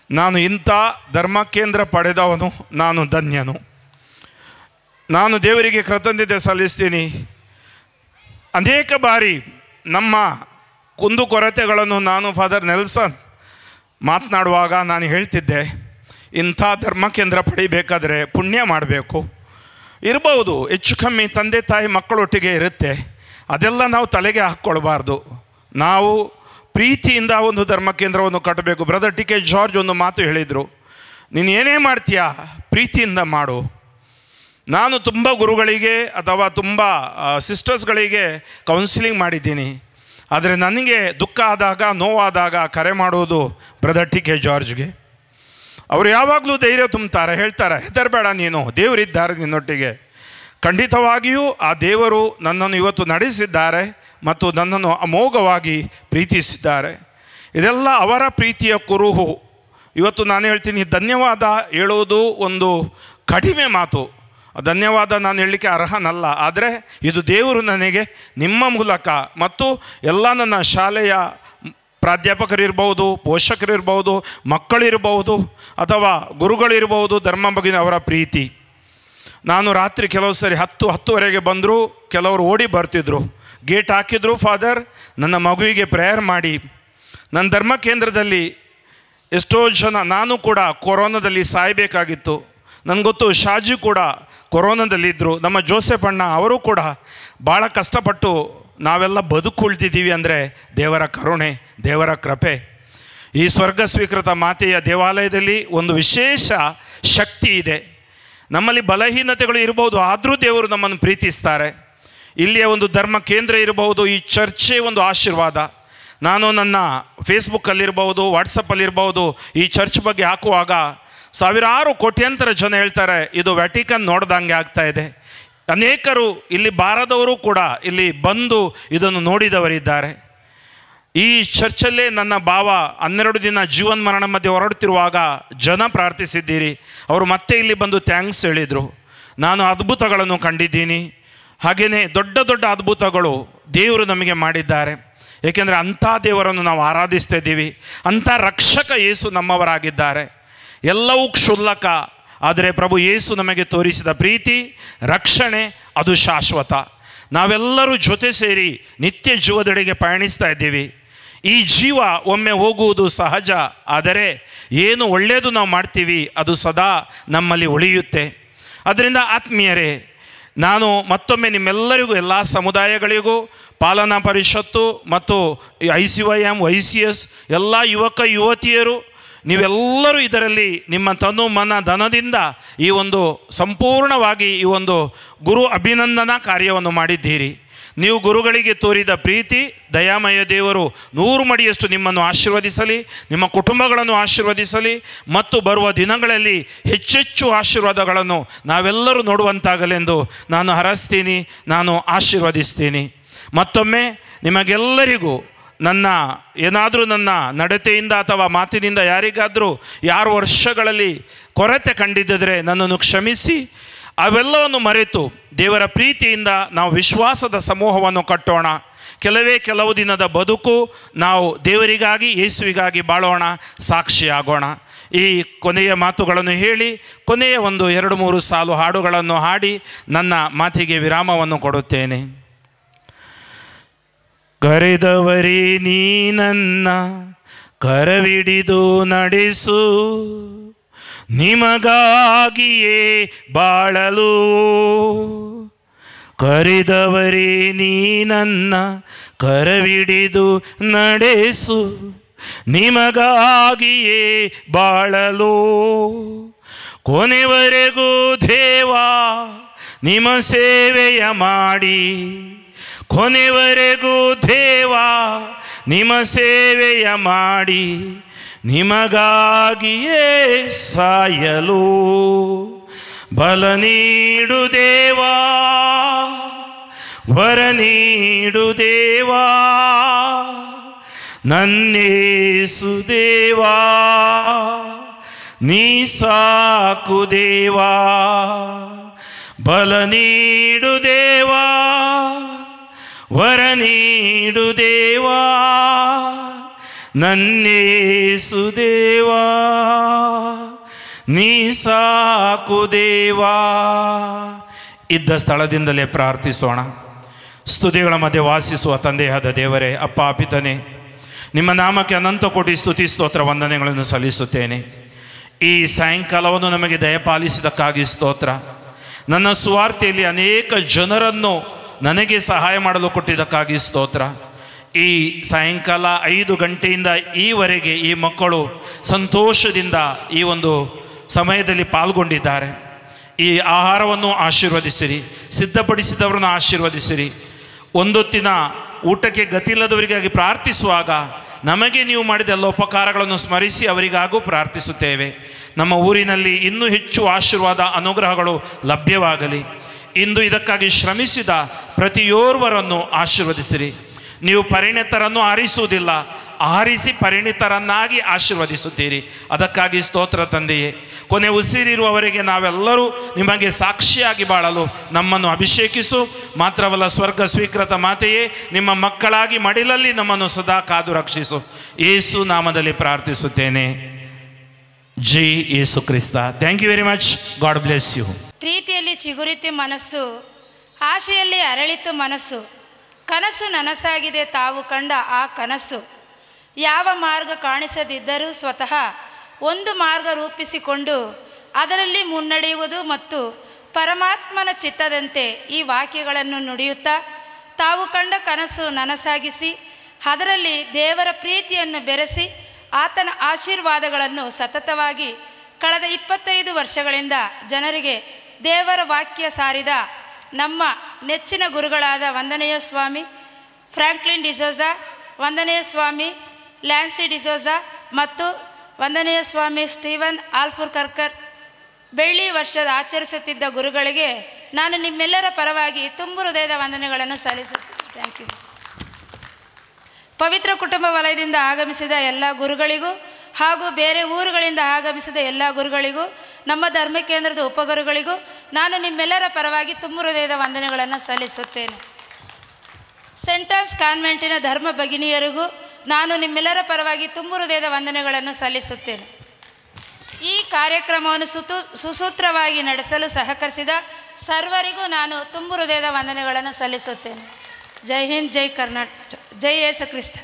ನಾನು ಇಂಥ ಧರ್ಮಕೇಂದ್ರ ಪಡೆದವನು, ನಾನು ಧನ್ಯನು. ನಾನು ದೇವರಿಗೆ ಕೃತಜ್ಞತೆ ಸಲ್ಲಿಸ್ತೀನಿ. ಅನೇಕ ಬಾರಿ ನಮ್ಮ ಕುಂದುಕೊರತೆಗಳನ್ನು ನಾನು ಫಾದರ್ ನೆಲ್ಸನ್ ಮಾತನಾಡುವಾಗ ನಾನು ಹೇಳ್ತಿದ್ದೆ, ಇಂಥ ಧರ್ಮಕೇಂದ್ರ ಪಡಿಬೇಕಾದ್ರೆ ಪುಣ್ಯ ಮಾಡಬೇಕು. ಇರ್ಬೋದು, ಹೆಚ್ಚು ಕಮ್ಮಿ ತಂದೆ ತಾಯಿ ಮಕ್ಕಳೊಟ್ಟಿಗೆ ಇರುತ್ತೆ, ಅದೆಲ್ಲ ನಾವು ತಲೆಗೆ ಹಾಕ್ಕೊಳ್ಬಾರ್ದು. ನಾವು ಪ್ರೀತಿಯಿಂದ ಒಂದು ಧರ್ಮಕೇಂದ್ರವನ್ನು ಕಟ್ಟಬೇಕು. ಬ್ರದರ್ ಟಿ ಕೆ ಜಾರ್ಜ್ ಒಂದು ಮಾತು ಹೇಳಿದರು, ನೀನು ಏನೇ ಮಾಡ್ತೀಯಾ ಪ್ರೀತಿಯಿಂದ ಮಾಡು. ನಾನು ತುಂಬ ಗುರುಗಳಿಗೆ ಅಥವಾ ತುಂಬ ಸಿಸ್ಟರ್ಸ್ಗಳಿಗೆ ಕೌನ್ಸಿಲಿಂಗ್ ಮಾಡಿದ್ದೀನಿ. ಆದರೆ ನನಗೆ ದುಃಖ ಆದಾಗ, ನೋವಾದಾಗ ಕರೆ ಮಾಡುವುದು ಬ್ರದರ್ ಟಿ.ಕೆ. ಜಾರ್ಜ್ಗೆ. ಅವರು ಯಾವಾಗಲೂ ಧೈರ್ಯ ತುಂಬ್ತಾರೆ, ಹೇಳ್ತಾರೆ, ಹೆದರಬೇಡ ನೀನು, ದೇವರಿದ್ದಾರೆ ನಿನ್ನೊಟ್ಟಿಗೆ. ಖಂಡಿತವಾಗಿಯೂ ಆ ದೇವರು ನನ್ನನ್ನು ಇವತ್ತು ನಡೆಸಿದ್ದಾರೆ ಮತ್ತು ನನ್ನನ್ನು ಅಮೋಘವಾಗಿ ಪ್ರೀತಿಸಿದ್ದಾರೆ. ಇದೆಲ್ಲ ಅವರ ಪ್ರೀತಿಯ ಕುರುಹು. ಇವತ್ತು ನಾನು ಹೇಳ್ತೀನಿ, ಧನ್ಯವಾದ ಹೇಳುವುದು ಒಂದು ಕಡಿಮೆ ಮಾತು, ಧನ್ಯವಾದ ನಾನು ಹೇಳಲಿಕ್ಕೆ ಅರ್ಹನಲ್ಲ. ಆದರೆ ಇದು ದೇವರು ನನಗೆ ನಿಮ್ಮ ಮೂಲಕ ಮತ್ತು ಎಲ್ಲ ನನ್ನ ಶಾಲೆಯ ಪ್ರಾಧ್ಯಾಪಕರಿರ್ಬೋದು, ಪೋಷಕರಿರ್ಬೋದು, ಮಕ್ಕಳಿರ್ಬೋದು ಅಥವಾ ಗುರುಗಳಿರ್ಬೋದು, ಧರ್ಮ ಬಗೆಗಿನ ಅವರ ಪ್ರೀತಿ. ನಾನು ರಾತ್ರಿ ಕೆಲವು ಸರಿ 10-10:30 ಬಂದರು, ಕೆಲವರು ಓಡಿ ಬರ್ತಿದ್ರು, ಗೇಟ್ ಹಾಕಿದ್ರು, ಫಾದರ್ ನನ್ನ ಮಗುವಿಗೆ ಪ್ರೇಯರ್ ಮಾಡಿ. ನನ್ನ ಧರ್ಮ ಕೇಂದ್ರದಲ್ಲಿ ಎಷ್ಟೋ ಜನ, ನಾನು ಕೂಡ ಕೊರೋನಾದಲ್ಲಿ ಸಾಯಬೇಕಾಗಿತ್ತು, ನನಗೆ ಗೊತ್ತು, ಶಾಜಿ ಕೂಡ ಕೊರೋನಾದಲ್ಲಿದ್ದರು, ನಮ್ಮ ಜೋಸೆಫ್ ಅಣ್ಣ ಅವರು ಕೂಡ ಭಾಳ ಕಷ್ಟಪಟ್ಟು ನಾವೆಲ್ಲ ಬದುಕುಳಿದಿದ್ದೀವಿ ಅಂದರೆ ದೇವರ ಕರುಣೆ, ದೇವರ ಕೃಪೆ. ಈ ಸ್ವರ್ಗ ಸ್ವೀಕೃತ ಮಾತೆಯ ದೇವಾಲಯದಲ್ಲಿ ಒಂದು ವಿಶೇಷ ಶಕ್ತಿ ಇದೆ. ನಮ್ಮಲ್ಲಿ ಬಲಹೀನತೆಗಳು ಇರ್ಬೋದು, ಆದರೂ ದೇವರು ನಮ್ಮನ್ನು ಪ್ರೀತಿಸ್ತಾರೆ. ಇಲ್ಲಿಯ ಒಂದು ಧರ್ಮ ಕೇಂದ್ರ ಇರಬಹುದು, ಈ ಚರ್ಚೆ ಒಂದು ಆಶೀರ್ವಾದ. ನಾನು ನನ್ನ ಫೇಸ್ಬುಕ್ಕಲ್ಲಿರ್ಬೋದು, ವಾಟ್ಸಪ್ಪಲ್ಲಿರ್ಬೋದು ಈ ಚರ್ಚ್ ಬಗ್ಗೆ ಹಾಕುವಾಗ ಸಾವಿರಾರು ಕೋಟ್ಯಾಂತರ ಜನ ಹೇಳ್ತಾರೆ, ಇದು ವ್ಯಾಟಿಕನ್ ನೋಡ್ದಂಗೆ ಆಗ್ತಾ ಇದೆ. ಅನೇಕರು ಇಲ್ಲಿ ಬಾರದವರು ಕೂಡ ಇಲ್ಲಿ ಬಂದು ಇದನ್ನು ನೋಡಿದವರಿದ್ದಾರೆ. ಈ ಚರ್ಚಲ್ಲೇ ನನ್ನ ಭಾವ 12 ದಿನ ಜೀವನ ಮರಣ ಮಧ್ಯೆ ಹೊರಡ್ತಿರುವಾಗ ಜನ ಪ್ರಾರ್ಥಿಸಿದ್ದೀರಿ. ಅವರು ಮತ್ತೆ ಇಲ್ಲಿ ಬಂದು ಥ್ಯಾಂಕ್ಸ್ ಹೇಳಿದರು. ನಾನು ಅದ್ಭುತಗಳನ್ನು ಕಂಡಿದ್ದೀನಿ. ಹಾಗೆಯೇ ದೊಡ್ಡ ದೊಡ್ಡ ಅದ್ಭುತಗಳು ದೇವರು ನಮಗೆ ಮಾಡಿದ್ದಾರೆ. ಏಕೆಂದರೆ ಅಂಥ ದೇವರನ್ನು ನಾವು ಆರಾಧಿಸ್ತಾ ಇದ್ದೀವಿ. ಅಂಥ ರಕ್ಷಕ ಯೇಸು ನಮ್ಮವರಾಗಿದ್ದಾರೆ. ಎಲ್ಲವೂ ಕ್ಷುಲ್ಲಕ, ಆದರೆ ಪ್ರಭು ಯೇಸು ನಮಗೆ ತೋರಿಸಿದ ಪ್ರೀತಿ, ರಕ್ಷಣೆ ಅದು ಶಾಶ್ವತ. ನಾವೆಲ್ಲರೂ ಜೊತೆ ಸೇರಿ ನಿತ್ಯ ಜೀವದೆಡೆಗೆ ಪಯಣಿಸ್ತಾ ಇದ್ದೀವಿ. ಈ ಜೀವ ಒಮ್ಮೆ ಹೋಗುವುದು ಸಹಜ, ಆದರೆ ಏನು ಒಳ್ಳೆಯದು ನಾವು ಮಾಡ್ತೀವಿ ಅದು ಸದಾ ನಮ್ಮಲ್ಲಿ ಉಳಿಯುತ್ತೆ. ಅದರಿಂದ ಆತ್ಮೀಯರೇ, ನಾನು ಮತ್ತೊಮ್ಮೆ ನಿಮ್ಮೆಲ್ಲರಿಗೂ, ಎಲ್ಲ ಸಮುದಾಯಗಳಿಗೂ, ಪಾಲನಾ ಪರಿಷತ್ತು ಮತ್ತು ICYM, YCS ಎಲ್ಲ ಯುವಕ ಯುವತಿಯರು, ನೀವೆಲ್ಲರೂ ಇದರಲ್ಲಿ ನಿಮ್ಮ ತನು ಮನ ಧನದಿಂದ ಈ ಒಂದು ಸಂಪೂರ್ಣವಾಗಿ ಈ ಒಂದು ಗುರು ಅಭಿನಂದನಾ ಕಾರ್ಯವನ್ನು ಮಾಡಿದ್ದೀರಿ. ನೀವು ಗುರುಗಳಿಗೆ ತೋರಿದ ಪ್ರೀತಿ, ದಯಾಮಯ ದೇವರು 100 ಮಡಿಯಷ್ಟು ನಿಮ್ಮನ್ನು ಆಶೀರ್ವದಿಸಲಿ, ನಿಮ್ಮ ಕುಟುಂಬಗಳನ್ನು ಆಶೀರ್ವದಿಸಲಿ ಮತ್ತು ಬರುವ ದಿನಗಳಲ್ಲಿ ಹೆಚ್ಚೆಚ್ಚು ಆಶೀರ್ವಾದಗಳನ್ನು ನಾವೆಲ್ಲರೂ ನೋಡುವಂತಾಗಲೆಂದು ನಾನು ಹರಸ್ತೀನಿ, ನಾನು ಆಶೀರ್ವದಿಸ್ತೀನಿ. ಮತ್ತೊಮ್ಮೆ ನಿಮಗೆಲ್ಲರಿಗೂ ಏನಾದರೂ ನನ್ನ ನಡತೆಯಿಂದ ಅಥವಾ ಮಾತಿನಿಂದ ಯಾರು ವರ್ಷಗಳಲ್ಲಿ ಕೊರತೆ ಕಂಡಿದ್ದರೆ ನನ್ನನ್ನು ಕ್ಷಮಿಸಿ, ಅವೆಲ್ಲವನ್ನು ಮರೆತು ದೇವರ ಪ್ರೀತಿಯಿಂದ ನಾವು ವಿಶ್ವಾಸದ ಸಮೂಹವನ್ನು ಕಟ್ಟೋಣ. ಕೆಲವು ದಿನದ ಬದುಕು ನಾವು ದೇವರಿಗಾಗಿ, ಯೇಸುವಿಗಾಗಿ ಬಾಳೋಣ, ಸಾಕ್ಷಿಯಾಗೋಣ. ಈ ಕೊನೆಯ ಮಾತುಗಳನ್ನು ಹೇಳಿ ಕೊನೆಯ ಒಂದು 2-3 ಸಾಲು ಹಾಡುಗಳನ್ನು ಹಾಡಿ ನನ್ನ ಮಾತಿಗೆ ವಿರಾಮವನ್ನು ಕೊಡುತ್ತೇನೆ. ಕರೆದವರೇ ನೀ ನನ್ನ ಕರವಿಡಿದು ನಡೆಸು, ನಿಮಗಾಗಿಯೇ ಬಾಳಲು. ಕರೆದವರೇ ನೀ ನನ್ನ ಕರವಿಡಿದು ನಡೆಸು, ನಿಮಗಾಗಿಯೇ ಬಾಳಲು. ಕೊನೆವರೆಗೂ ದೇವಾ ನಿಮ್ಮ ಸೇವೆಯ ಮಾಡಿ, ಕೊನೆವರೆಗೂ ದೇವಾ ನಿಮ್ಮ ಸೇವೆಯ ಮಾಡಿ, ನಿಮಗಾಗಿಯೇ ಸಾಯಲು. ಬಲ ನೀಡು ದೇವಾ, ವರ ನೀಡು ದೇವಾ, ನನ್ನೇಸು ದೇವಾ, ನೀ ಸಾಕು ದೇವಾ. ಬಲ ನೀಡು ದೇವಾ, ವರ ನೀಡು ದೇವಾ, ನನ್ನೇಸು ದೇವಾ, ನೀ ಸಾಕು ದೇವಾ. ಇದ್ದ ಸ್ಥಳದಿಂದಲೇ ಪ್ರಾರ್ಥಿಸೋಣ. ಸ್ತುತಿಗಳ ಮಧ್ಯೆ ವಾಸಿಸುವ ತಂದೆಯಾದ ದೇವರೇ, ಅಪ್ಪ ಪಿತನೇ, ನಿಮ್ಮ ನಾಮಕ್ಕೆ ಅನಂತ ಕೋಟಿ ಸ್ತುತಿ ಸ್ತೋತ್ರ ವಂದನೆಗಳನ್ನು ಸಲ್ಲಿಸುತ್ತೇನೆ. ಈ ಸಾಯಂಕಾಲವನ್ನು ನಮಗೆ ದಯಪಾಲಿಸಿದಕ್ಕಾಗಿ ಸ್ತೋತ್ರ. ನನ್ನ ಸುವಾರ್ತೆಯಲ್ಲಿ ಅನೇಕ ಜನರನ್ನು ನನಗೆ ಸಹಾಯ ಮಾಡಲು ಕೊಟ್ಟಿದ್ದಕ್ಕಾಗಿ ಸ್ತೋತ್ರ. ಈ ಸಾಯಂಕಾಲ 5 ಗಂಟೆಯಿಂದ ಈವರೆಗೆ ಈ ಮಕ್ಕಳು ಸಂತೋಷದಿಂದ ಈ ಒಂದು ಸಮಯದಲ್ಲಿ ಪಾಲ್ಗೊಂಡಿದ್ದಾರೆ. ಈ ಆಹಾರವನ್ನು ಆಶೀರ್ವದಿಸಿರಿ, ಸಿದ್ಧಪಡಿಸಿದವರನ್ನು ಆಶೀರ್ವದಿಸಿರಿ. ಒಂದೊತ್ತಿನ ಊಟಕ್ಕೆ ಗತಿಯಿಲ್ಲದವರಿಗಾಗಿ ಪ್ರಾರ್ಥಿಸುವಾಗ ನಮಗೆ ನೀವು ಮಾಡಿದ ಎಲ್ಲ ಉಪಕಾರಗಳನ್ನು ಸ್ಮರಿಸಿ ಅವರಿಗಾಗೂ ಪ್ರಾರ್ಥಿಸುತ್ತೇವೆ. ನಮ್ಮ ಊರಿನಲ್ಲಿ ಇನ್ನೂ ಹೆಚ್ಚು ಆಶೀರ್ವಾದ ಅನುಗ್ರಹಗಳು ಲಭ್ಯವಾಗಲಿ. ಇಂದು ಇದಕ್ಕಾಗಿ ಶ್ರಮಿಸಿದ ಪ್ರತಿಯೋರ್ವರನ್ನು ಆಶೀರ್ವದಿಸಿರಿ. ನೀವು ಪರಿಣಿತರನ್ನು ಆರಿಸುವುದಿಲ್ಲ, ಆರಿಸಿ ಪರಿಣಿತರನ್ನಾಗಿ ಆಶೀರ್ವದಿಸುತ್ತೀರಿ. ಅದಕ್ಕಾಗಿ ಸ್ತೋತ್ರ ತಂದೆಯೇ. ಕೊನೆ ಉಸಿರಿರುವವರೆಗೆ ನಾವೆಲ್ಲರೂ ನಿಮಗೆ ಸಾಕ್ಷಿಯಾಗಿ ಬಾಳಲು ನಮ್ಮನ್ನು ಅಭಿಷೇಕಿಸು. ಮಾತ್ರವಲ್ಲ, ಸ್ವರ್ಗ ಸ್ವೀಕೃತ ಮಾತೆಯೇ, ನಿಮ್ಮ ಮಕ್ಕಳಾಗಿ ಮಡಿಲಲ್ಲಿ ನಮ್ಮನ್ನು ಸದಾ ಕಾದು ರಕ್ಷಿಸು. ಯೇಸು ನಾಮದಲ್ಲಿ ಪ್ರಾರ್ಥಿಸುತ್ತೇನೆ. ಜೈ Yesu Krista. Thank you very much. God bless you. ಪ್ರೀತಿಯಲ್ಲಿ ಚಿಗುರಿತು ಮನಸ್ಸು, ಆಶೆಯಲ್ಲಿ ಅರಳಿತು ಮನಸ್ಸು, ಕನಸು ನನಸಾಗಿದೆ ತಾವು ಕಂಡ ಆ ಕನಸು. ಯಾವ ಮಾರ್ಗ ಕಾಣಿಸದಿದ್ದರೂ ಸ್ವತಃ ಒಂದು ಮಾರ್ಗ ರೂಪಿಸಿಕೊಂಡು ಅದರಲ್ಲಿ ಮುನ್ನಡೆಯುವುದು ಮತ್ತು ಪರಮಾತ್ಮನ ಚಿತ್ತದಂತೆ ಈ ವಾಕ್ಯಗಳನ್ನು ನುಡಿಯುತ್ತಾ ತಾವು ಕಂಡ ಕನಸು ನನಸಾಗಿಸಿ ಅದರಲ್ಲಿ ದೇವರ ಪ್ರೀತಿಯನ್ನು ಬೆರೆಸಿ ಆತನ ಆಶೀರ್ವಾದಗಳನ್ನು ಸತತವಾಗಿ ಕಳೆದ 25 ವರ್ಷಗಳಿಂದ ಜನರಿಗೆ ದೇವರ ವಾಕ್ಯ ಸಾರಿದ ನಮ್ಮ ನೆಚ್ಚಿನ ಗುರುಗಳಾದ ವಂದನೆಯ ಸ್ವಾಮಿ ಫ್ರಾಂಕ್ಲಿನ್ ಡಿಸೋಜಾ, ವಂದನೆಯ ಸ್ವಾಮಿ ಲ್ಯಾನ್ಸಿ ಡಿಸೋಜಾ ಮತ್ತು ವಂದನೆಯ ಸ್ವಾಮಿ ಸ್ಟೀವನ್ ಆಲ್ಫುರ್ಕರ್ಕರ್ ಬೆಳ್ಳಿ ವರ್ಷದ ಆಚರಿಸುತ್ತಿದ್ದ ಗುರುಗಳಿಗೆ ನಾನು ನಿಮ್ಮೆಲ್ಲರ ಪರವಾಗಿ ತುಂಬು ಹೃದಯದ ವಂದನೆಗಳನ್ನು ಸಲ್ಲಿಸುತ್ತೇನೆ. Thank you. ಪವಿತ್ರ ಕುಟುಂಬ ವಲಯದಿಂದ ಆಗಮಿಸಿದ ಎಲ್ಲ ಗುರುಗಳಿಗೂ ಹಾಗೂ ಬೇರೆ ಊರುಗಳಿಂದ ಆಗಮಿಸಿದ ಎಲ್ಲ ಗುರುಗಳಿಗೂ, ನಮ್ಮ ಧರ್ಮ ಕೇಂದ್ರದ ಉಪಗುರುಗಳಿಗೂ ನಾನು ನಿಮ್ಮೆಲ್ಲರ ಪರವಾಗಿ ತುಂಬು ಹೃದಯದ ವಂದನೆಗಳನ್ನು ಸಲ್ಲಿಸುತ್ತೇನೆ. ಸೆಂಟಾನ್ಸ್ ಕಾನ್ವೆಂಟಿನ ಧರ್ಮ ಭಗಿನಿಯರಿಗೂ ನಾನು ನಿಮ್ಮೆಲ್ಲರ ಪರವಾಗಿ ತುಂಬು ಹೃದಯದ ವಂದನೆಗಳನ್ನು ಸಲ್ಲಿಸುತ್ತೇನೆ. ಈ ಕಾರ್ಯಕ್ರಮವನ್ನು ಸುಸೂತ್ರವಾಗಿ ನಡೆಸಲು ಸಹಕರಿಸಿದ ಸರ್ವರಿಗೂ ನಾನು ತುಂಬು ಹೃದಯದ ವಂದನೆಗಳನ್ನು ಸಲ್ಲಿಸುತ್ತೇನೆ. ಜೈ ಹಿಂದ್, ಜೈ ಕರ್ನಾಟಕ, ಜೈ ಯೇಸು ಕ್ರಿಸ್ತ.